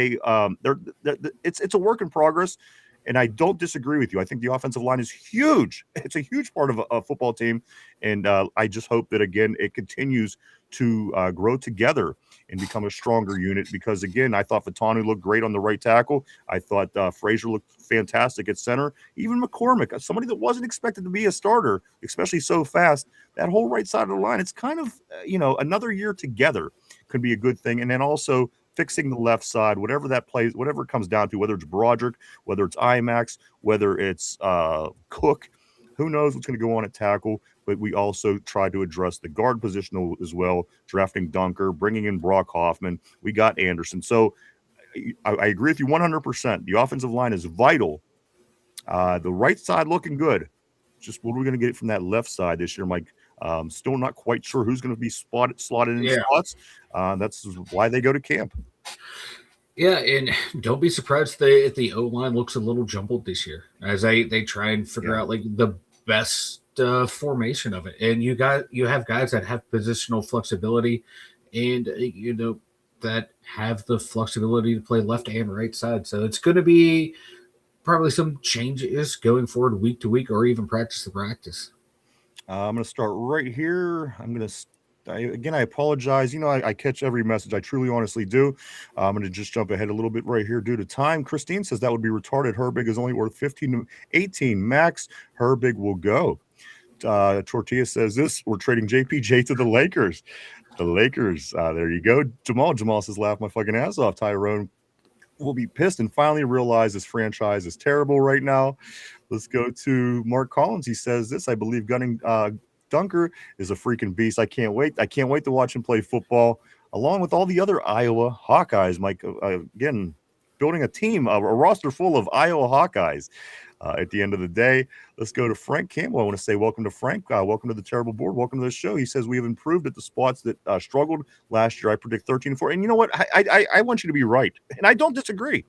it's a work in progress, and I don't disagree with you. I think the offensive line is huge. It's a huge part of a football team, and I just hope that again it continues to grow together and become a stronger unit. Because again, I thought Fatanu looked great on the right tackle. I thought Frazier looked fantastic at center. Even McCormick, somebody that wasn't expected to be a starter, especially so fast. That whole right side of the line, it's kind of another year together could be a good thing. And then also fixing the left side, whatever that plays, whatever it comes down to, whether it's Broderick, whether it's IMAX, whether it's Cook. Who knows what's going to go on at tackle, but we also try to address the guard position as well, drafting Dunker, bringing in Brock Hoffman. We got Anderson. So I agree with you 100%. The offensive line is vital. The right side looking good. Just what are we going to get from that left side this year, Mike? Still not quite sure who's going to be slotted in spots. That's why they go to camp. Yeah, and don't be surprised if the O-line looks a little jumbled this year as they try and figure out like the best formation of it. And you have guys that have positional flexibility and that have the flexibility to play left and right side. So it's going to be probably some changes going forward week to week or even practice to practice. I'm going to start right here. I apologize. I catch every message. I truly, honestly do. I'm going to just jump ahead a little bit right here due to time. Christine says that would be retarded. Herbig is only worth 15 to 18 max. Herbig will go. Tortilla says this. We're trading JPJ to the Lakers. The Lakers. There you go. Jamal says laugh my fucking ass off. Tyrone will be pissed and finally realize this franchise is terrible right now. Let's go to Mark Collins. He says this. I believe Dunker is a freaking beast. I can't wait. I can't wait to watch him play football along with all the other Iowa Hawkeyes. Mike, again, building a team, a roster full of Iowa Hawkeyes. At the end of the day, let's go to Frank Campbell. I want to say welcome to Frank. Welcome to the Terrible Board. Welcome to the show. He says we have improved at the spots that struggled last year. I predict 13-4. And you know what? I want you to be right, and I don't disagree.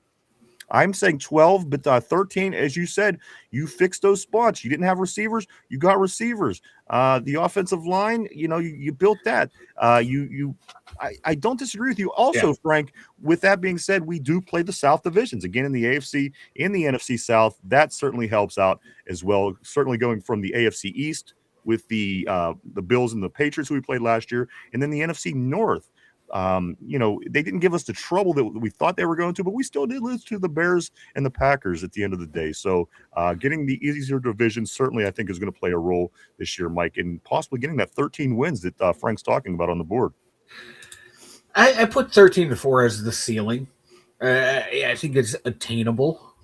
I'm saying 12, but 13, as you said, you fixed those spots. You didn't have receivers, you got receivers. The offensive line, you built that. I don't disagree with you. Also, Frank, with that being said, we do play the South divisions again in the AFC, in the NFC South. That certainly helps out as well. Certainly going from the AFC East with the Bills and the Patriots who we played last year, and then the NFC North. They didn't give us the trouble that we thought they were going to, but we still did lose to the Bears and the Packers at the end of the day. So getting the easier division certainly I think is going to play a role this year, Mike, and possibly getting that 13 wins that Frank's talking about on the board. I put 13-4 as the ceiling. I think it's attainable,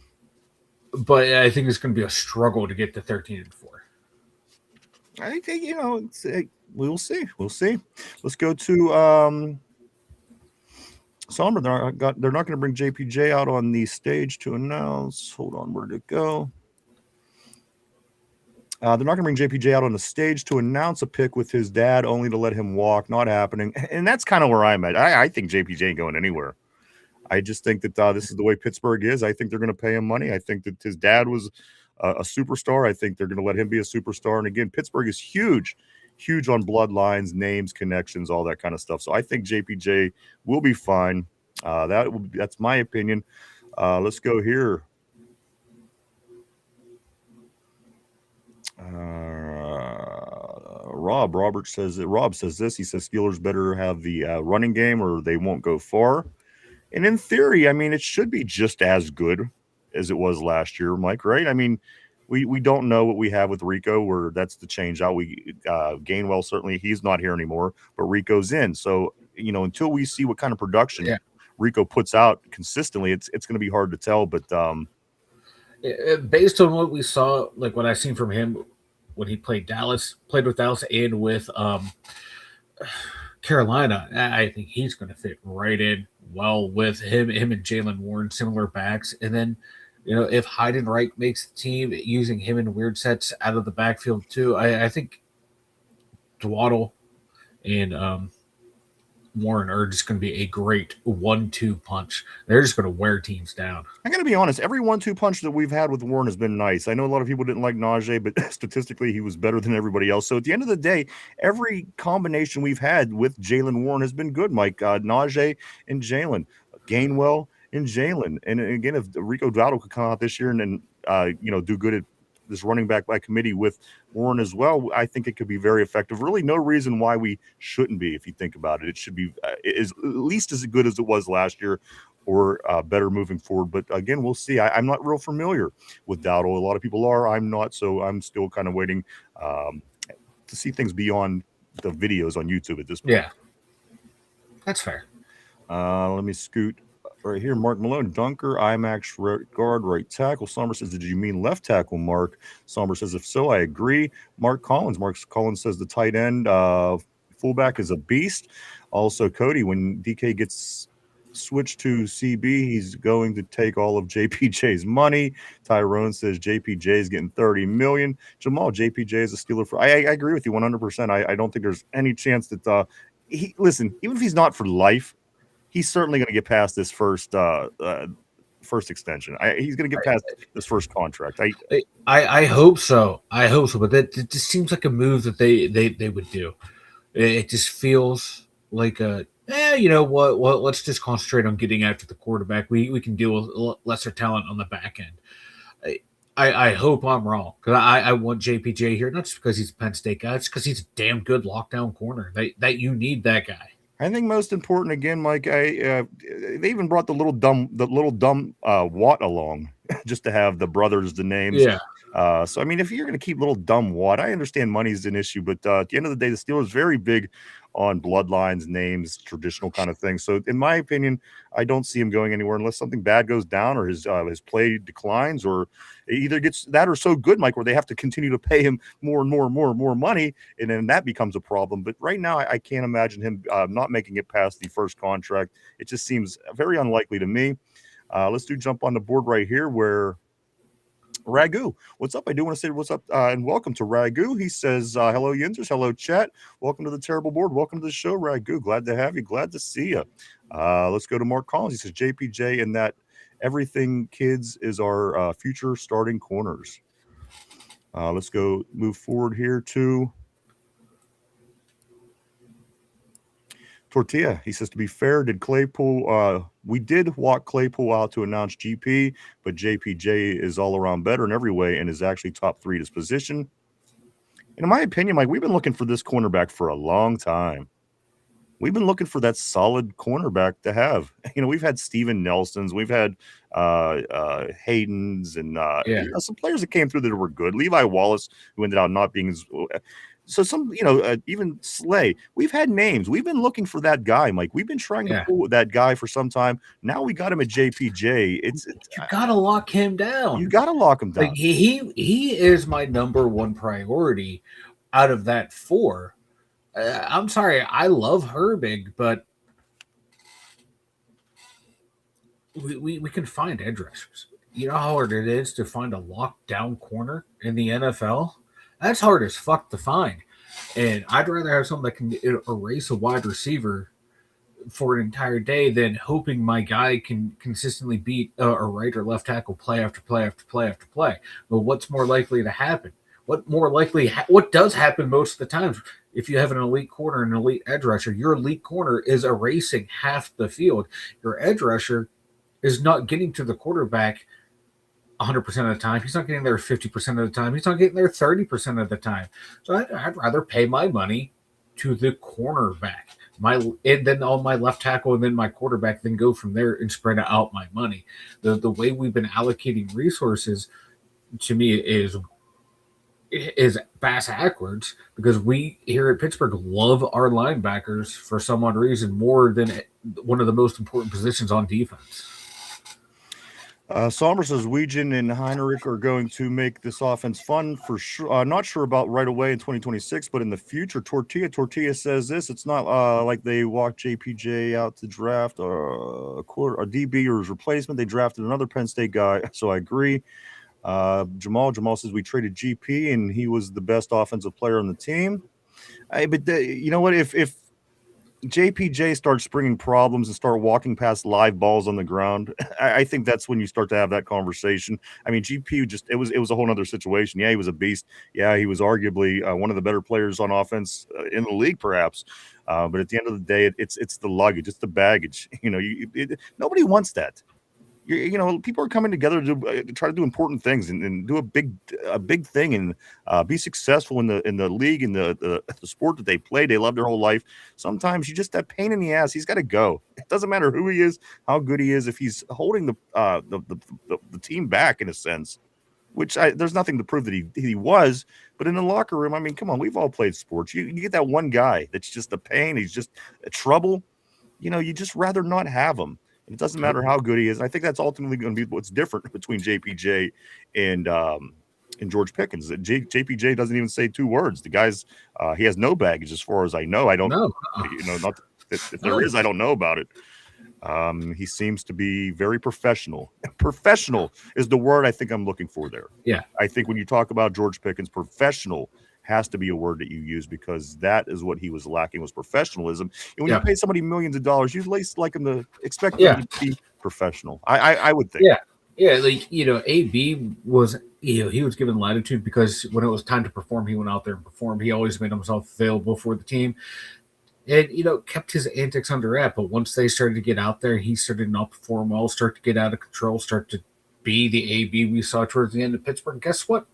but I think it's going to be a struggle to get to 13-4. I think we'll see. We'll see. Let's go to Somber. They're not going to bring JPJ out on the stage to announce. Hold on, where did it go? They're not going to bring JPJ out on the stage to announce a pick with his dad, only to let him walk. Not happening. And that's kind of where I'm at. I think JPJ ain't going anywhere. I just think that this is the way Pittsburgh is. I think they're going to pay him money. I think that his dad was a superstar. I think they're going to let him be a superstar. And again, Pittsburgh is huge on bloodlines, names, connections, all that kind of stuff. So I think JPJ will be fine. That's my opinion. Let's go here. Rob says this. He says Steelers better have the running game or they won't go far. And in theory, I mean, it should be just as good as it was last year, Mike, right? I mean, we don't know what we have with Rico, where that's the change out. Gainwell, certainly he's not here anymore, but Rico's in. So, until we see what kind of production Rico puts out consistently, it's going to be hard to tell. But based on what we saw, like what I've seen from him when he played with Dallas and with Carolina, I think he's going to fit right in well with him and Jalen Warren, similar backs. And then, if Heidenreich makes the team, using him in weird sets out of the backfield too, I think Dwaddle and Warren are just going to be a great 1-2 punch. They're just going to wear teams down. I'm going to be honest. Every 1-2 punch that we've had with Warren has been nice. I know a lot of people didn't like Najee, but statistically he was better than everybody else. So at the end of the day, every combination we've had with Jalen Warren has been good, Mike. Najee and Jalen, Gainwell and Jalen. And again, if Rico Dowdle could come out this year and do good at this running back by committee with Warren as well, I think it could be very effective. Really no reason why we shouldn't be, if you think about it. It should be is at least as good as it was last year, or better moving forward. But again, we'll see. I'm not real familiar with Dowdle. A lot of people are. I'm not. So I'm still kind of waiting to see things beyond the videos on YouTube at this point. Yeah, that's fair. Let me scoot right here. Mark Malone, dunker, IMAX right guard, right tackle. Somber says, did you mean left tackle, Mark? Somber says, if so, I agree. Mark Collins says the tight end fullback is a beast. Also, Cody, when DK gets switched to CB, he's going to take all of JPJ's money. Tyrone says JPJ is getting $30 million. Jamal, JPJ is a Steeler. I agree with you 100%. I don't think there's any chance that listen, even if he's not for life, he's certainly going to get past this first extension. He's going to get past this first contract. I hope so. But that just seems like a move that they would do. It just feels like you know what? Let's just concentrate on getting after the quarterback. We can deal with lesser talent on the back end. I hope I'm wrong, because I want JPJ here, not just because he's a Penn State guy, it's because he's a damn good lockdown corner. That you need that guy. I think most important, again, Mike, they even brought the little dumb Watt along just to have the brothers, the names. Yeah. So, I mean, if you're going to keep little dumb Watt, I understand money is an issue, but at the end of the day, the Steelers very big on bloodlines, names, traditional kind of things. So, in my opinion, I don't see him going anywhere unless something bad goes down or his play declines, or it either gets that or so good, Mike, where they have to continue to pay him more and more money, and then that becomes a problem. But right now, I can't imagine him not making it past the first contract. It just seems very unlikely to me. Let's jump on the board right here where Ragu, what's up? I do want to say what's up and welcome to Ragu. He says, hello, Yinzers. Hello, chat. Welcome to the terrible board. Welcome to the show, Ragu. Glad to have you. Glad to see you. Let's go to Mark Collins. He says, JPJ in that Everything Kids is our future starting corners. Let's go move forward here to Tortilla. He says, to be fair, did Claypool, we did walk Claypool out to announce GP, but JPJ is all around better in every way and is actually top 3 at his position. And in my opinion, Mike, we've been looking for this cornerback for a long time. We've been looking for that solid cornerback to have. We've had Steven Nelsons, we've had Hayden's, and some players that came through that were good. Levi Wallace, who ended up not being as so some, even Slay. We've had names. We've been looking for that guy, Mike. We've been trying to pull that guy for some time. Now we got him at JPJ. You gotta lock him down. You gotta lock him down. Like he is my number one priority out of that 4. I'm sorry, I love Herbig, but we can find edge rushers. You know how hard it is to find a lockdown corner in the NFL? That's hard as fuck to find. And I'd rather have someone that can erase a wide receiver for an entire day than hoping my guy can consistently beat a right or left tackle play after play after play after play. But what's more likely to happen? What does happen most of the times? If you have an elite corner and an elite edge rusher, your elite corner is erasing half the field. Your edge rusher is not getting to the quarterback 100% of the time. He's not getting there 50% of the time. He's not getting there 30% of the time. So I'd rather pay my money to the cornerback. And then on my left tackle and then my quarterback, then go from there and spread out my money. The way we've been allocating resources, to me, is bass backwards, because we here at Pittsburgh love our linebackers for some odd reason more than one of the most important positions on defense. Sommer says Weegen and Heinrich are going to make this offense fun for sure. Not sure about right away in 2026, but in the future. Tortilla says this. It's not like they walked JPJ out to draft a DB or his replacement. They drafted another Penn State guy, so I agree. Jamal says we traded GP and he was the best offensive player on the team. But you know what? If JPJ starts bringing problems and start walking past live balls on the ground, I think that's when you start to have that conversation. I mean, GP it was a whole nother situation. Yeah, he was a beast. Yeah, he was arguably one of the better players on offense in the league, perhaps. But at the end of the day, it's the luggage, it's the baggage. Nobody wants that. People are coming together to try to do important things and do a big thing and be successful in the league and the sport that they play. They love their whole life. Sometimes you just that pain in the ass. He's got to go. It doesn't matter who he is, how good he is. If he's holding the team back in a sense, which there's nothing to prove that he was. But in the locker room, I mean, come on, we've all played sports. You get that one guy that's just a pain. He's just a trouble. You just rather not have him. It doesn't matter how good he is. I think that's ultimately going to be what's different between JPJ and George Pickens. JPJ doesn't even say 2 words. The guy's he has no baggage as far as I know. I don't know. Not if there is, I don't know about it. He seems to be very professional. Professional is the word I think I'm looking for there. Yeah. I think when you talk about George Pickens, professional has to be a word that you use, because that is what he was lacking, was professionalism. And when you pay somebody millions of dollars, you at least like him to expect them to be professional. I would think. Yeah. Like, AB was, he was given latitude because when it was time to perform, he went out there and performed. He always made himself available for the team and, kept his antics under wrap. But once they started to get out there, he started to not perform well, start to get out of control, start to be the AB we saw towards the end of Pittsburgh. Guess what?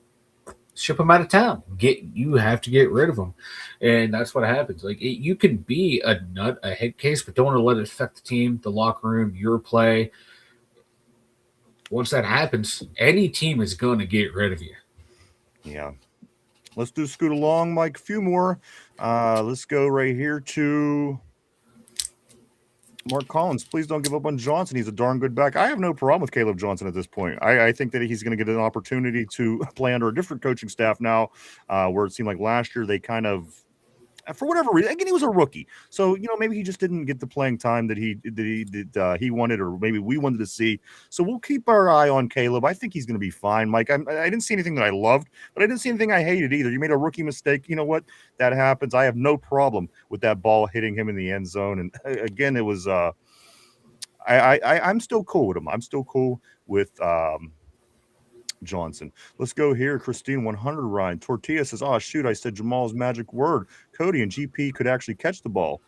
Ship him out of town. You have to get rid of him, and that's what happens. Like you can be a head case, but don't want to let it affect the team, the locker room, your play. Once that happens, any team is going to get rid of you. Yeah. Let's do scoot along, Mike. A few more. Let's go right here to Mark Collins. Please don't give up on Johnson. He's a darn good back. I have no problem with Caleb Johnson at this point. I think that he's going to get an opportunity to play under a different coaching staff now, where it seemed like last year they kind of, for whatever reason, again, he was a rookie. So, maybe he just didn't get the playing time that he wanted, or maybe we wanted to see. So we'll keep our eye on Caleb. I think he's going to be fine, Mike. I didn't see anything that I loved, but I didn't see anything I hated either. You made a rookie mistake. You know what? That happens. I have no problem with that ball hitting him in the end zone. And again, it was I'm still cool with him. I'm still cool with Johnson. Let's go here. Christine 100 Ryan. Tortilla says, oh, shoot, I said Jamal's magic word. Cody and GP could actually catch the ball.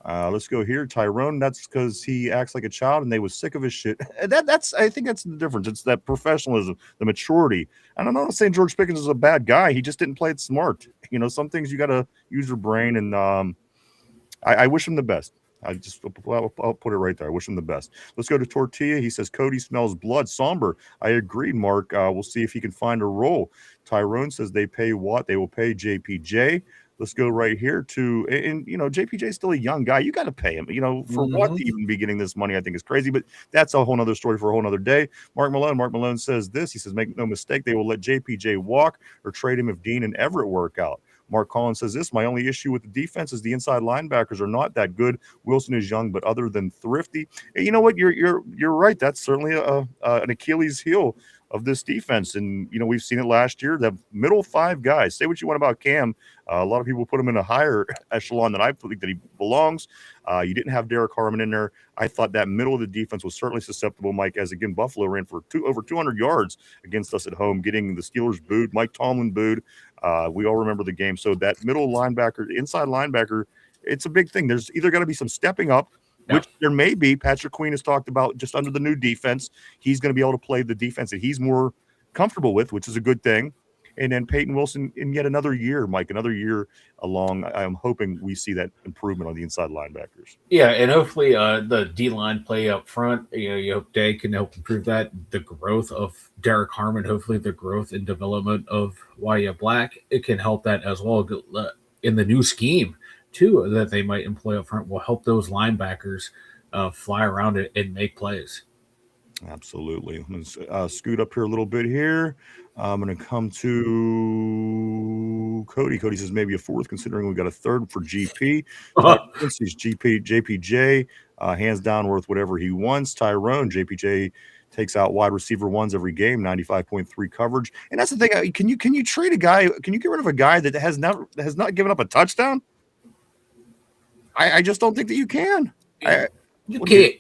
Let's go here. Tyrone, that's because he acts like a child and they was sick of his shit. I think that's the difference. It's that professionalism, the maturity. And I'm not saying George Pickens is a bad guy. He just didn't play it smart. You know, some things you got to use your brain, and I wish him the best. I'll put it right there. I wish him the best. Let's go to Tortilla. He says, Cody smells blood. Somber. I agree, Mark. We'll see if he can find a role. Tyrone says they pay what? They will pay JPJ. Let's go right here to, and you know, JPJ is still a young guy. You got to pay him, you know, for what to even be getting this money, I think is crazy, but that's a whole nother story for a whole nother day. Mark Malone says this. He says, make no mistake, they will let JPJ walk or trade him if Dean and Everett work out. Mark Collins says this, my only issue with the defense is the inside linebackers are not that good. Wilson is young, but other than thrifty. And you know what? You're right. That's certainly an Achilles heel of this defense. And, you know, we've seen it last year. The middle five guys, say what you want about Cam. A lot of people put him in a higher echelon than I think that he belongs. You didn't have Derek Harmon in there. I thought that middle of the defense was certainly susceptible, Mike, as again, Buffalo ran for over 200 yards against us at home, getting the Steelers booed, Mike Tomlin booed. We all remember the game. So that middle linebacker, inside linebacker, it's a big thing. There's either going to be some stepping up, which there may be. Patrick Queen has talked about just under the new defense. He's going to be able to play the defense that he's more comfortable with, which is a good thing. And then Peyton Wilson in yet another year, Mike, another year along. I'm hoping we see that improvement on the inside linebackers. Yeah, and hopefully the D-line play up front, you hope Day can help improve that. The growth of Derek Harmon, hopefully the growth and development of Wyatt Black, it can help that as well in the new scheme, too, that they might employ up front will help those linebackers fly around it and make plays. Absolutely. I'm going to scoot up here a little bit here. I'm going to come to Cody. Cody says maybe a fourth, considering we got a third for GP. He's JPJ, hands down worth whatever he wants. Tyrone, JPJ takes out wide receiver ones every game, 95.3 coverage. And that's the thing. Can you trade a guy? Can you get rid of a guy that has not given up a touchdown? I just don't think that you can. You can't.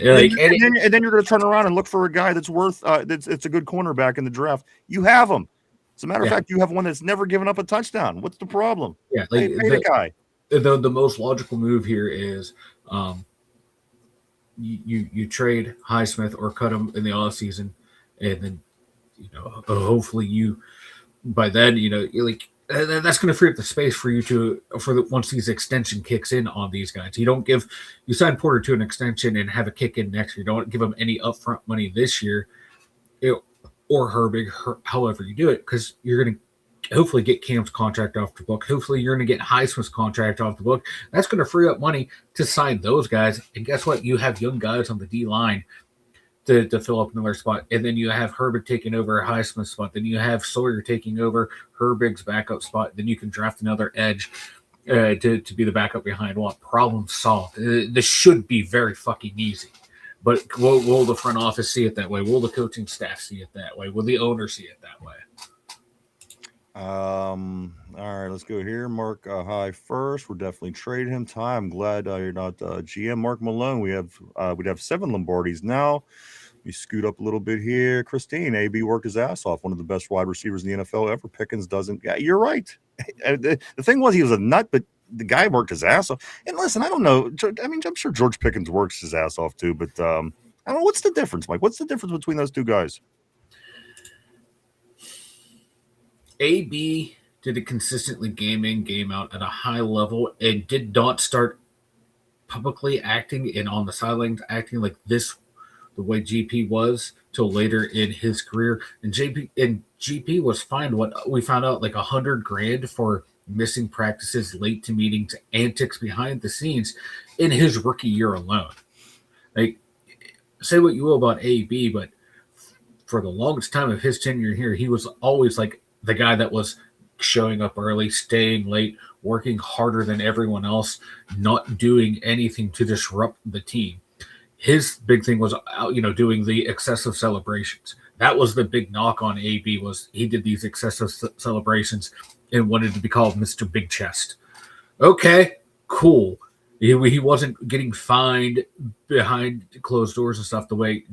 Like, and then you're going to turn around and look for a guy that's worth it's a good cornerback in the draft. You have him. As a matter of fact, you have one that's never given up a touchdown. What's the problem? Yeah, like pay the guy. The most logical move here is you trade Highsmith or cut him in the offseason, and then hopefully you by then you're like. That's going to free up the space for you once these extension kicks in on these guys. You sign Porter to an extension and have a kick in next year. Don't give him any upfront money this year, or Herbig, however you do it, because you're going to hopefully get Cam's contract off the book. Hopefully you're going to get Highsmith's contract off the book. That's going to free up money to sign those guys. And guess what? You have young guys on the D line to fill up another spot. And then you have Herbig taking over a Highsmith spot. Then you have Sawyer taking over Herbig's backup spot. Then you can draft another edge to be the backup behind Watt. Problem solved. This should be very fucking easy. But will the front office see it that way? Will the coaching staff see it that way? Will the owner see it that way? All right, let's go here. Mark High first. We're definitely trading him. Ty, I'm glad you're not GM. Mark Malone. We'd have 7 Lombardis now. We scoot up a little bit here. Christine, AB worked his ass off. One of the best wide receivers in the NFL ever. Pickens doesn't. Yeah, you're right. The thing was, he was a nut, but the guy worked his ass off. And listen, I don't know. I mean, I'm sure George Pickens works his ass off too, but I don't know. What's the difference, Mike? What's the difference between those two guys? AB did it consistently game in, game out at a high level and did not start publicly acting and on the sidelines acting like this the way GP was till later in his career. And GP was fined what we found out like $100,000 for missing practices, late to meetings, antics behind the scenes in his rookie year alone. Like, say what you will about AB, but for the longest time of his tenure here, he was always like the guy that was showing up early, staying late, working harder than everyone else, not doing anything to disrupt the team. His big thing was, doing the excessive celebrations. That was the big knock on AB, was he did these excessive celebrations and wanted to be called Mr. Big Chest. Okay, cool. He wasn't getting fined behind closed doors and stuff the way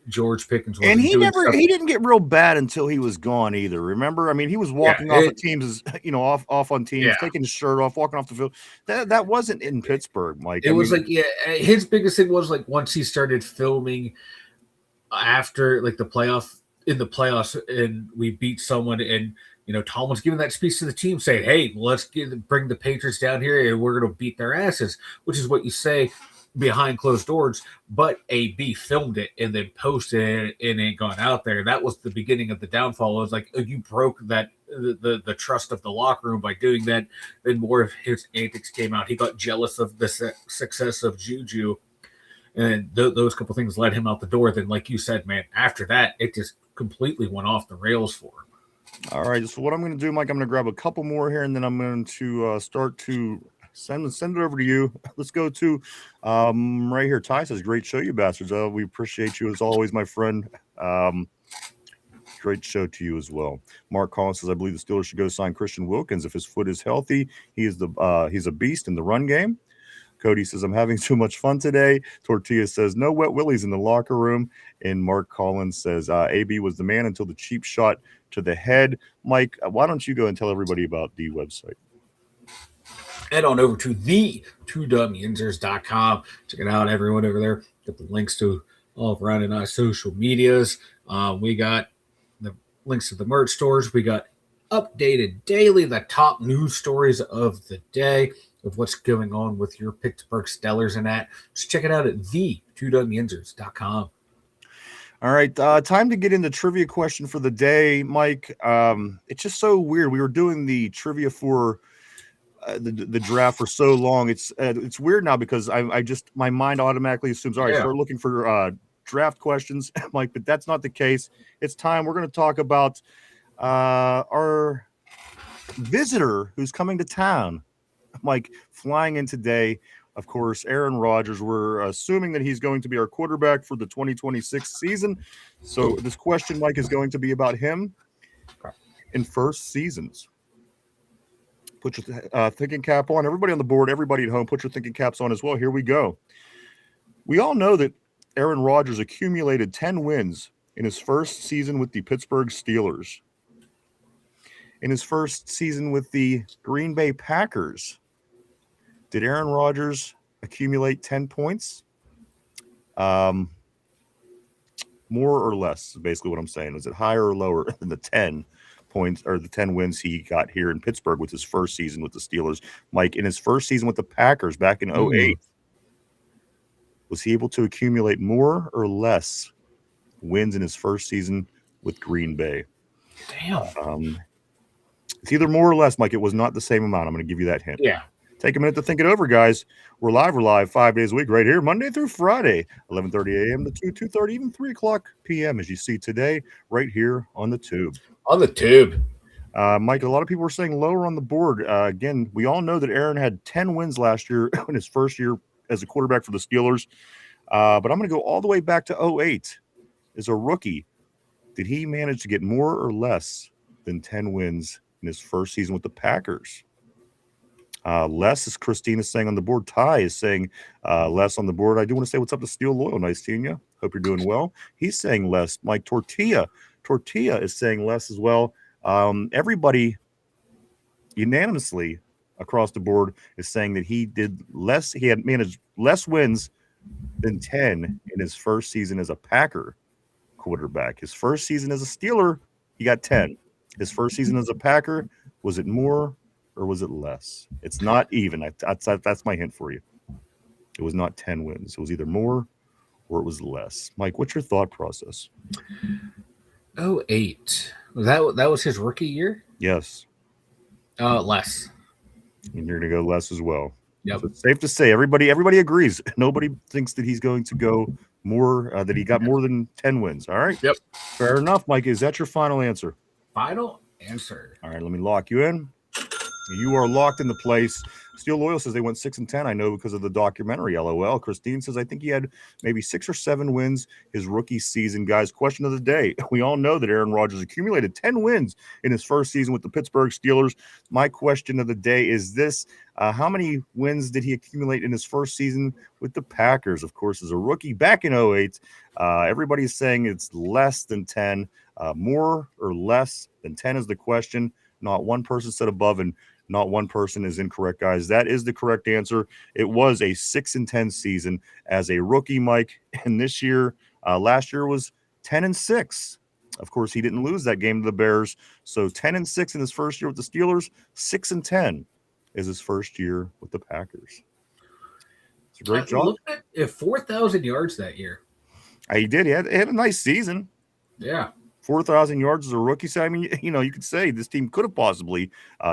George Pickens was. And he didn't get real bad until he was gone either. Remember? I mean, he was walking off of teams, off on teams, taking his shirt off, walking off the field. That wasn't in Pittsburgh, Mike. It was his biggest thing was like once he started filming after like the playoffs, and we beat someone, and Tom was giving that speech to the team saying, hey, let's bring the Patriots down here and we're going to beat their asses, which is what you say behind closed doors. But AB filmed it and then posted it and it gone out there. That was the beginning of the downfall. It was like, you broke that the trust of the locker room by doing that. Then more of his antics came out. He got jealous of the success of Juju. And those couple things led him out the door. Then, like you said, man, after that, it just completely went off the rails for him. All right. So what I'm going to do, Mike, I'm going to grab a couple more here, and then I'm going to start to send it over to you. Let's go to right here. Ty says, "Great show, you bastards. We appreciate you as always, my friend. Great show to you as well." Mark Collins says, "I believe the Steelers should go sign Christian Wilkins if his foot is healthy. He's a beast in the run game." Cody says, "I'm having too much fun today." Tortilla says, "No wet willies in the locker room." And Mark Collins says, "AB was the man until the cheap shot to the head." Mike, why don't you go and tell everybody about the website? Head on over to the 2dumbyinzers.com. Check it out, everyone over there. Get the links to all of Ryan and I's social medias. We got the links to the merch stores. We got updated daily, the top news stories of the day, of what's going on with your Pittsburgh Steelers and that. Just check it out at the2dumbyinzers.com. All right, time to get into trivia question for the day, Mike. It's just so weird. We were doing the trivia for the draft for so long. It's weird now because my mind automatically assumes, all right, start looking for draft questions, Mike, but that's not the case. It's time. We're going to talk about our visitor who's coming to town. Mike, flying in today, of course, Aaron Rodgers. We're assuming that he's going to be our quarterback for the 2026 season. So this question, Mike, is going to be about him in first seasons. Put your thinking cap on. Everybody on the board, everybody at home, put your thinking caps on as well. Here we go. We all know that Aaron Rodgers accumulated 10 wins in his first season with the Pittsburgh Steelers. In his first season with the Green Bay Packers, did Aaron Rodgers accumulate 10 points? More or less is basically what I'm saying. Was it higher or lower than the 10 points or the 10 wins he got here in Pittsburgh with his first season with the Steelers? Mike, in his first season with the Packers back in 2008, was he able to accumulate more or less wins in his first season with Green Bay? Damn. It's either more or less, Mike. It was not the same amount. I'm going to give you that hint. Yeah. Take a minute to think it over, guys. We're live 5 days a week right here, Monday through Friday, 11:30 a.m. to 2:30, even 3 o'clock p.m., as you see today, right here on the tube. On the tube. Mike, a lot of people were saying lower on the board. Again, we all know that Aaron had 10 wins last year in his first year as a quarterback for the Steelers. But I'm going to go all the way back to 2008. As a rookie, did he manage to get more or less than 10 wins in his first season with the Packers? Less, as Christina's saying on the board. Ty is saying less on the board. I do want to say what's up to Steel Loyal. Nice seeing you. Hope you're doing well. He's saying less. Mike Tortilla is saying less as well. Everybody unanimously across the board is saying that he did less. He had managed less wins than 10 in his first season as a Packer quarterback. His first season as a Steeler, he got 10. His first season as a Packer, was it more or was it less? It's not even. That's my hint for you. It was not 10 wins. It was either more or it was less. Mike, what's your thought process? 2008. That was his rookie year? Yes. Less. And you're going to go less as well. Yep. So it's safe to say everybody agrees. Nobody thinks that he's going to go more, that he got more than 10 wins. All right. Yep. Fair enough, Mike. Is that your final answer? Final answer. All right. Let me lock you in. You are locked into place. Steel Loyal says they went 6-10. I know because of the documentary. LOL. Christine says I think he had maybe 6 or 7 wins his rookie season. Guys, question of the day. We all know that Aaron Rodgers accumulated 10 wins in his first season with the Pittsburgh Steelers. My question of the day is this. How many wins did he accumulate in his first season with the Packers? Of course, as a rookie back in 08. Everybody's saying it's less than 10. More or less than 10 is the question. Not one person said above, and not one person is incorrect, guys. That is the correct answer. It was a 6-10 season as a rookie, Mike. And this year, last year was 10-6. Of course, he didn't lose that game to the Bears. So 10-6 in his first year with the Steelers. 6-10 is his first year with the Packers. It's a great job. Look at 4,000 yards that year. He did. He had a nice season. Yeah. 4,000 yards as a rookie. So, I mean, you could say this team could have possibly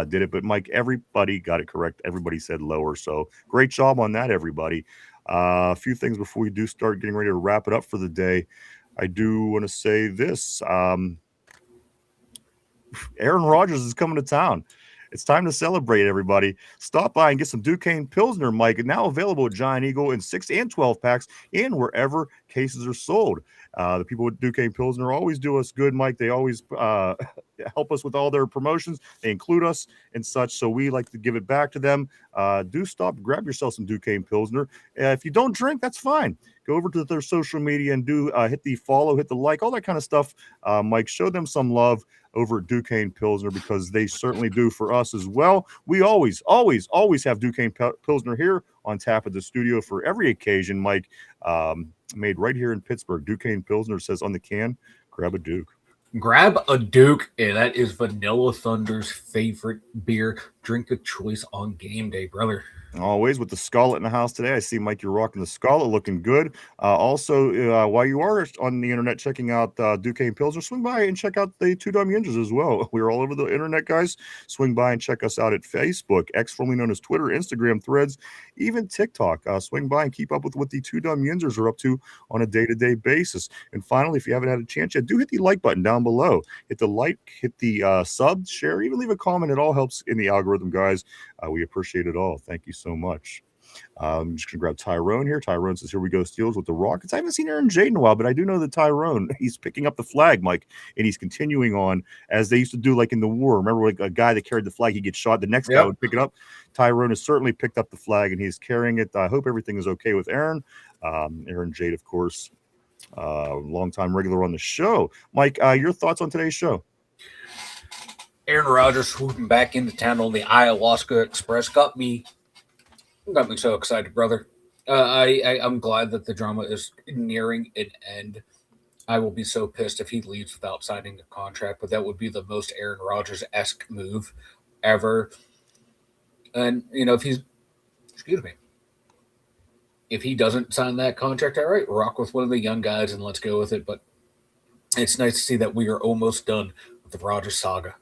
did it. But, Mike, everybody got it correct. Everybody said lower. So, great job on that, everybody. A few things before we do start getting ready to wrap it up for the day. I do want to say this. Aaron Rodgers is coming to town. It's time to celebrate, everybody. Stop by and get some Duquesne Pilsner, Mike. And now available at Giant Eagle in 6 and 12 packs and wherever cases are sold. The people with Duquesne Pilsner always do us good, Mike. They always help us with all their promotions. They include us and such, so we like to give it back to them. Do stop, grab yourself some Duquesne Pilsner. If you don't drink, that's fine. Go over to their social media and do hit the follow, hit the like, all that kind of stuff. Mike, show them some love over at Duquesne Pilsner because they certainly do for us as well. We always have Duquesne Pilsner here on tap at the studio for every occasion, Mike. Made right here in Pittsburgh. Duquesne Pilsner says on the can, grab a Duke. Grab a Duke, and that is Vanilla Thunder's favorite beer. Drink of choice on game day, brother. Always with the Scarlet in the house today. I see, Mike, you're rocking the Scarlet, looking good. Also, while you are on the internet checking out Duquesne Pilsner, swing by and check out the Two Dumb Yinzers as well. We're all over the internet, guys. Swing by and check us out at Facebook, X formerly known as Twitter, Instagram, Threads, even TikTok. Swing by and keep up with what the Two Dumb Yinzers are up to on a day-to-day basis. And finally, if you haven't had a chance yet, do hit the like button down below. Hit the like, hit the sub, share, even leave a comment. It all helps in the algorithm, guys. We appreciate it all. Thank you so much. I'm just going to grab Tyrone here. Tyrone says, here we go, Steelers with the Rockets. I haven't seen Aaron Jade in a while, but I do know that Tyrone, he's picking up the flag, Mike, and he's continuing on as they used to do like in the war. Remember, like a guy that carried the flag, he'd get shot. The next guy would pick it up. Tyrone has certainly picked up the flag, and he's carrying it. I hope everything is okay with Aaron. Aaron Jade, of course, longtime regular on the show. Mike, your thoughts on today's show? Aaron Rodgers swooping back into town on the Ayahuasca Express got me so excited, brother. I'm glad that the drama is nearing an end. I will be so pissed if he leaves without signing a contract, but that would be the most Aaron Rodgers-esque move ever. And, if he doesn't sign that contract, all right, rock with one of the young guys and let's go with it. But it's nice to see that we are almost done with the Rodgers saga.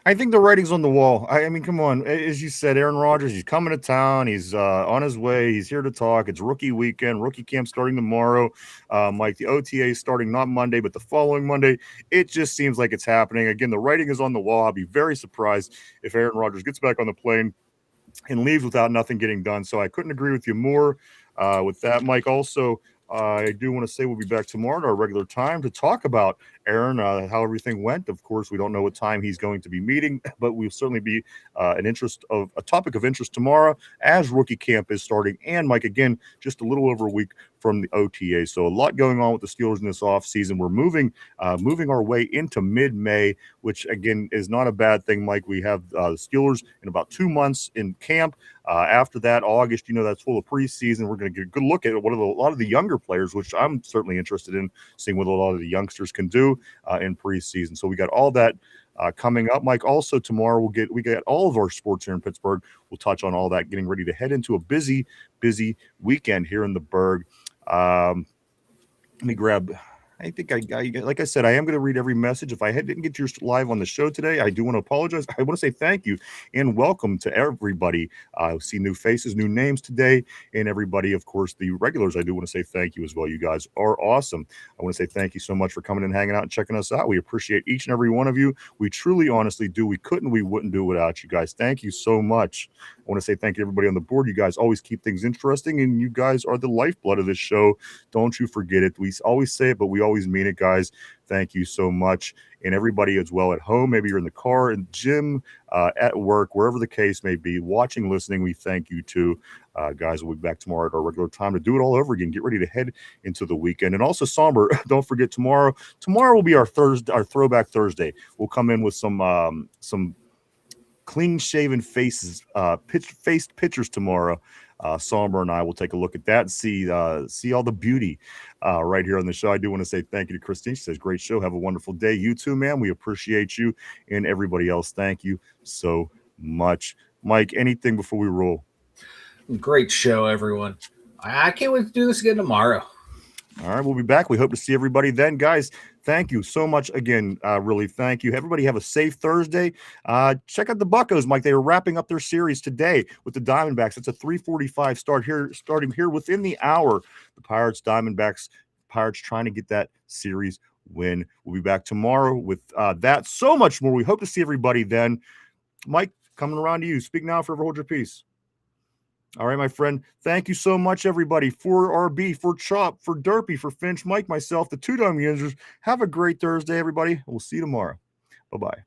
I think the writing's on the wall. I mean, come on. As you said, Aaron Rodgers, he's coming to town. He's on his way. He's here to talk. It's rookie weekend. Rookie camp starting tomorrow. Mike, the OTA is starting not Monday, but the following Monday. It just seems like it's happening. Again, the writing is on the wall. I'll be very surprised if Aaron Rodgers gets back on the plane and leaves without nothing getting done. So I couldn't agree with you more with that, Mike. Also, I do want to say we'll be back tomorrow at our regular time to talk about Aaron, how everything went. Of course, we don't know what time he's going to be meeting, but we'll certainly be a topic of interest tomorrow as rookie camp is starting. And Mike, again, just a little over a week from the OTA. So a lot going on with the Steelers in this offseason. We're moving our way into mid-May, which again is not a bad thing, Mike. We have the Steelers in about 2 months in camp. After that, August, that's full of preseason. We're going to get a good look at a lot of the younger players, which I'm certainly interested in seeing what a lot of the youngsters can do in preseason. So we got all that coming up, Mike. Also tomorrow we get all of our sports here in Pittsburgh. We'll touch on all that, getting ready to head into a busy weekend here in the Burgh. Let me grab. I think like I said, I am going to read every message. If I didn't get yours live on the show today, I do want to apologize. I want to say thank you and welcome to everybody. I see new faces, new names today, and everybody, of course, the regulars. I do want to say thank you as well. You guys are awesome. I want to say thank you so much for coming and hanging out and checking us out. We appreciate each and every one of you. We truly, honestly do. We couldn't, we wouldn't do it without you guys. Thank you so much. want to say thank you to everybody on the board. You guys always keep things interesting, and you guys are the lifeblood of this show. Don't you forget it. We always say it, but we always mean it, guys. Thank you so much. And everybody as well at home, maybe you're in the car, in the gym, at work, wherever the case may be, watching, listening, we thank you too. Guys, we'll be back tomorrow at our regular time to do it all over again. Get ready to head into the weekend. And also, Somber, don't forget tomorrow. Tomorrow will be our Throwback Thursday. We'll come in with some clean-shaven faces, faced pictures tomorrow. Somber and I will take a look at that and see all the beauty right here on the show. I do want to say thank you to Christine. She says, great show. Have a wonderful day. You too, man. We appreciate you, and everybody else. Thank you so much. Mike, anything before we roll? Great show, everyone. I can't wait to do this again tomorrow. All right, we'll be back. We hope to see everybody then. Guys, thank you so much again. Really, thank you. Everybody have a safe Thursday. Check out the Buccos, Mike. They are wrapping up their series today with the Diamondbacks. It's a 3:45 starting here within the hour. The Pirates, Diamondbacks, Pirates trying to get that series win. We'll be back tomorrow with that. So much more. We hope to see everybody then. Mike, coming around to you. Speak now, forever hold your peace. All right, my friend. Thank you so much, everybody. For RB, for Chop, for Derpy, for Finch, Mike, myself, the Two Dumb Yinzers. Have a great Thursday, everybody. We'll see you tomorrow. Bye-bye.